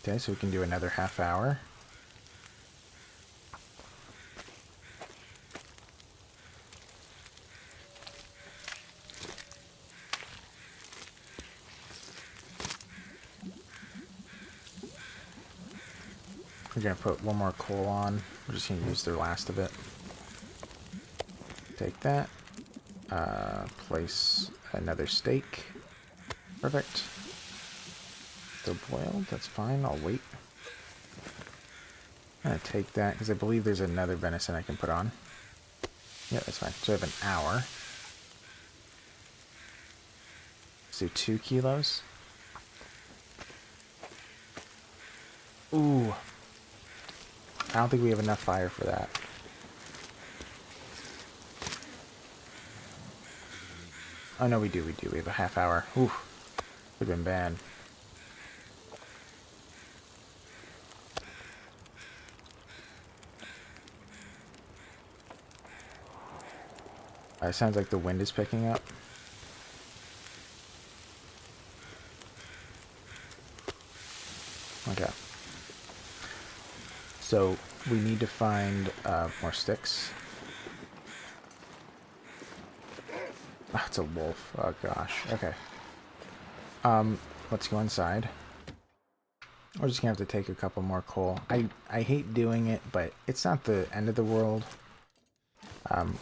[SPEAKER 1] Okay, so we can do another half hour. We're gonna put one more coal on. We're just gonna use the last of it. Take that. Place another steak. Perfect. Still boiled. That's fine. I'll wait. I'm gonna take that because I believe there's another venison I can put on. Yeah, that's fine. So I have an hour. Let's do 2 kilos. Ooh. I don't think we have enough fire for that. Oh, no, we do. We have a half hour. Ooh. Would have been bad. It sounds like the wind is picking up. Okay. So, we need to find more sticks. Oh, it's a wolf. Oh, gosh. Okay. Let's go inside. We're just gonna have to take a couple more coal. I hate doing it, but it's not the end of the world.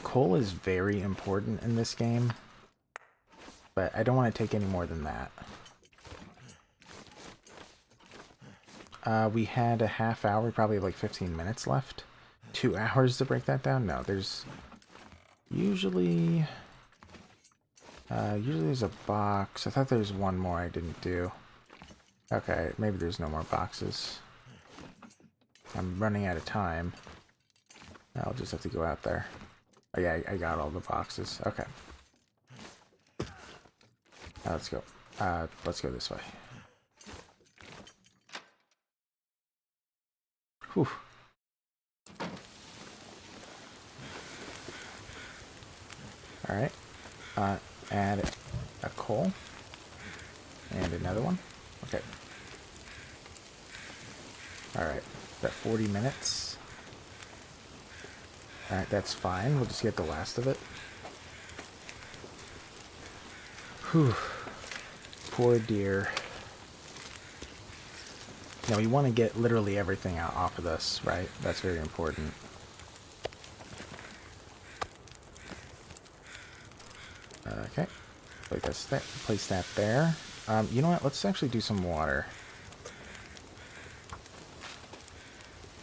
[SPEAKER 1] Coal is very important in this game, but I don't want to take any more than that. We had a half hour, probably like 15 minutes left. 2 hours to break that down? No, there's usually there's a box. I thought there was one more I didn't do. Okay, maybe there's no more boxes. I'm running out of time. I'll just have to go out there. Oh yeah, I got all the boxes. Okay. Let's go. Let's go this way. Whew. Alright. Add a coal. And another one. Okay. Alright. Got 40 minutes. Alright, that's fine. We'll just get the last of it. Whew. Poor deer. Now we want to get literally everything out off of this, right? That's very important. Okay. Place that there. You know what? Let's actually do some water.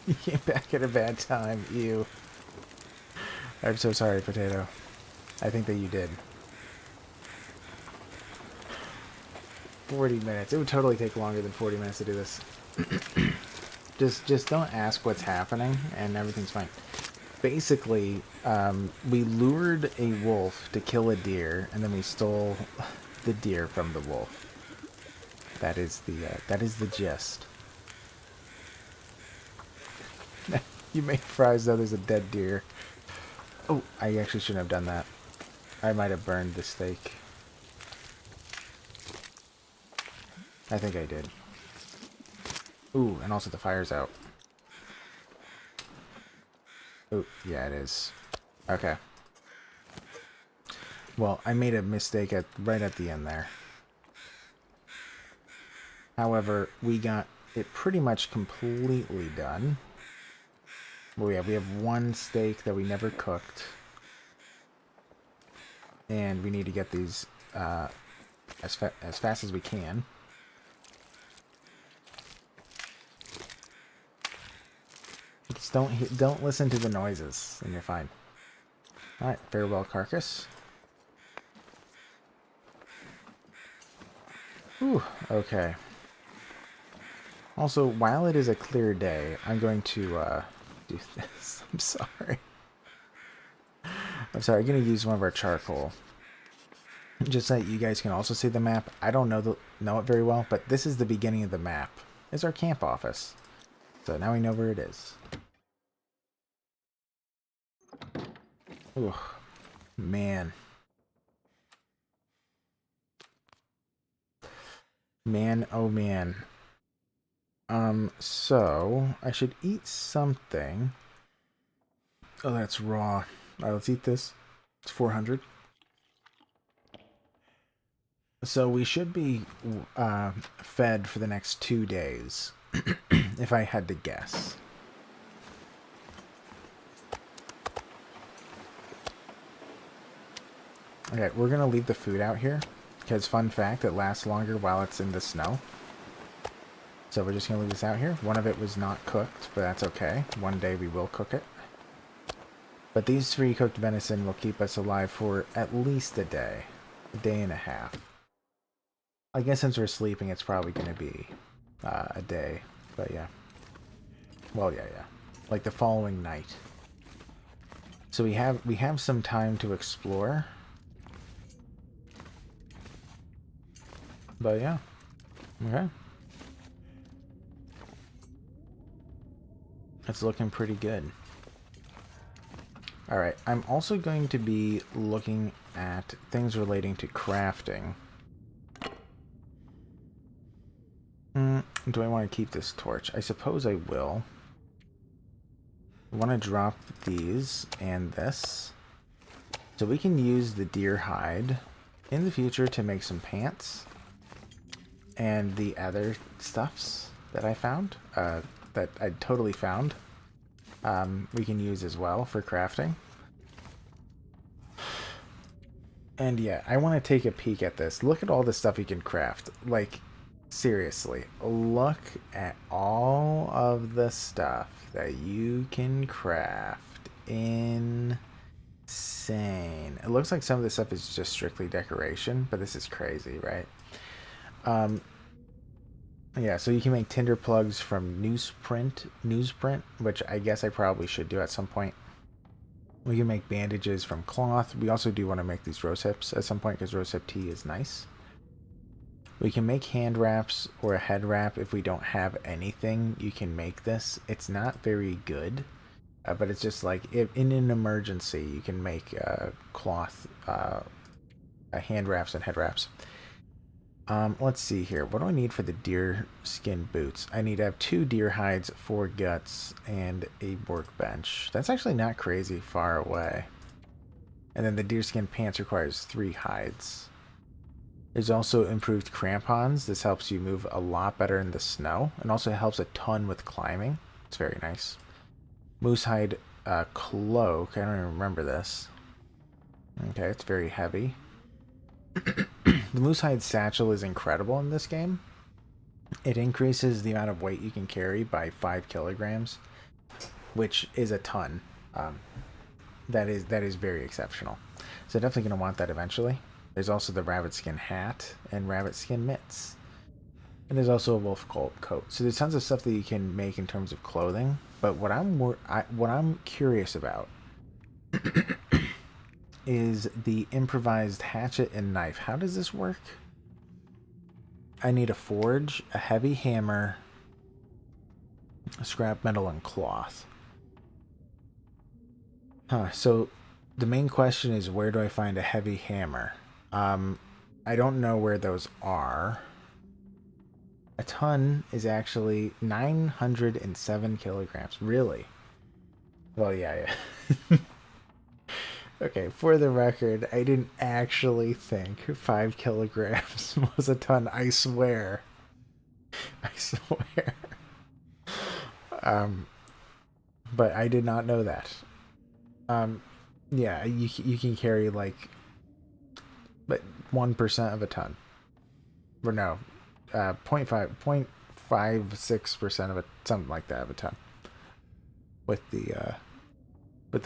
[SPEAKER 1] You came back at a bad time. Ew. I'm so sorry, Potato. I think that you did. 40 minutes. It would totally take longer than 40 minutes to do this. Just don't ask what's happening, and everything's fine. Basically, we lured a wolf to kill a deer, and then we stole the deer from the wolf. That is the gist. You make fries though there's a dead deer. Oh, I actually shouldn't have done that. I might have burned the steak. I think I did. Ooh, and also the fire's out. Oh, yeah, it is. Okay. Well, I made a mistake right at the end there. However, we got it pretty much completely done. We have one steak that we never cooked. And we need to get these as fast as we can. Just don't listen to the noises, and you're fine. All right, farewell, carcass. Whew, okay. Also, while it is a clear day, I'm going to do this. I'm sorry. I'm sorry. I'm going to use one of our charcoal. Just so that you guys can also see the map. I don't know it very well, but this is the beginning of the map. It's our camp office. So now we know where it is. Ooh, man. Man, oh man. So I should eat something. Oh, that's raw. Alright, let's eat this. It's 400. So we should be fed for the next 2 days, if I had to guess. Okay, we're going to leave the food out here, because fun fact, it lasts longer while it's in the snow. So we're just going to leave this out here. One of it was not cooked, but that's okay. One day we will cook it. But these 3 cooked venison will keep us alive for at least a day and a half. I guess since we're sleeping, it's probably going to be a day. But yeah. Well, yeah. Like the following night. So we have some time to explore. But yeah. Okay. It's looking pretty good. Alright, I'm also going to be looking at things relating to crafting. Do I want to keep this torch? I suppose I will. I want to drop these and this. So we can use the deer hide in the future to make some pants. And the other stuffs that I found, that I totally found, we can use as well for crafting. And yeah, I want to take a peek at this. Look at all the stuff you can craft. Like, seriously, look at all of the stuff that you can craft. Insane. It looks like some of this stuff is just strictly decoration, but this is crazy, right? Yeah, so you can make tinder plugs from newsprint, which I guess I probably should do at some point. We can make bandages from cloth. We also do want to make these rose hips at some point because rose hip tea is nice. We can make hand wraps or a head wrap if we don't have anything. You can make this. It's not very good, but it's just like if in an emergency you can make cloth hand wraps and head wraps. Let's see here. What do I need for the deer skin boots? I need to have 2 deer hides, 4 guts, and a workbench. That's actually not crazy far away. And then the deer skin pants requires 3 hides. There's also improved crampons. This helps you move a lot better in the snow, and also helps a ton with climbing. It's very nice. Moose hide cloak. I don't even remember this. Okay, it's very heavy. The moose hide satchel is incredible in this game. It increases the amount of weight you can carry by 5 kilograms, which is a ton. That is very exceptional. So definitely going to want that eventually. There's also the rabbit skin hat and rabbit skin mitts. And there's also a wolf coat. So there's tons of stuff that you can make in terms of clothing. But what I'm curious about is the improvised hatchet and knife. How does this work? I need a forge, a heavy hammer, a scrap metal, and cloth. So the main question is, where do I find a heavy hammer? I don't know where those are. A ton is actually 907 kilograms. Really? Well, yeah. Okay, for the record, I didn't actually think 5 kilograms was a ton. I swear. I swear. But I did not know that. Yeah, you can carry like, but 0.1% of a ton. Or no, 0.56% of a, something like that of a ton. With the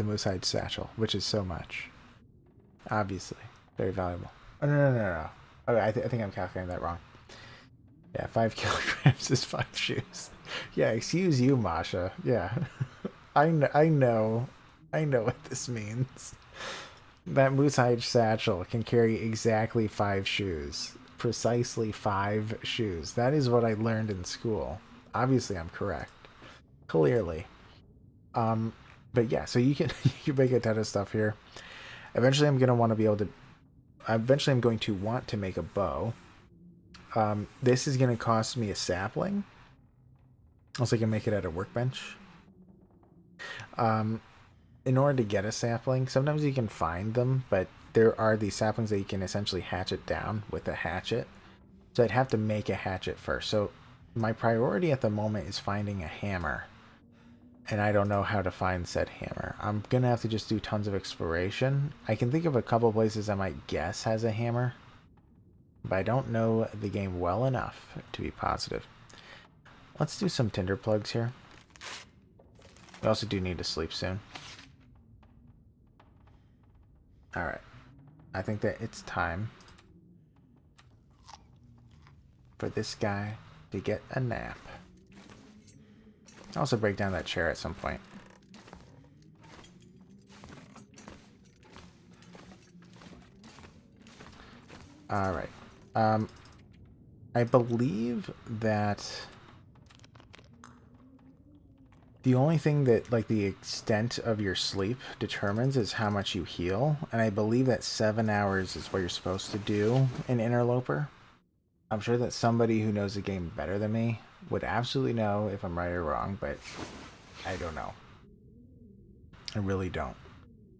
[SPEAKER 1] moose hide satchel, which is so much. Obviously, very valuable. Oh, no. Okay, I think I'm calculating that wrong. Yeah, 5 kilograms is 5 shoes. Yeah, excuse you, Masha. Yeah, I know what this means. That moose hide satchel can carry exactly 5 shoes. Precisely 5 shoes. That is what I learned in school. Obviously, I'm correct. Clearly. But yeah, so you can you can make a ton of stuff here. Eventually, I'm gonna want to be able to. Eventually, I'm going to want to make a bow. This is gonna cost me a sapling. Also, I can make it at a workbench. In order to get a sapling, sometimes you can find them, but there are these saplings that you can essentially hatchet down with a hatchet. So I'd have to make a hatchet first. So my priority at the moment is finding a hammer. And I don't know how to find said hammer. I'm going to have to just do tons of exploration. I can think of a couple places I might guess has a hammer. But I don't know the game well enough to be positive. Let's do some tinder plugs here. We also do need to sleep soon. Alright. I think that it's time for this guy to get a nap. I'll also break down that chair at some point. Alright. I believe that the only thing that, like, the extent of your sleep determines is how much you heal. And I believe that 7 hours is what you're supposed to do in Interloper. I'm sure that somebody who knows the game better than me would absolutely know if I'm right or wrong, but I don't know. I really don't.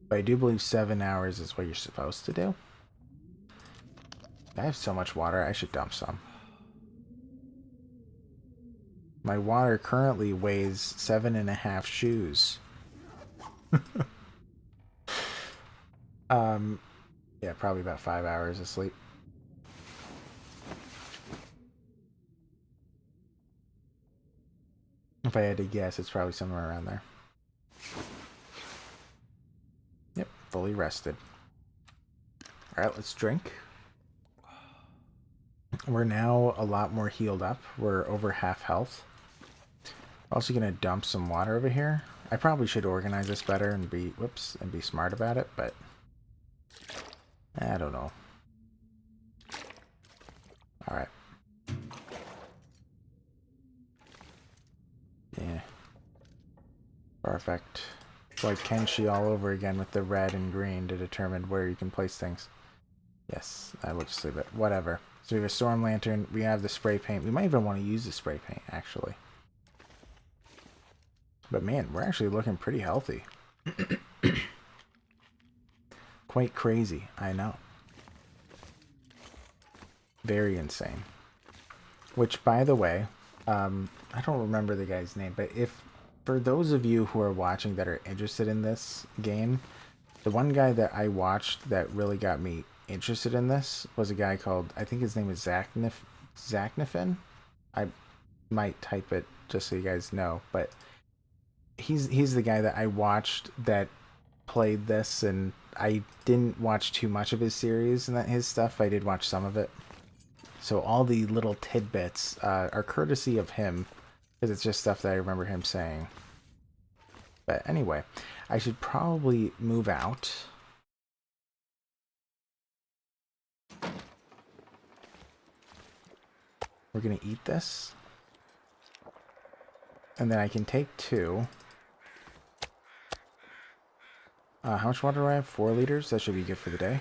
[SPEAKER 1] But I do believe 7 hours is what you're supposed to do. I have so much water, I should dump some. My water currently weighs 7.5 shoes. Yeah, probably about 5 hours of sleep. If I had to guess, it's probably somewhere around there. Yep, fully rested. Alright, let's drink. We're now a lot more healed up. We're over half health. We're also going to dump some water over here. I probably should organize this better and be, whoops, and be smart about it, but I don't know. Alright. Yeah. Perfect. It's like Kenshi all over again with the red and green to determine where you can place things. Yes, I will just leave it. Whatever. So we have a storm lantern. We have the spray paint. We might even want to use the spray paint, actually. But man, we're actually looking pretty healthy. Quite crazy, I know. Very insane. Which, by the way, I don't remember the guy's name, but if, for those of you who are watching that are interested in this game, the one guy that I watched that really got me interested in this was a guy called, I think his name is Zachnifin. I might type it just so you guys know, but he's the guy that I watched that played this, and I didn't watch too much of his series and his stuff. I did watch some of it. So all the little tidbits are courtesy of him, because it's just stuff that I remember him saying. But anyway, I should probably move out. We're going to eat this. And then I can take 2. How much water do I have? 4 liters. That should be good for the day.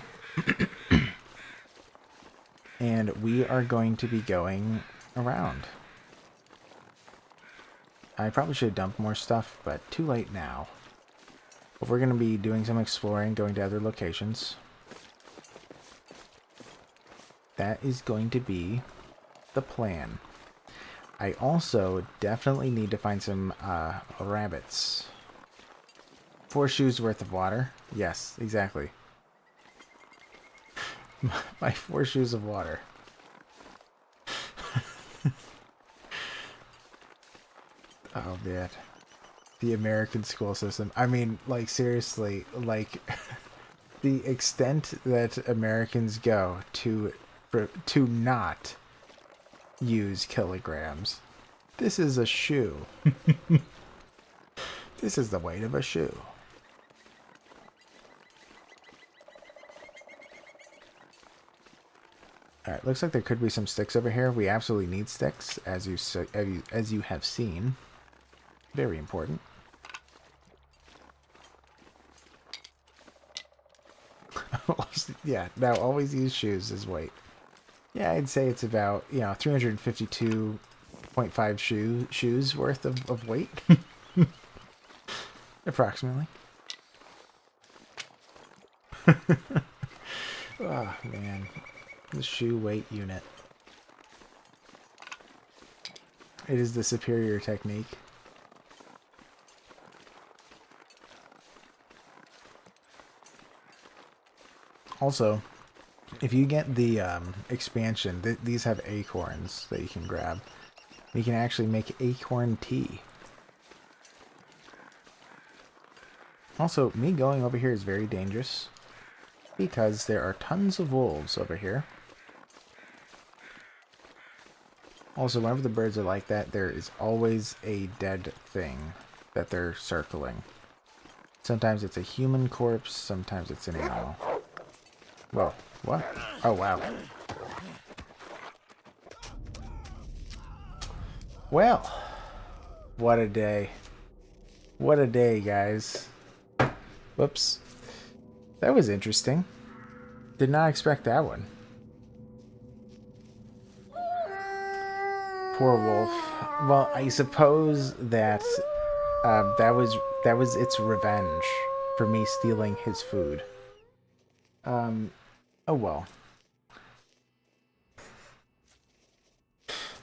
[SPEAKER 1] And we are going to be going around. I probably should have dumped more stuff, but too late now. But we're going to be doing some exploring, going to other locations. That is going to be the plan. I also definitely need to find some rabbits. 4 shoes worth of water. Yes, exactly. My 4 shoes of water. Oh man. The American school system. I mean, like, seriously, like, the extent that Americans go to not use kilograms. This is a shoe. This is the weight of a shoe. Alright, looks like there could be some sticks over here. We absolutely need sticks, as you have seen. Very important. Yeah, now always use shoes as weight. Yeah, I'd say it's about, 352.5 shoes worth of weight. Approximately. Oh, man. The shoe weight unit. It is the superior technique. Also, if you get the expansion, these have acorns that you can grab. You can actually make acorn tea. Also, me going over here is very dangerous because there are tons of wolves over here. Also, whenever the birds are like that, there is always a dead thing that they're circling. Sometimes it's a human corpse, sometimes it's an animal. Whoa, what? Oh, wow. Well, what a day. What a day, guys. Whoops. That was interesting. Did not expect that one. Poor wolf. Well, I suppose that that was its revenge for me stealing his food. Oh well.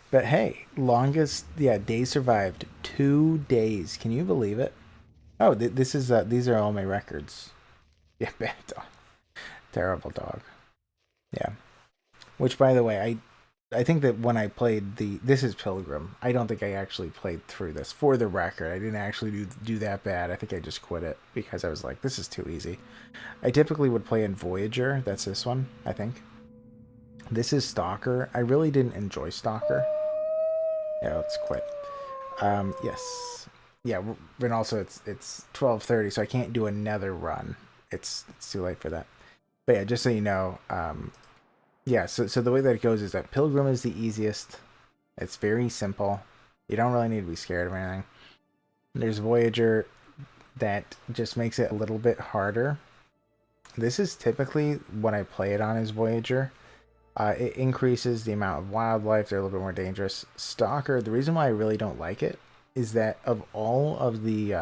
[SPEAKER 1] But hey, longest, day survived 2 days. Can you believe it? Oh, this is these are all my records. Yeah, bad dog. Terrible dog. Yeah. Which, by the way, I think that when I played this is Pilgrim. I don't think I actually played through this. For the record, I didn't actually do that bad. I think I just quit it because I was like, this is too easy. I typically would play in Voyager. That's this one, I think. This is Stalker. I really didn't enjoy Stalker. Yeah, let's quit. Yes. Yeah, and also it's 12:30, so I can't do another run. It's too late for that. But yeah, just so you know, yeah, so the way that it goes is that Pilgrim is the easiest. It's very simple. You don't really need to be scared of anything. There's Voyager that just makes it a little bit harder. This is typically when I play it on as Voyager. It increases the amount of wildlife. They're a little bit more dangerous. Stalker, the reason why I really don't like it is that of all of the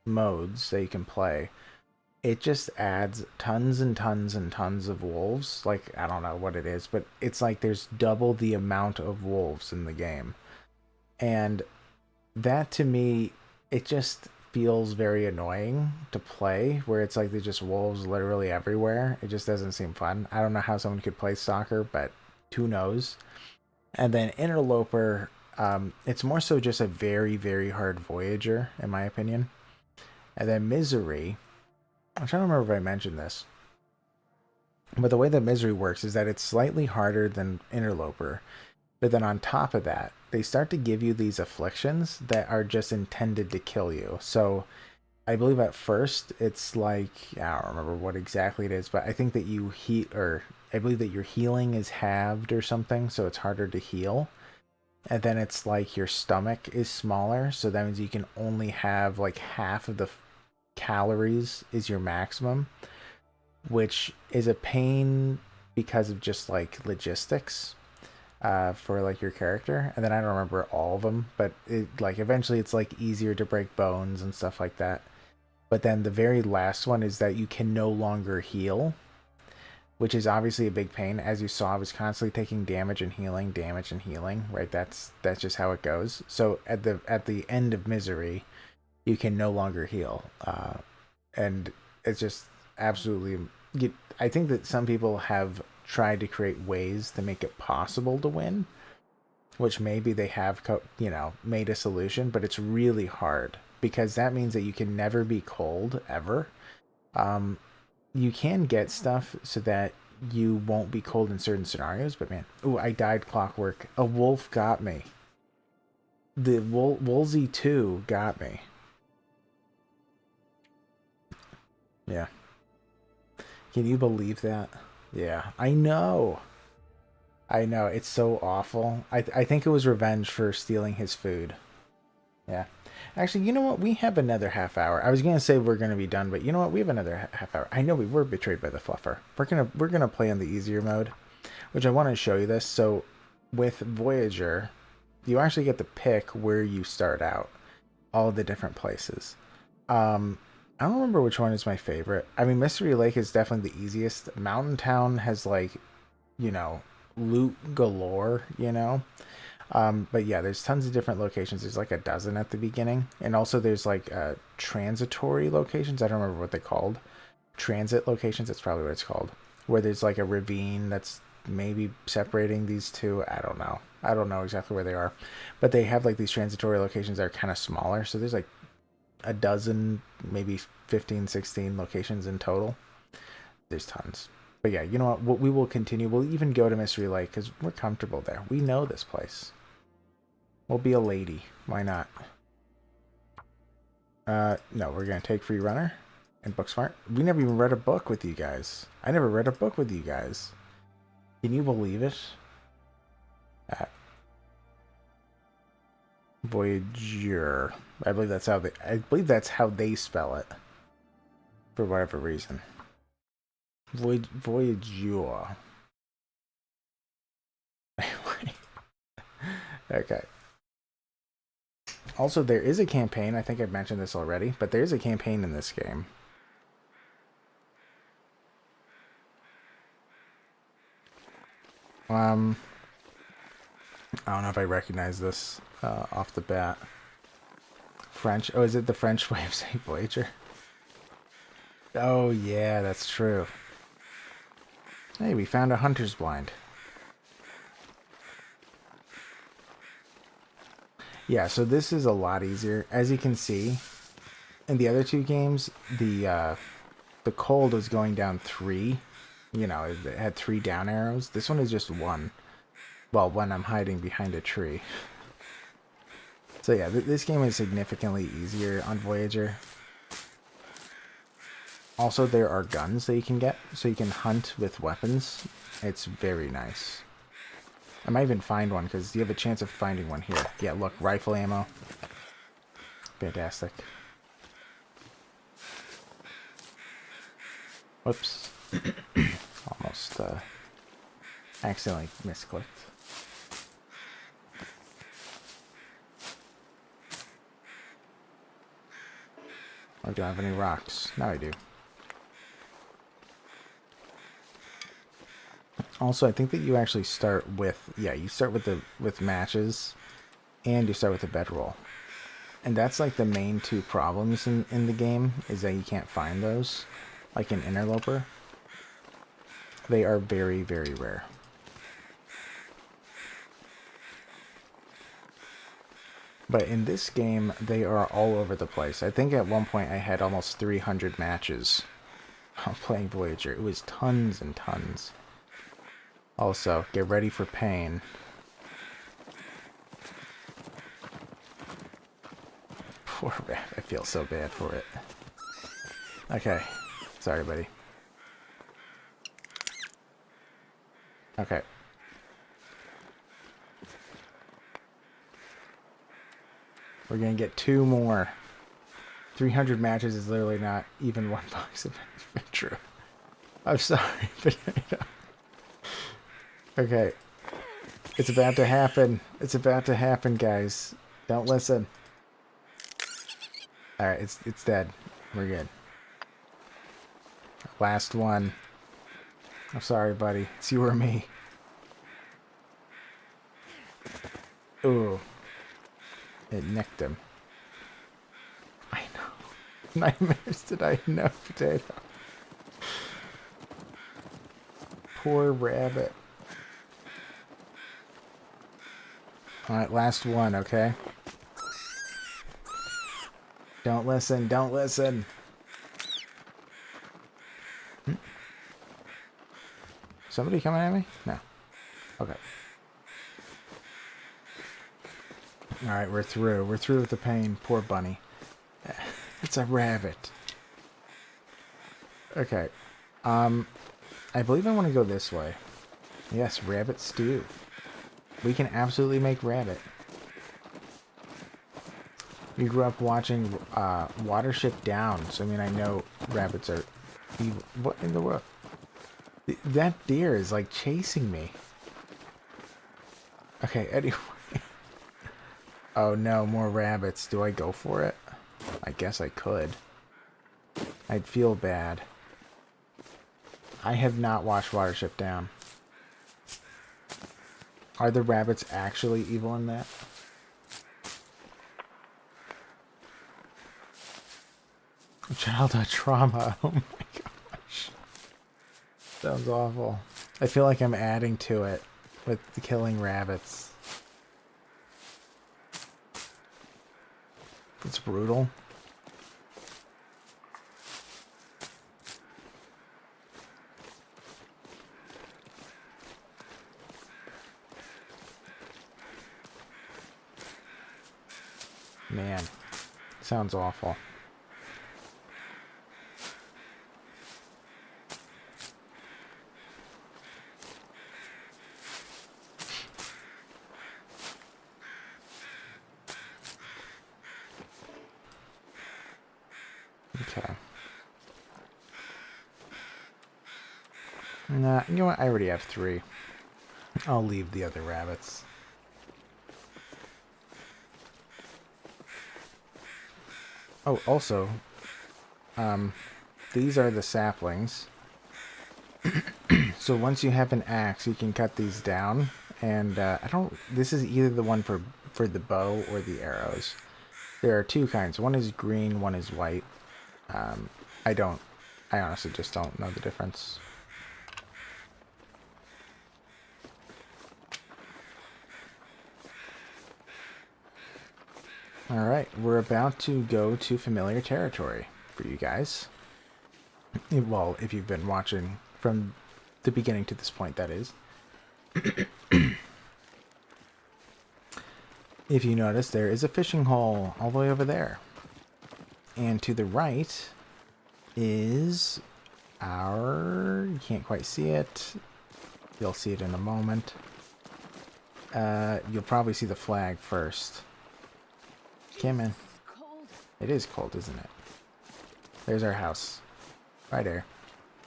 [SPEAKER 1] modes that you can play, it just adds tons and tons and tons of wolves. Like, I don't know what it is, but it's like there's double the amount of wolves in the game. And that, to me, it just feels very annoying to play, where it's like there's just wolves literally everywhere. It just doesn't seem fun. I don't know how someone could play Stalker, but who knows? And then Interloper, it's more so just a very, very hard Voyager, in my opinion. And then Misery, I'm trying to remember if I mentioned this, but the way that Misery works is that it's slightly harder than Interloper, but then on top of that, they start to give you these afflictions that are just intended to kill you. So I believe at first it's like, I don't remember what exactly it is, but I think that I believe that your healing is halved or something, so it's harder to heal. And then it's like your stomach is smaller, so that means you can only have like half of the calories is your maximum, which is a pain because of just like logistics for like your character. And then I don't remember all of them, but eventually it's like easier to break bones and stuff like that. But then the very last one is that you can no longer heal, which is obviously a big pain. As you saw, I was constantly taking damage and healing, right? That's just how it goes. So at the end of Misery, you can no longer heal, and it's just absolutely I think that some people have tried to create ways to make it possible to win, which maybe they have, made a solution, but it's really hard because that means that you can never be cold ever. You can get stuff so that you won't be cold in certain scenarios, but man, ooh, I died clockwork. A wolf got me. The Woolsey 2 got me. Yeah. Can you believe that? Yeah, I know. I know, it's so awful. I think it was revenge for stealing his food. Yeah. Actually, you know what? We have another half hour. I was gonna say we're gonna be done, but you know what? We have another half hour. I know we were betrayed by the fluffer. We're gonna play on the easier mode, which I want to show you this. So, with Voyager, you actually get to pick where you start out, all the different places. I don't remember which one is my favorite. I mean, Mystery Lake is definitely the easiest. Mountain Town has like, you know, loot galore, you know. But yeah, there's tons of different locations. There's like a dozen at the beginning. And also there's like transitory locations. I don't remember what they're called. Transit locations, that's probably what it's called. Where there's like a ravine that's maybe separating these two. I don't know. I don't know exactly where they are. But they have like these transitory locations that are kind of smaller. So there's like a dozen, maybe 15, 16 locations in total. There's tons. But yeah, you know what? We will continue. We'll even go to Mystery Lake because we're comfortable there. We know this place. We'll be a lady. Why not? No, we're going to take Free Runner and Booksmart. We never even read a book with you guys. I never read a book with you guys. Can you believe it? Voyager. I believe that's how they spell it. For whatever reason. Voyager. Okay. Also, there is a campaign. I think I've mentioned this already, but there is a campaign in this game. I don't know if I recognize this off the bat. French. Oh, is it the French way of saying Voyager? Oh, yeah, that's true. Hey, we found a hunter's blind. Yeah, so this is a lot easier. As you can see, in the other two games, the cold was going down 3. You know, it had 3 down arrows. This one is just 1. Well, when I'm hiding behind a tree. So yeah, this game is significantly easier on Voyager. Also, there are guns that you can get, so you can hunt with weapons. It's very nice. I might even find one, because you have a chance of finding one here. Yeah, look, rifle ammo. Fantastic. Whoops. Almost accidentally misclicked. I don't have any rocks. Now I do. Also, I think that you actually start with, yeah, you start with matches, and you start with a bedroll. And that's like the main 2 problems in the game, is that you can't find those. Like an interloper. They are very, very rare. But in this game, they are all over the place. I think at one point I had almost 300 matches while playing Voyager. It was tons and tons. Also, get ready for pain. Poor rat. I feel so bad for it. Okay. Sorry, buddy. Okay. We're gonna get 2 more. 300 matches is literally not even 1 box of adventure. I'm sorry, but I know. Okay. It's about to happen. It's about to happen, guys. Don't listen. Alright, it's dead. We're good. Last one. I'm sorry, buddy. It's you or me. Ooh. It nicked him. I know. Nightmares did I know, potato. Poor rabbit. Alright, last one, okay? Don't listen, don't listen. Somebody coming at me? No. Okay. Alright, we're through. We're through with the pain. Poor bunny. It's a rabbit. Okay. I believe I want to go this way. Yes, rabbit stew. We can absolutely make rabbit. We grew up watching Watership Down, so I mean I know rabbits are evil. What in the world? That deer is like chasing me. Okay, anyway. Oh no, more rabbits. Do I go for it? I guess I could. I'd feel bad. I have not watched Watership Down. Are the rabbits actually evil in that? Childhood trauma. Oh my gosh. Sounds awful. I feel like I'm adding to it with the killing rabbits. It's brutal. Man, sounds awful. Okay. Nah, you know what? I already have 3. I'll leave the other rabbits. Oh, also, these are the saplings. So once you have an axe, you can cut these down. And this is either the one for the bow or the arrows. There are 2 kinds. One is green, one is white. I honestly just don't know the difference. Alright, we're about to go to familiar territory for you guys. Well, if you've been watching from the beginning to this point, that is. If you notice, there is a fishing hole all the way over there. And to the right is you can't quite see it. You'll see it in a moment. You'll probably see the flag first. Come in. It is cold, isn't it? There's our house. Right there.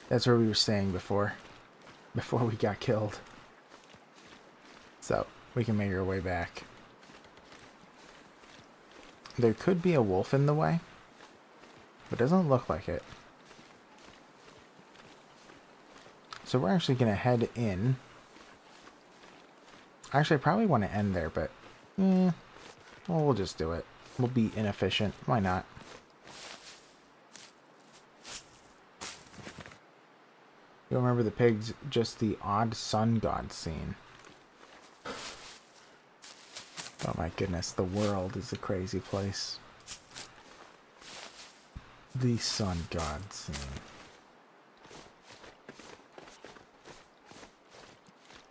[SPEAKER 1] That's where we were staying before we got killed. So, we can make our way back. There could be a wolf in the way, but it doesn't look like it. So we're actually going to head in. Actually, I probably want to end there, but well, we'll just do it. We'll be inefficient. Why not? You remember the pigs, just the odd sun god scene. Oh my goodness, the world is a crazy place. The sun god scene.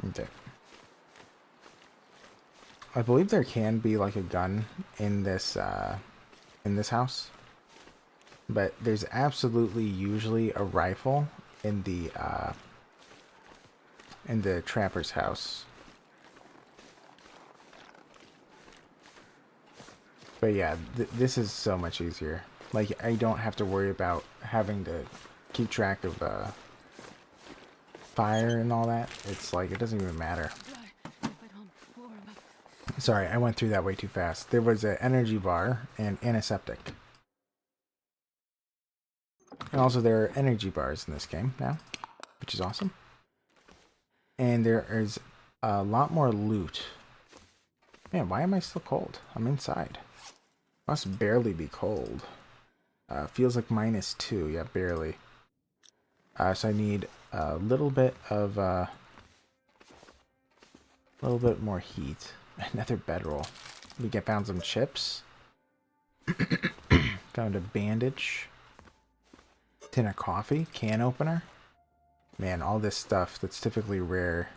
[SPEAKER 1] Okay. I believe there can be like a gun in this house, but there's absolutely usually a rifle in the trapper's house. But yeah, this is so much easier. Like, I don't have to worry about having to keep track of fire and all that. It's like, it doesn't even matter. Sorry, I went through that way too fast. There was an energy bar and antiseptic. And also there are energy bars in this game now, which is awesome. And there is a lot more loot. Man, why am I still cold? I'm inside. Must barely be cold. Feels like -2. Yeah, barely. So I need a little bit of a little bit more heat. Another bedroll. Found some chips. Found a bandage. Tin of coffee. Can opener. Man, all this stuff that's typically rare.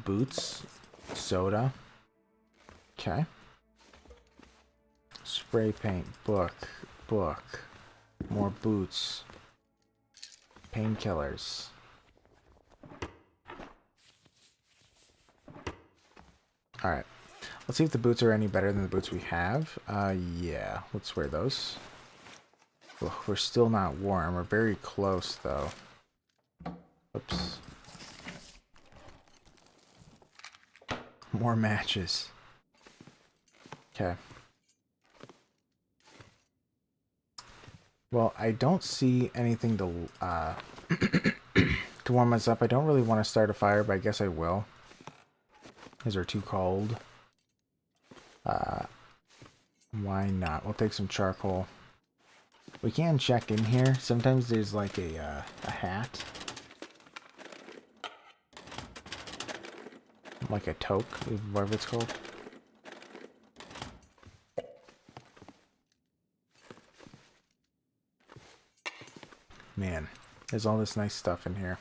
[SPEAKER 1] Boots. Soda. Okay. Spray paint. Book. More boots. Painkillers. Alright. Let's see if the boots are any better than the boots we have. Yeah. Let's wear those. Ugh, we're still not warm. We're very close, though. Oops. More matches. Okay. Well, I don't see anything to to warm us up. I don't really want to start a fire, but I guess I will. These are too cold. Why not? We'll take some charcoal. We can check in here. Sometimes there's like a hat. Like a toque, whatever it's called. Man, there's all this nice stuff in here.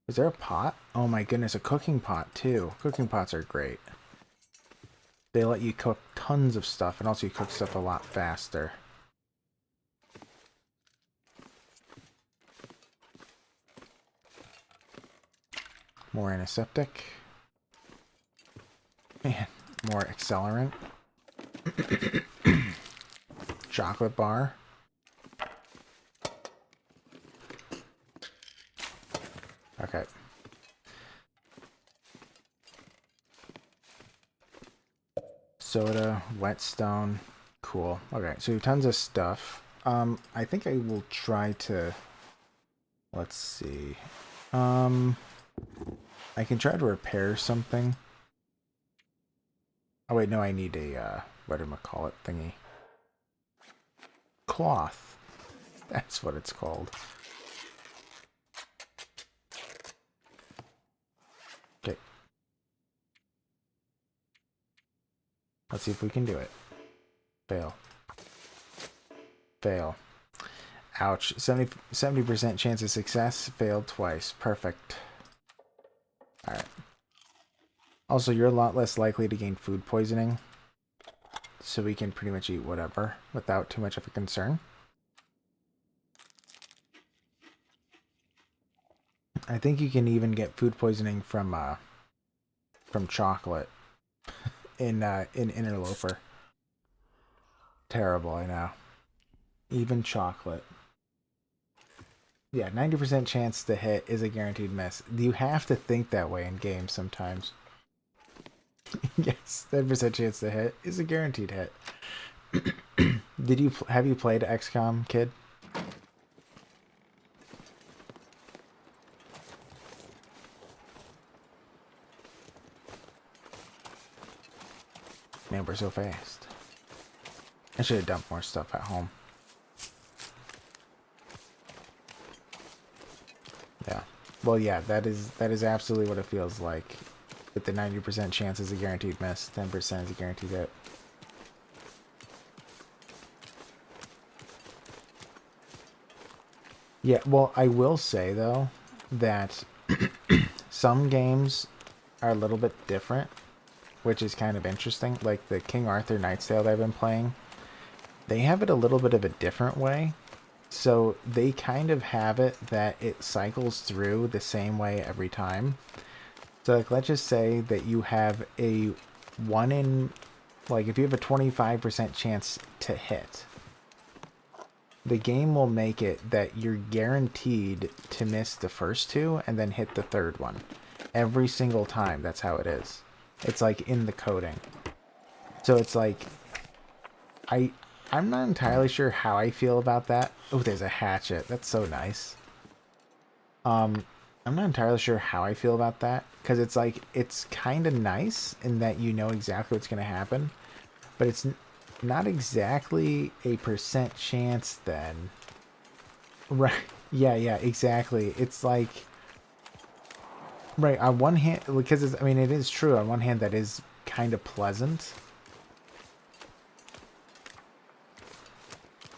[SPEAKER 1] Is there a pot? Oh my goodness, a cooking pot too. Cooking pots are great. They let you cook tons of stuff, and also you cook stuff a lot faster. More antiseptic. Man, more accelerant. Chocolate bar. Okay. Soda, whetstone. Cool. Okay, so tons of stuff. I think I will try to... Let's see. I can try to repair something. Oh wait, no, I need a, whatchamacallit thingy. Cloth. That's what it's called. Okay. Let's see if we can do it. Fail. Fail. Ouch. 70% chance of success. Failed twice. Perfect. Alright. Also, you're a lot less likely to gain food poisoning. So we can pretty much eat whatever without too much of a concern. I think you can even get food poisoning from chocolate in Interloper. Terrible, I know. Even chocolate. Yeah, 90% chance to hit is a guaranteed miss. You have to think that way in games sometimes. Yes, 10% chance to hit is a guaranteed hit. Have you played XCOM, kid? Man, we're so fast. I should have dumped more stuff at home. Yeah. Well, yeah, that is absolutely what it feels like. With the 90% chance is a guaranteed miss, 10% is a guaranteed hit. Yeah, well, I will say, though, that some games are a little bit different, which is kind of interesting. Like the King Arthur Knight's Tale that I've been playing, they have it a little bit of a different way. So they kind of have it that it cycles through the same way every time. So like, let's just say that you have a if you have a 25% chance to hit, the game will make it that you're guaranteed to miss the first two and then hit the third one. Every single time, that's how it is. It's like in the coding. So it's like, I'm not entirely sure how I feel about that. Oh, there's a hatchet. That's so nice. I'm not entirely sure how I feel about that, because it's like, it's kind of nice in that you know exactly what's going to happen, But it's not exactly a percent chance then. Right. Yeah, yeah, exactly. It's like, right, on one hand, because it's, I mean, it is true. On one hand, that is kind of pleasant.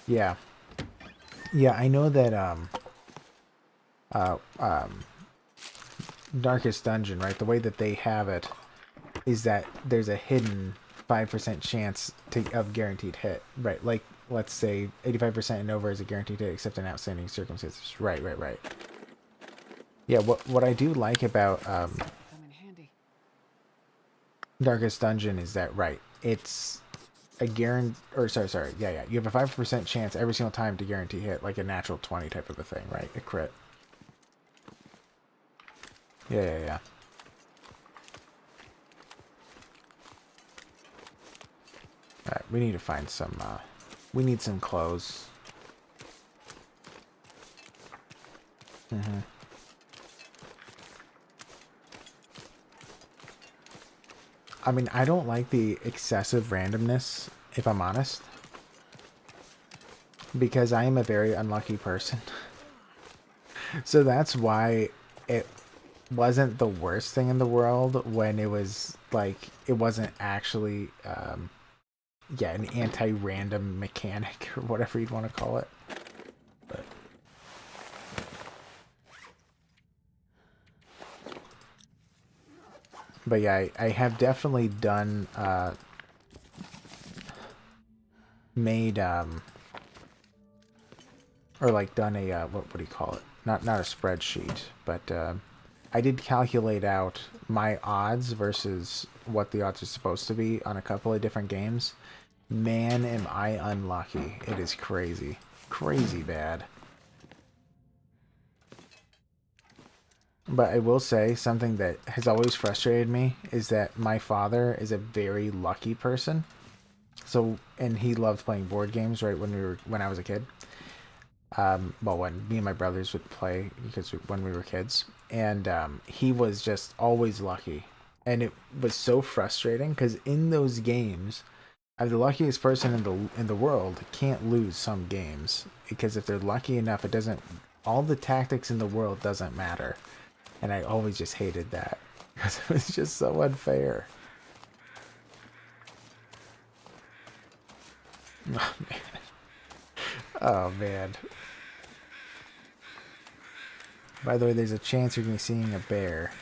[SPEAKER 1] Yeah. Yeah, I know that, uh, um, Darkest Dungeon, right? The way that they have it is that there's a hidden 5% chance of guaranteed hit, right? Like, let's say 85% and over is a guaranteed hit, except in outstanding circumstances. Right, right, right. Yeah, what I do like about
[SPEAKER 2] Come in handy.
[SPEAKER 1] Darkest Dungeon is that, right, it's a guarantee, or sorry, yeah, yeah. You have a 5% chance every single time to guarantee hit, like a natural 20 type of a thing, right? A crit. Yeah, yeah, yeah. Alright, we need to find some, we need some clothes. Mm-hmm. I mean, I don't like the excessive randomness, if I'm honest. Because I am a very unlucky person. So that's why it wasn't the worst thing in the world when it was, like, it wasn't actually, yeah, an anti-random mechanic, or whatever you'd want to call it. But yeah, I have definitely done, made, or like done a, what do you call it? Not a spreadsheet, but, I did calculate out my odds versus what the odds are supposed to be on a couple of different games. Man, am I unlucky. It is crazy. Crazy bad. But I will say something that has always frustrated me is that my father is a very lucky person. So, and he loved playing board games right when I was a kid. Well, when me and my brothers would play because when we were kids, and he was just always lucky, and it was so frustrating because in those games, I'm the luckiest person in the world can't lose some games because if they're lucky enough, it doesn't. All the tactics in the world doesn't matter, and I always just hated that because it was just so unfair. Oh man. Oh man. By the way, there's a chance you're gonna be seeing a bear.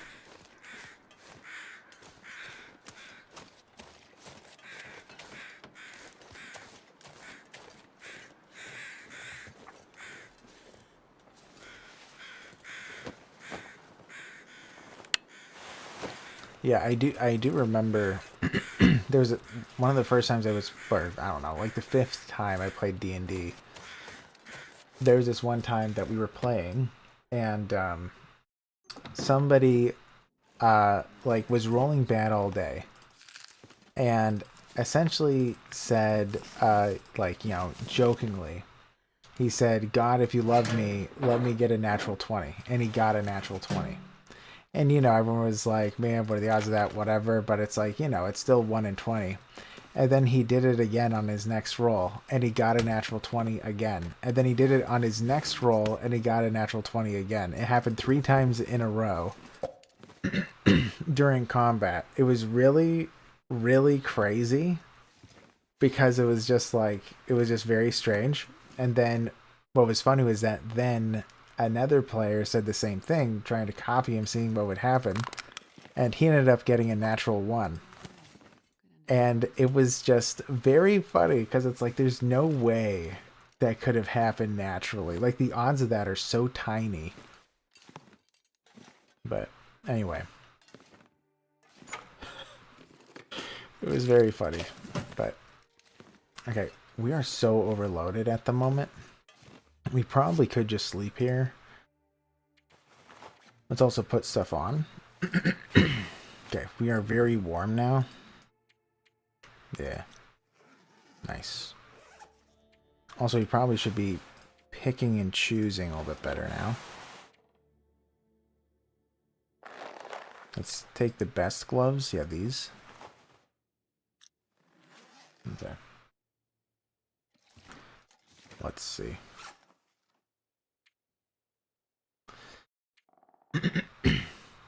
[SPEAKER 1] Yeah, I do remember there was one of the first times I was, or I don't know, like the fifth time I played D&D. There was this one time that we were playing, and somebody like was rolling bad all day, and essentially said like, you know, jokingly, he said, "God, if you love me, let me get a natural 20," and he got a natural 20. And, you know, everyone was like, man, what are the odds of that? Whatever. But it's like, you know, it's still 1 in 20. And then he did it again on his next roll, and he got a natural 20 again. And then he did it on his next roll, and he got a natural 20 again. It happened 3 times in a row during combat. It was really, really crazy because it was just like, it was just very strange. And then what was funny was that then another player said the same thing, trying to copy him, seeing what would happen. And he ended up getting a natural 1. And it was just very funny because it's like there's no way that could have happened naturally. Like the odds of that are so tiny. But anyway, it was very funny. But okay, we are so overloaded at the moment. We probably could just sleep here. Let's also put stuff on. Okay, we are very warm now. Yeah. Nice. Also, you probably should be picking and choosing a little bit better now. Let's take the best gloves. Yeah, these. Okay. Let's see.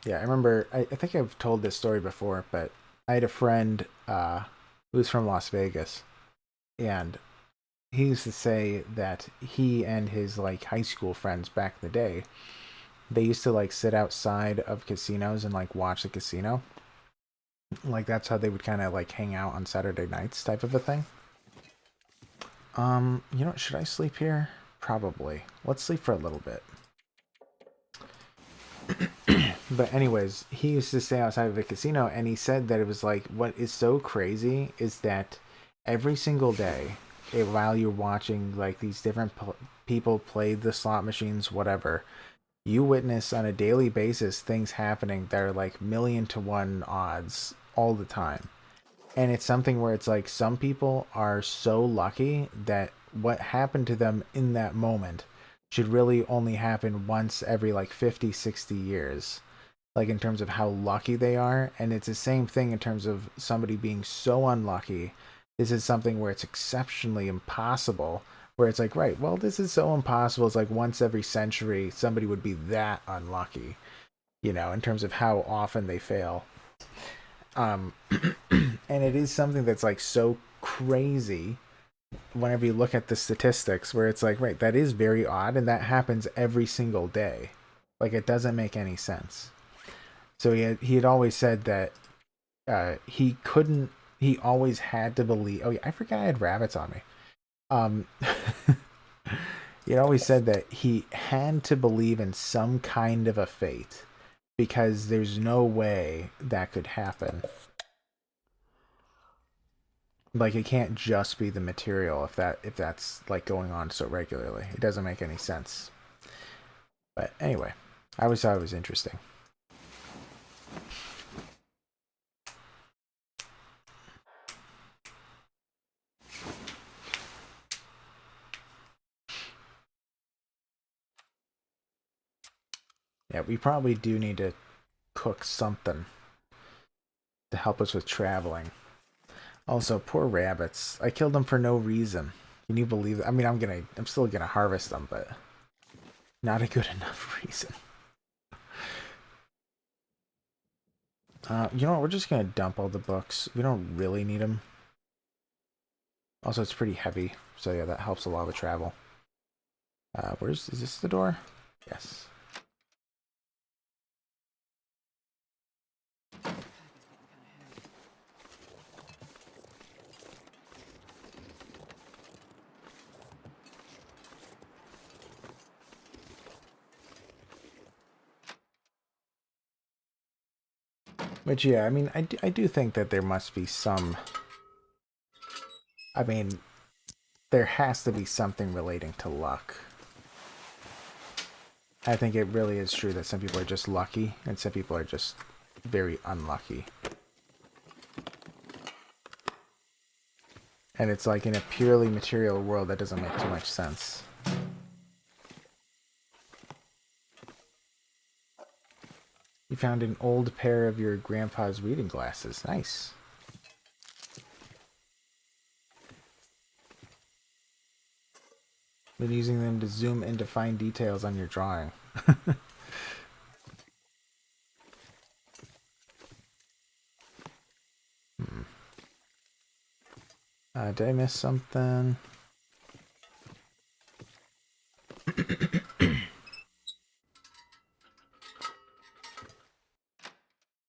[SPEAKER 1] Yeah, I remember, I think I've told this story before, but I had a friend who was from Las Vegas, and he used to say that he and his like high school friends back in the day, they used to like sit outside of casinos and like watch the casino. Like that's how they would kind of like hang out on Saturday nights type of a thing. You know what, should I sleep here? Probably. Let's sleep for a little bit. But anyways, he used to stay outside of the casino, and he said that it was like, what is so crazy is that every single day, while you're watching like these different people play the slot machines, whatever, you witness on a daily basis things happening that are like million to one odds all the time. And it's something where it's like some people are so lucky that what happened to them in that moment should really only happen once every like 50, 60 years, like in terms of how lucky they are. And it's the same thing in terms of somebody being so unlucky. This is something where it's exceptionally impossible, where it's like, right, well, this is so impossible, it's like once every century somebody would be that unlucky, you know, in terms of how often they fail. um and it is something that's like so crazy whenever you look at the statistics, where it's like, right, that is very odd, and that happens every single day. Like it doesn't make any sense. So he had always said that he couldn't, he always had to believe. Oh yeah, I forgot I had rabbits on me. Um, he had always said that he had to believe in some kind of a fate, because there's no way that could happen. Like it can't just be the material if that's like going on so regularly. It doesn't make any sense. But anyway, I always thought it was interesting. Yeah, we probably do need to cook something to help us with traveling. Also, poor rabbits. I killed them for no reason. Can you believe it? I mean, I'm still gonna harvest them, but not a good enough reason. You know what? We're just gonna dump all the books. We don't really need them. Also, it's pretty heavy, so yeah, that helps a lot with travel. Is this the door? Yes. Which, yeah, I mean, I do think that there must be some... I mean, there has to be something relating to luck. I think it really is true that some people are just lucky, and some people are just very unlucky. And it's like in a purely material world that doesn't make too much sense. You found an old pair of your grandpa's reading glasses. Nice. Been using them to zoom in to find details on your drawing. Did I miss something?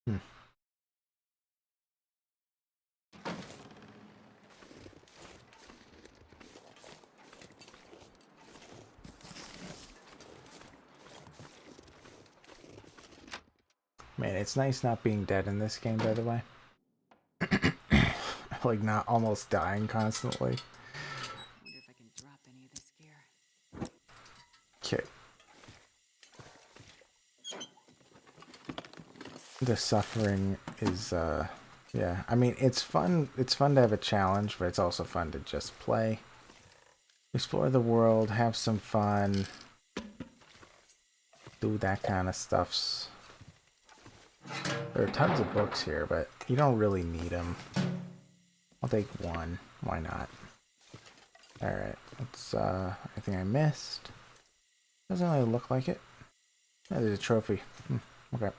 [SPEAKER 1] Hmm. Man, it's nice not being dead in this game, by the way. Like, not almost dying constantly.
[SPEAKER 2] Wonder if I can drop any of this gear.
[SPEAKER 1] Okay. The suffering is, yeah. I mean, it's fun. It's fun to have a challenge, but it's also fun to just play. Explore the world, have some fun. Do that kind of stuffs. There are tons of books here, but you don't really need them. I'll take one. Why not? Alright, let's, anything I missed? Doesn't really look like it. Oh, there's a trophy. Okay.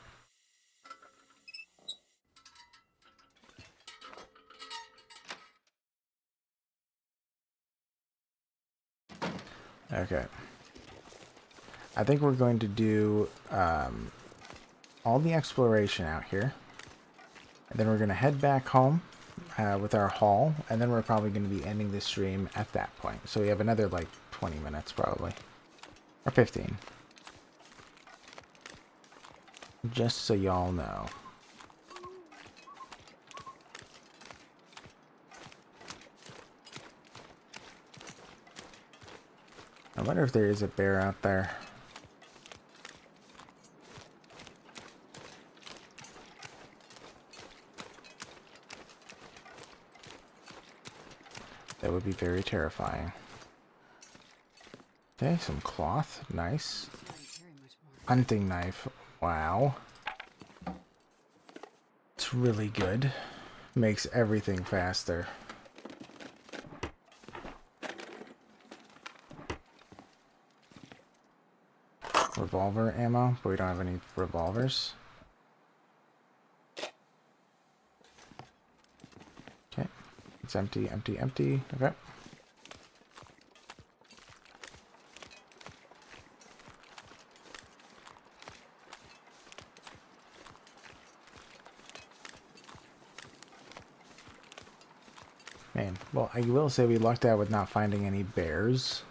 [SPEAKER 1] Okay. I think we're going to do all the exploration out here. And then we're going to head back home with our haul. And then we're probably going to be ending the stream at that point. So we have another like 20 minutes probably. Or 15. Just so y'all know. I wonder if there is a bear out there. That would be very terrifying. Okay, some cloth. Nice. Hunting knife. Wow. It's really good. Makes everything faster. Revolver ammo, but we don't have any revolvers. Okay. It's empty, empty, empty. Okay. Man, well, I will say we lucked out with not finding any bears.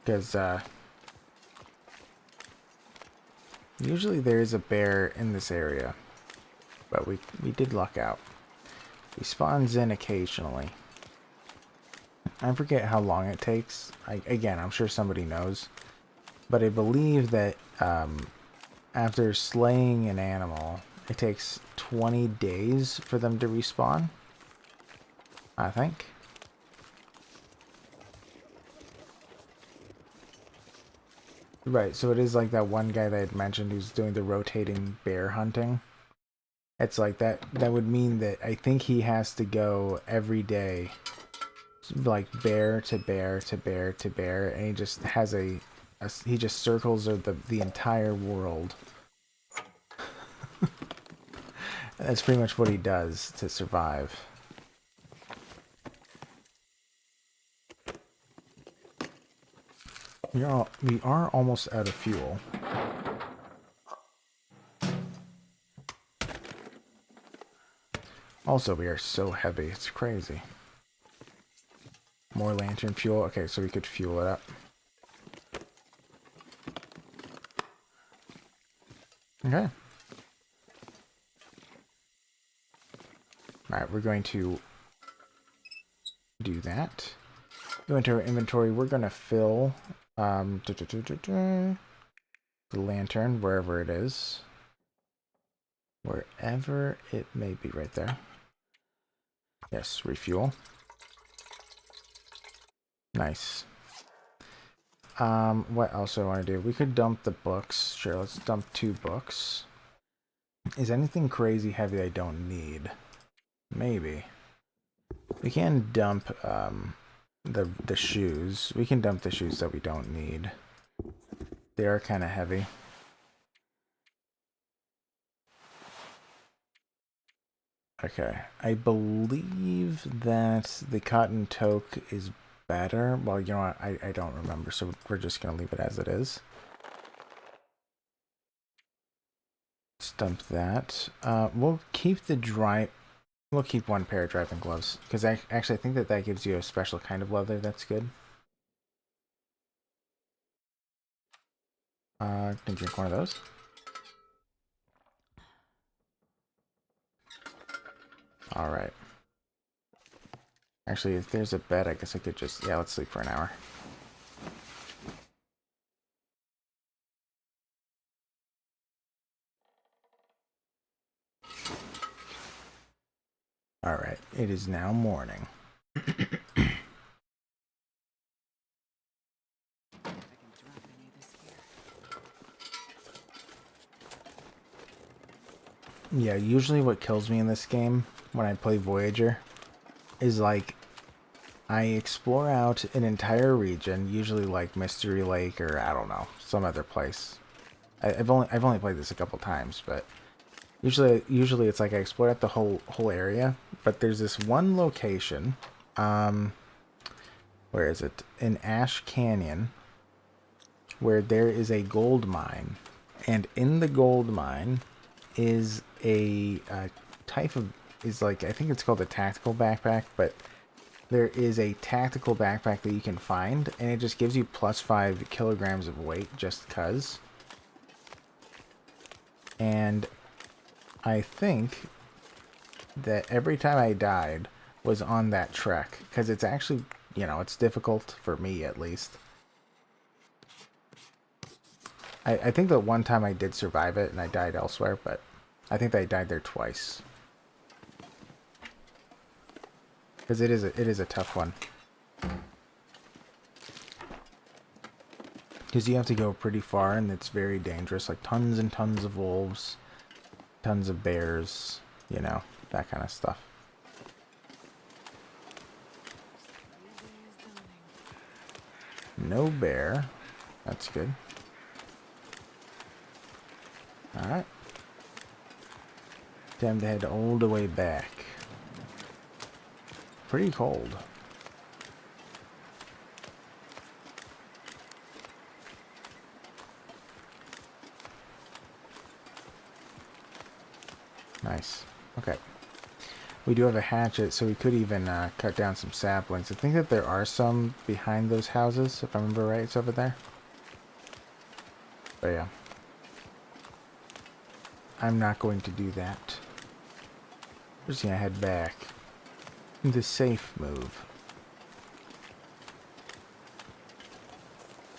[SPEAKER 1] Because, usually there is a bear in this area. But we did luck out. He spawns in occasionally. I forget how long it takes. Again, I'm sure somebody knows. But I believe that after slaying an animal, it takes 20 days for them to respawn. I think. Right, so it is like that one guy that I had mentioned who's doing the rotating bear hunting. It's like that would mean that I think he has to go every day, like bear to bear to bear to bear, and he just has he just circles the entire world. That's pretty much what he does to survive. We are almost out of fuel. Also, we are so heavy, it's crazy. More lantern fuel. Okay, so we could fuel it up. Okay. Alright, we're going to do that. Go into our inventory. We're going to fill the lantern wherever it is. Wherever it may be, right there. Yes, refuel. Nice. What else do I want to do? We could dump the books. Sure, let's dump 2 books. Is anything crazy heavy I don't need? Maybe. We can dump the shoes. We can dump the shoes that we don't need. They are kind of heavy. Okay, I believe that the cotton toque is better. Well, you know what? I don't remember, so we're just going to leave it as it is. Let's dump that. We'll keep the dry... We'll keep 1 pair of driving gloves, because actually I think that gives you a special kind of leather that's good. Can drink one of those. Alright. Actually, if there's a bed, I guess I could just... Yeah, let's sleep for an hour. Alright, it is now morning. Yeah, usually what kills me in this game when I play Voyager is like I explore out an entire region, usually like Mystery Lake or I don't know, some other place. I've only played this a couple times, but usually it's like I explore out the whole area. But there's this one location, where is it? In Ash Canyon, where there is a gold mine, and in the gold mine is a type of like I think it's called a tactical backpack, but there is a tactical backpack that you can find, and it just gives you plus 5 kilograms of weight just cuz. And I think that every time I died was on that trek, because it's actually, you know, it's difficult for me at least. I think that one time I did survive it and I died elsewhere, but I think that I died there twice. Because it is a tough one. Because you have to go pretty far and it's very dangerous. Like tons and tons of wolves, tons of bears, you know, that kind of stuff. No bear. That's good. Alright. Time to head all the way back. Pretty cold. Nice. Okay. We do have a hatchet, so we could even cut down some saplings. I think that there are some behind those houses, if I remember right. It's over there. But yeah. I'm not going to do that. We're just going to head back. The safe move.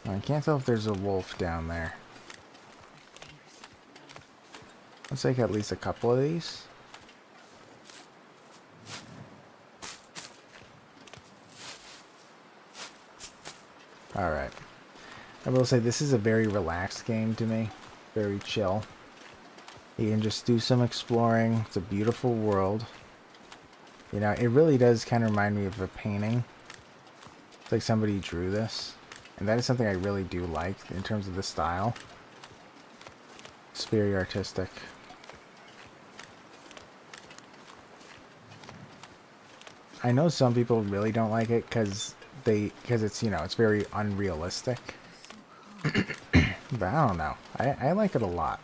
[SPEAKER 1] I can't tell if there's a wolf down there. Let's take at least a couple of these. Alright. I will say this is a very relaxed game to me. Very chill. You can just do some exploring. It's a beautiful world. You know, it really does kind of remind me of a painting. It's like somebody drew this. And that is something I really do like in terms of the style. It's very artistic. I know some people really don't like it because it's, you know, it's very unrealistic. But I don't know. I like it a lot.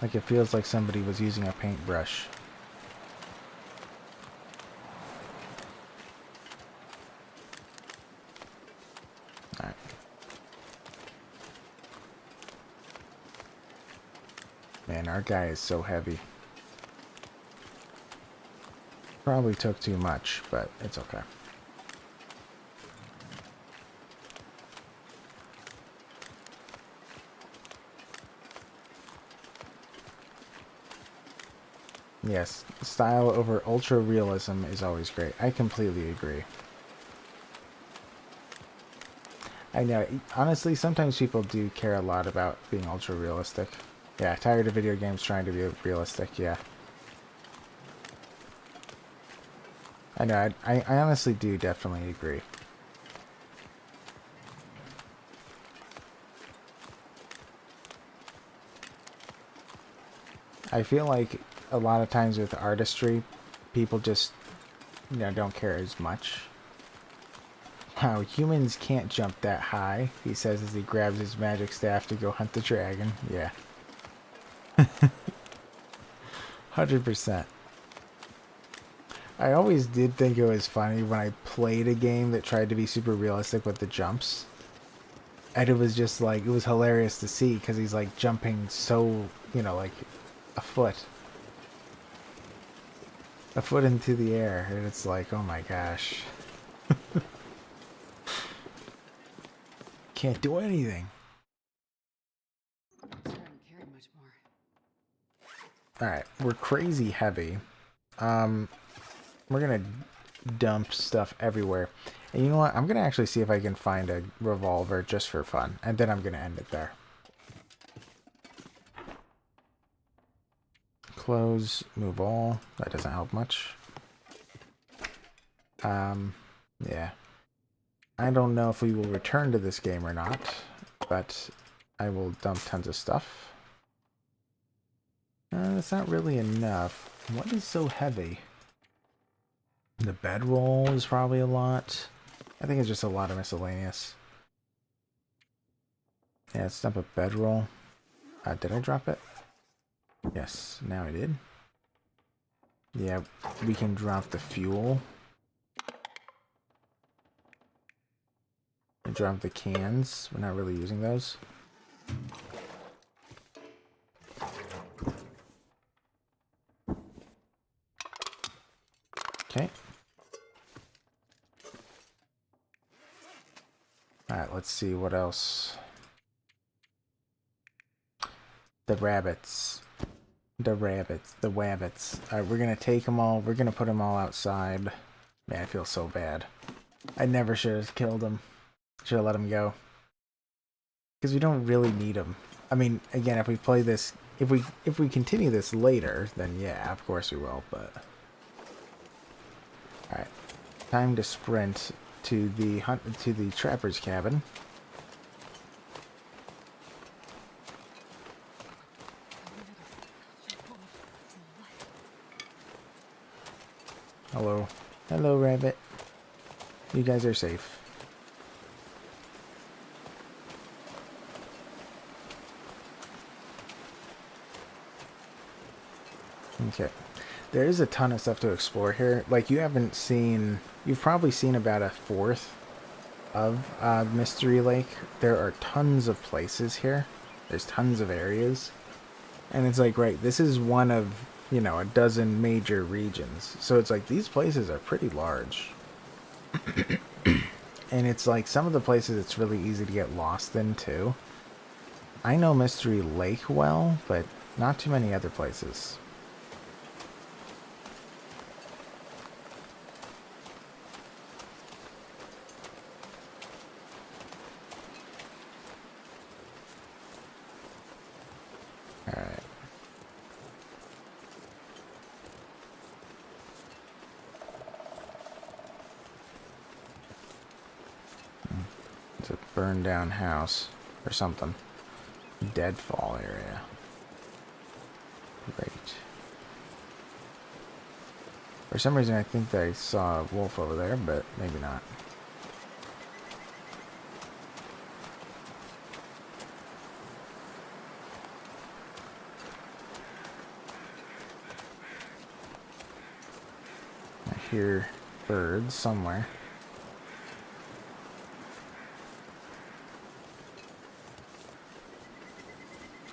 [SPEAKER 1] Like it feels like somebody was using a paintbrush. Alright. Man, our guy is so heavy. Probably took too much, but it's okay. Yes, style over ultra realism is always great. I completely agree. I know, honestly, sometimes people do care a lot about being ultra realistic. Yeah, tired of video games trying to be realistic, yeah. I know, I honestly do definitely agree. I feel like a lot of times with artistry, people just, you know, don't care as much. Wow, humans can't jump that high, he says as he grabs his magic staff to go hunt the dragon. Yeah. 100%. I always did think it was funny when I played a game that tried to be super realistic with the jumps. And it was just like, it was hilarious to see because he's like jumping so, you know, like a foot into the air. And it's like, oh my gosh. Can't do anything. Alright, we're crazy heavy. We're gonna dump stuff everywhere. And you know what? I'm gonna actually see if I can find a revolver just for fun. And then I'm gonna end it there. Close, move all. That doesn't help much. Yeah. I don't know if we will return to this game or not, but I will dump tons of stuff. That's not really enough. What is so heavy? The bedroll is probably a lot. I think it's just a lot of miscellaneous. Yeah, let's dump a bedroll. Did I drop it? Yes, now I did. Yeah, we can drop the fuel. And drop the cans. We're not really using those. Okay. Alright, let's see what else. The rabbits. The rabbits. The wabbits. Alright, we're gonna take them all. We're gonna put them all outside. Man, I feel so bad. I never should have killed them. Should have let them go. Because we don't really need them. I mean, again, if we play this... If we continue this later, then yeah, of course we will, but... Alright. Time to sprint to the trapper's cabin. Hello. Hello, rabbit. You guys are safe. Okay. There is a ton of stuff to explore here. Like, you've probably seen about a fourth of Mystery Lake. There are tons of places here. There's tons of areas. And it's like, right, this is one of, you know, a dozen major regions. So it's like, these places are pretty large. And it's like, some of the places it's really easy to get lost in, too. I know Mystery Lake well, but not too many other places. Alright. It's a burned down house or something. Deadfall area. Great. For some reason I think that I saw a wolf over there, but maybe not. I hear birds somewhere.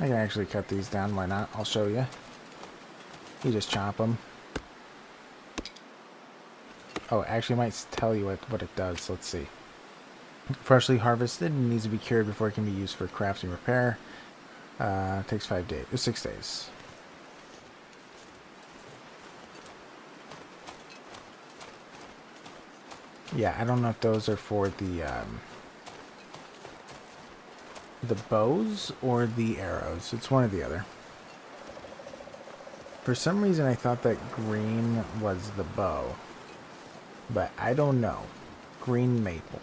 [SPEAKER 1] I can actually cut these down, why not? I'll show you. You just chop them. Oh, actually, I might tell you what it does. Let's see. Freshly harvested needs to be cured before it can be used for crafting repair. Takes 5 days, 6 days. Yeah, I don't know if those are for the bows or the arrows. It's one or the other. For some reason I thought that green was the bow, but I don't know. Green maple.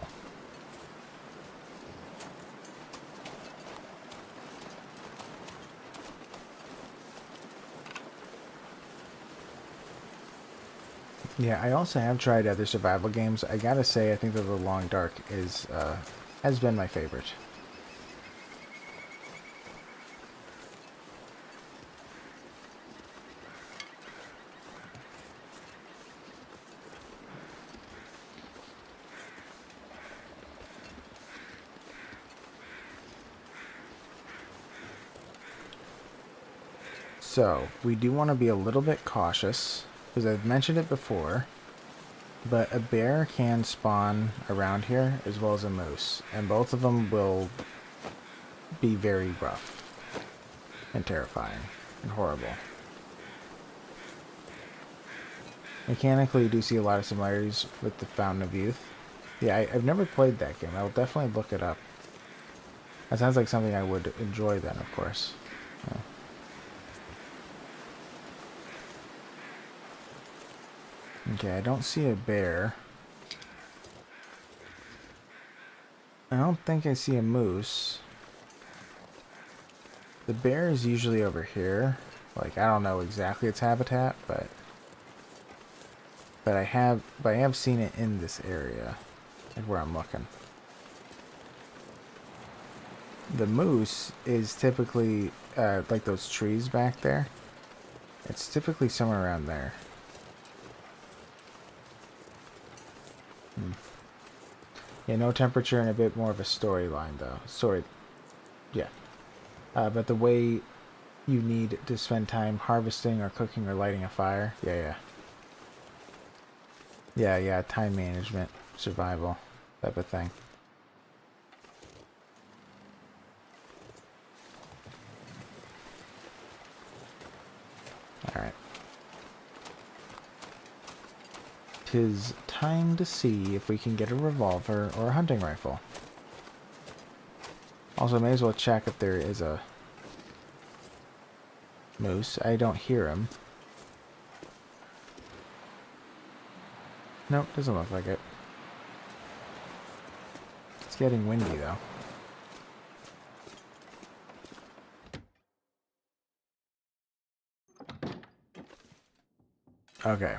[SPEAKER 1] Yeah, I also have tried other survival games. I gotta say, I think that The Long Dark has been my favorite. So, we do want to be a little bit cautious, because I've mentioned it before, but a bear can spawn around here, as well as a moose, and both of them will be very rough, and terrifying, and horrible. Mechanically, you do see a lot of similarities with the Fountain of Youth. Yeah, I've never played that game. I'll definitely look it up. That sounds like something I would enjoy then, of course. Yeah. Okay, I don't see a bear. I don't think I see a moose. The bear is usually over here. Like, I don't know exactly its habitat, but I have seen it in this area, like where I'm looking. The moose is typically like those trees back there. It's typically somewhere around there. Yeah, no temperature and a bit more of a storyline though. Sorry, yeah. But the way you need to spend time harvesting or cooking or lighting a fire, yeah, time management, survival, type of thing. Alright. 'Tis time to see if we can get a revolver or a hunting rifle. Also, may as well check if there is a moose. I don't hear him. Nope, doesn't look like it. It's getting windy, though. Okay.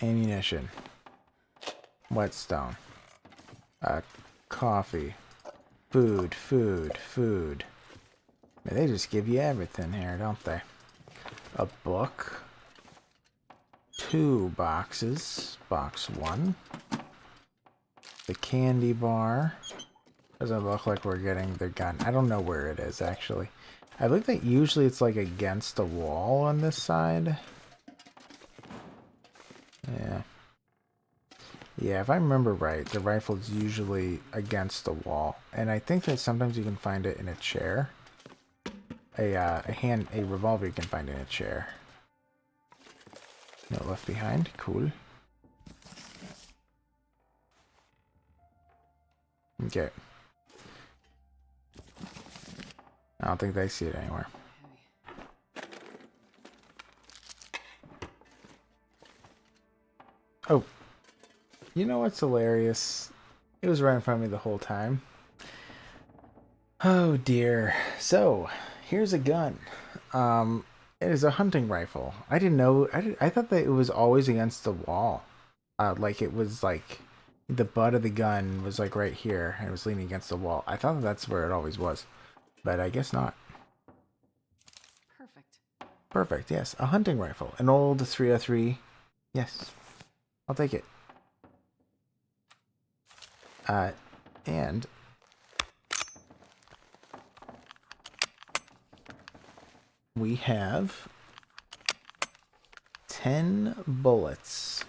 [SPEAKER 1] Ammunition. Whetstone. Coffee. Food. Man, they just give you everything here, don't they? A book. 2 boxes. Box 1. The candy bar. Doesn't look like we're getting the gun. I don't know where it is, actually. I look that usually it's like against a wall on this side. Yeah. Yeah, if I remember right, the rifle's usually against the wall. And I think that sometimes you can find it in a chair. A revolver you can find in a chair. No left behind. Cool. Okay. I don't think they see it anywhere. Oh. You know what's hilarious? It was right in front of me the whole time. Oh dear. So, here's a gun. It is a hunting rifle. I didn't know. I thought that it was always against the wall. Like it was like the butt of the gun was like right here and it was leaning against the wall. I thought that's where it always was, but I guess not.
[SPEAKER 2] Perfect.
[SPEAKER 1] Perfect. Yes, a hunting rifle, an old 303. Yes, I'll take it. And we have 10 bullets.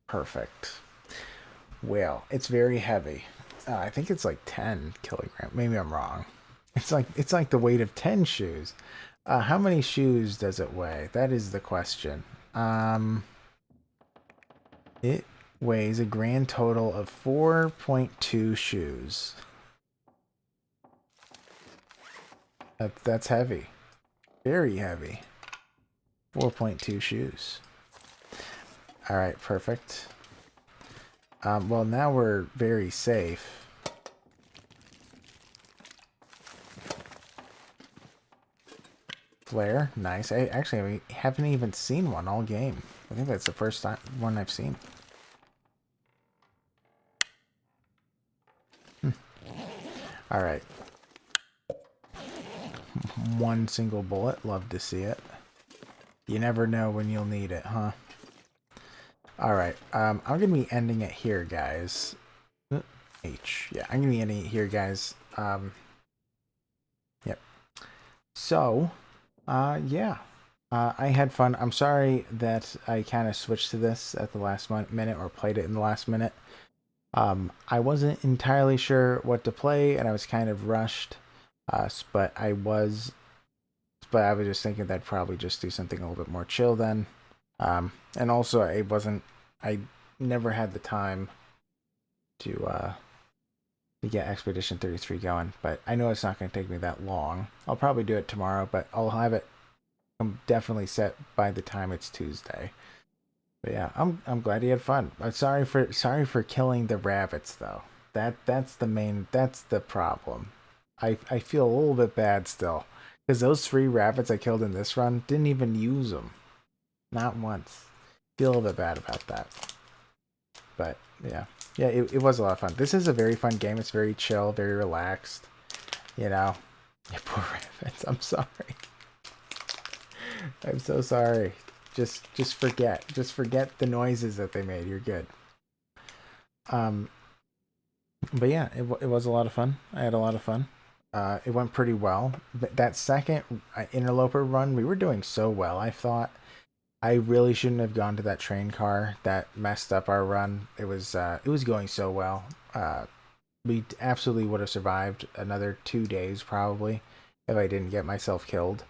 [SPEAKER 1] Perfect. Well, it's very heavy. I think it's like 10 kilograms. Maybe I'm wrong. It's like the weight of 10 shoes. How many shoes does it weigh? That is the question. It weighs a grand total of 4.2 shoes. That's heavy. Very heavy. 4.2 shoes. Alright, perfect. Well, now we're very safe. Flare, nice. I haven't even seen one all game. I think that's the first one I've seen. Alright. One single bullet, love to see it. You never know when you'll need it, huh? Alright, I'm gonna be ending it here, guys. H. Yeah, I'm gonna be ending it here, guys. Yep. So, yeah. I had fun. I'm sorry that I kind of switched to this at the last minute or played it in the last minute. I wasn't entirely sure what to play and I was kind of rushed. But I was just thinking that I'd probably just do something a little bit more chill then. And also I never had the time to get Expedition 33 going, but I know it's not going to take me that long. I'll probably do it tomorrow, but I'll have it definitely set by the time it's Tuesday. But yeah, I'm glad he had fun. I'm sorry for killing the rabbits though. That's the problem. I feel a little bit bad still because those 3 rabbits I killed in this run didn't even use them, not once. Feel a little bit bad about that. But yeah, it was a lot of fun. This is a very fun game. It's very chill, very relaxed. You know, yeah, poor rabbits. I'm sorry. I'm so sorry. Just forget. Just forget the noises that they made. You're good. Um, but yeah, it was a lot of fun. I had a lot of fun. It went pretty well. But that second interloper run, we were doing so well. I thought I really shouldn't have gone to that train car. That messed up our run. It was going so well. We absolutely would have survived another 2 days probably if I didn't get myself killed.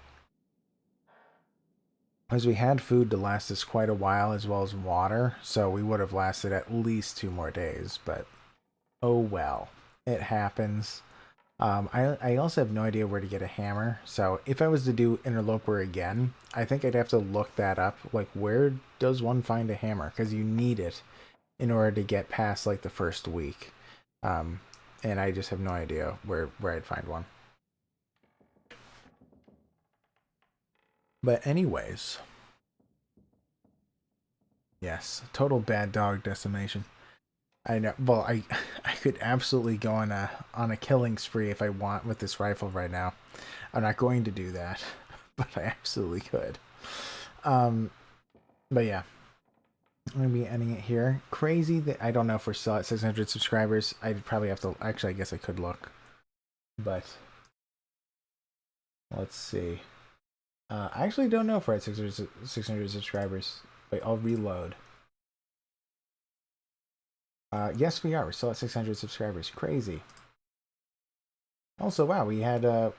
[SPEAKER 1] As we had food to last us quite a while as well as water, so we would have lasted at least 2 more days, but oh well. It happens. I also have no idea where to get a hammer, so if I was to do Interloper again, I think I'd have to look that up. Like, where does one find a hammer? Because you need it in order to get past, like, the first week. And I just have no idea where I'd find one. But anyways, yes, total bad dog decimation. I know. Well, I could absolutely go on a killing spree if I want with this rifle right now. I'm not going to do that, but I absolutely could. But yeah, I'm gonna be ending it here. Crazy that I don't know if we're still at 600 subscribers. I'd probably have to. Actually, I guess I could look, but let's see. I actually don't know if we're at 600 subscribers. Wait, I'll reload. Yes, we are. We're still at 600 subscribers. Crazy. Also, wow, we had a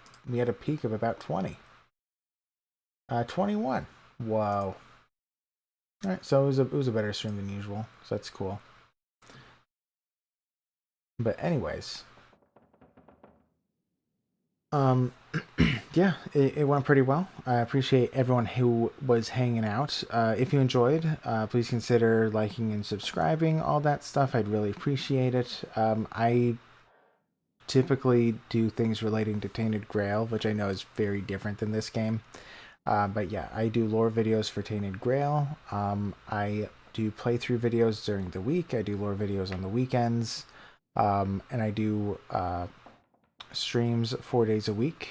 [SPEAKER 1] peak of about 20. 21. Whoa. All right, so it was a better stream than usual. So that's cool. But anyways, yeah, it went pretty well. I appreciate everyone who was hanging out. If you enjoyed, please consider liking and subscribing. All that stuff, I'd really appreciate it. I typically do things relating to Tainted Grail, which I know is very different than this game. But yeah, I do lore videos for Tainted Grail. I do playthrough videos during the week. I do lore videos on the weekends. And I do streams 4 days a week.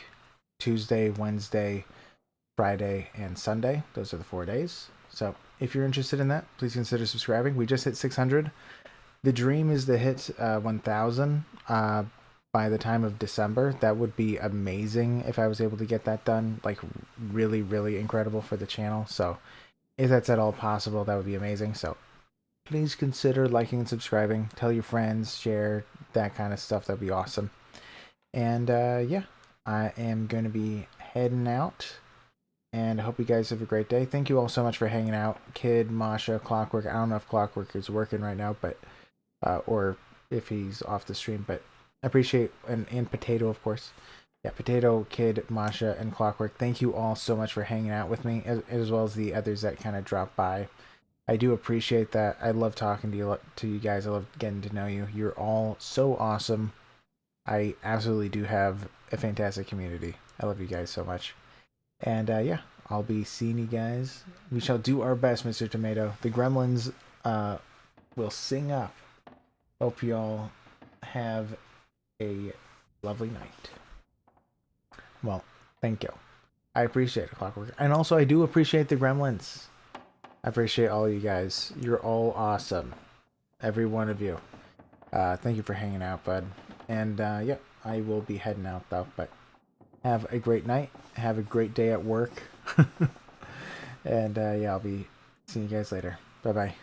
[SPEAKER 1] Tuesday, Wednesday, Friday, and Sunday. Those are the 4 days. So if you're interested in that, please consider subscribing. We just hit 600. The dream is to hit 1,000 by the time of December. That would be amazing if I was able to get that done. Like, really, really incredible for the channel. So if that's at all possible, that would be amazing. So please consider liking and subscribing. Tell your friends, share, that kind of stuff. That'd be awesome. And yeah, I am going to be heading out. And I hope you guys have a great day. Thank you all so much for hanging out. Kid, Masha, Clockwork. I don't know if Clockwork is working right now, but or if he's off the stream, but I appreciate, and Potato, of course. Yeah, Potato, Kid, Masha, and Clockwork. Thank you all so much for hanging out with me, as well as the others that kind of dropped by. I do appreciate that. I love talking to you guys. I love getting to know you. You're all so awesome. I absolutely do have a fantastic community. I love you guys so much. And yeah, I'll be seeing you guys. We shall do our best, Mr. Tomato. The gremlins will sing up. Hope y'all have a lovely night. Well, thank you. I appreciate it, Clockwork. And also, I do appreciate the gremlins. I appreciate all you guys. You're all awesome. Every one of you. Thank you for hanging out, bud. And yeah, I will be heading out, though. But have a great night. Have a great day at work. And yeah, I'll be seeing you guys later. Bye-bye.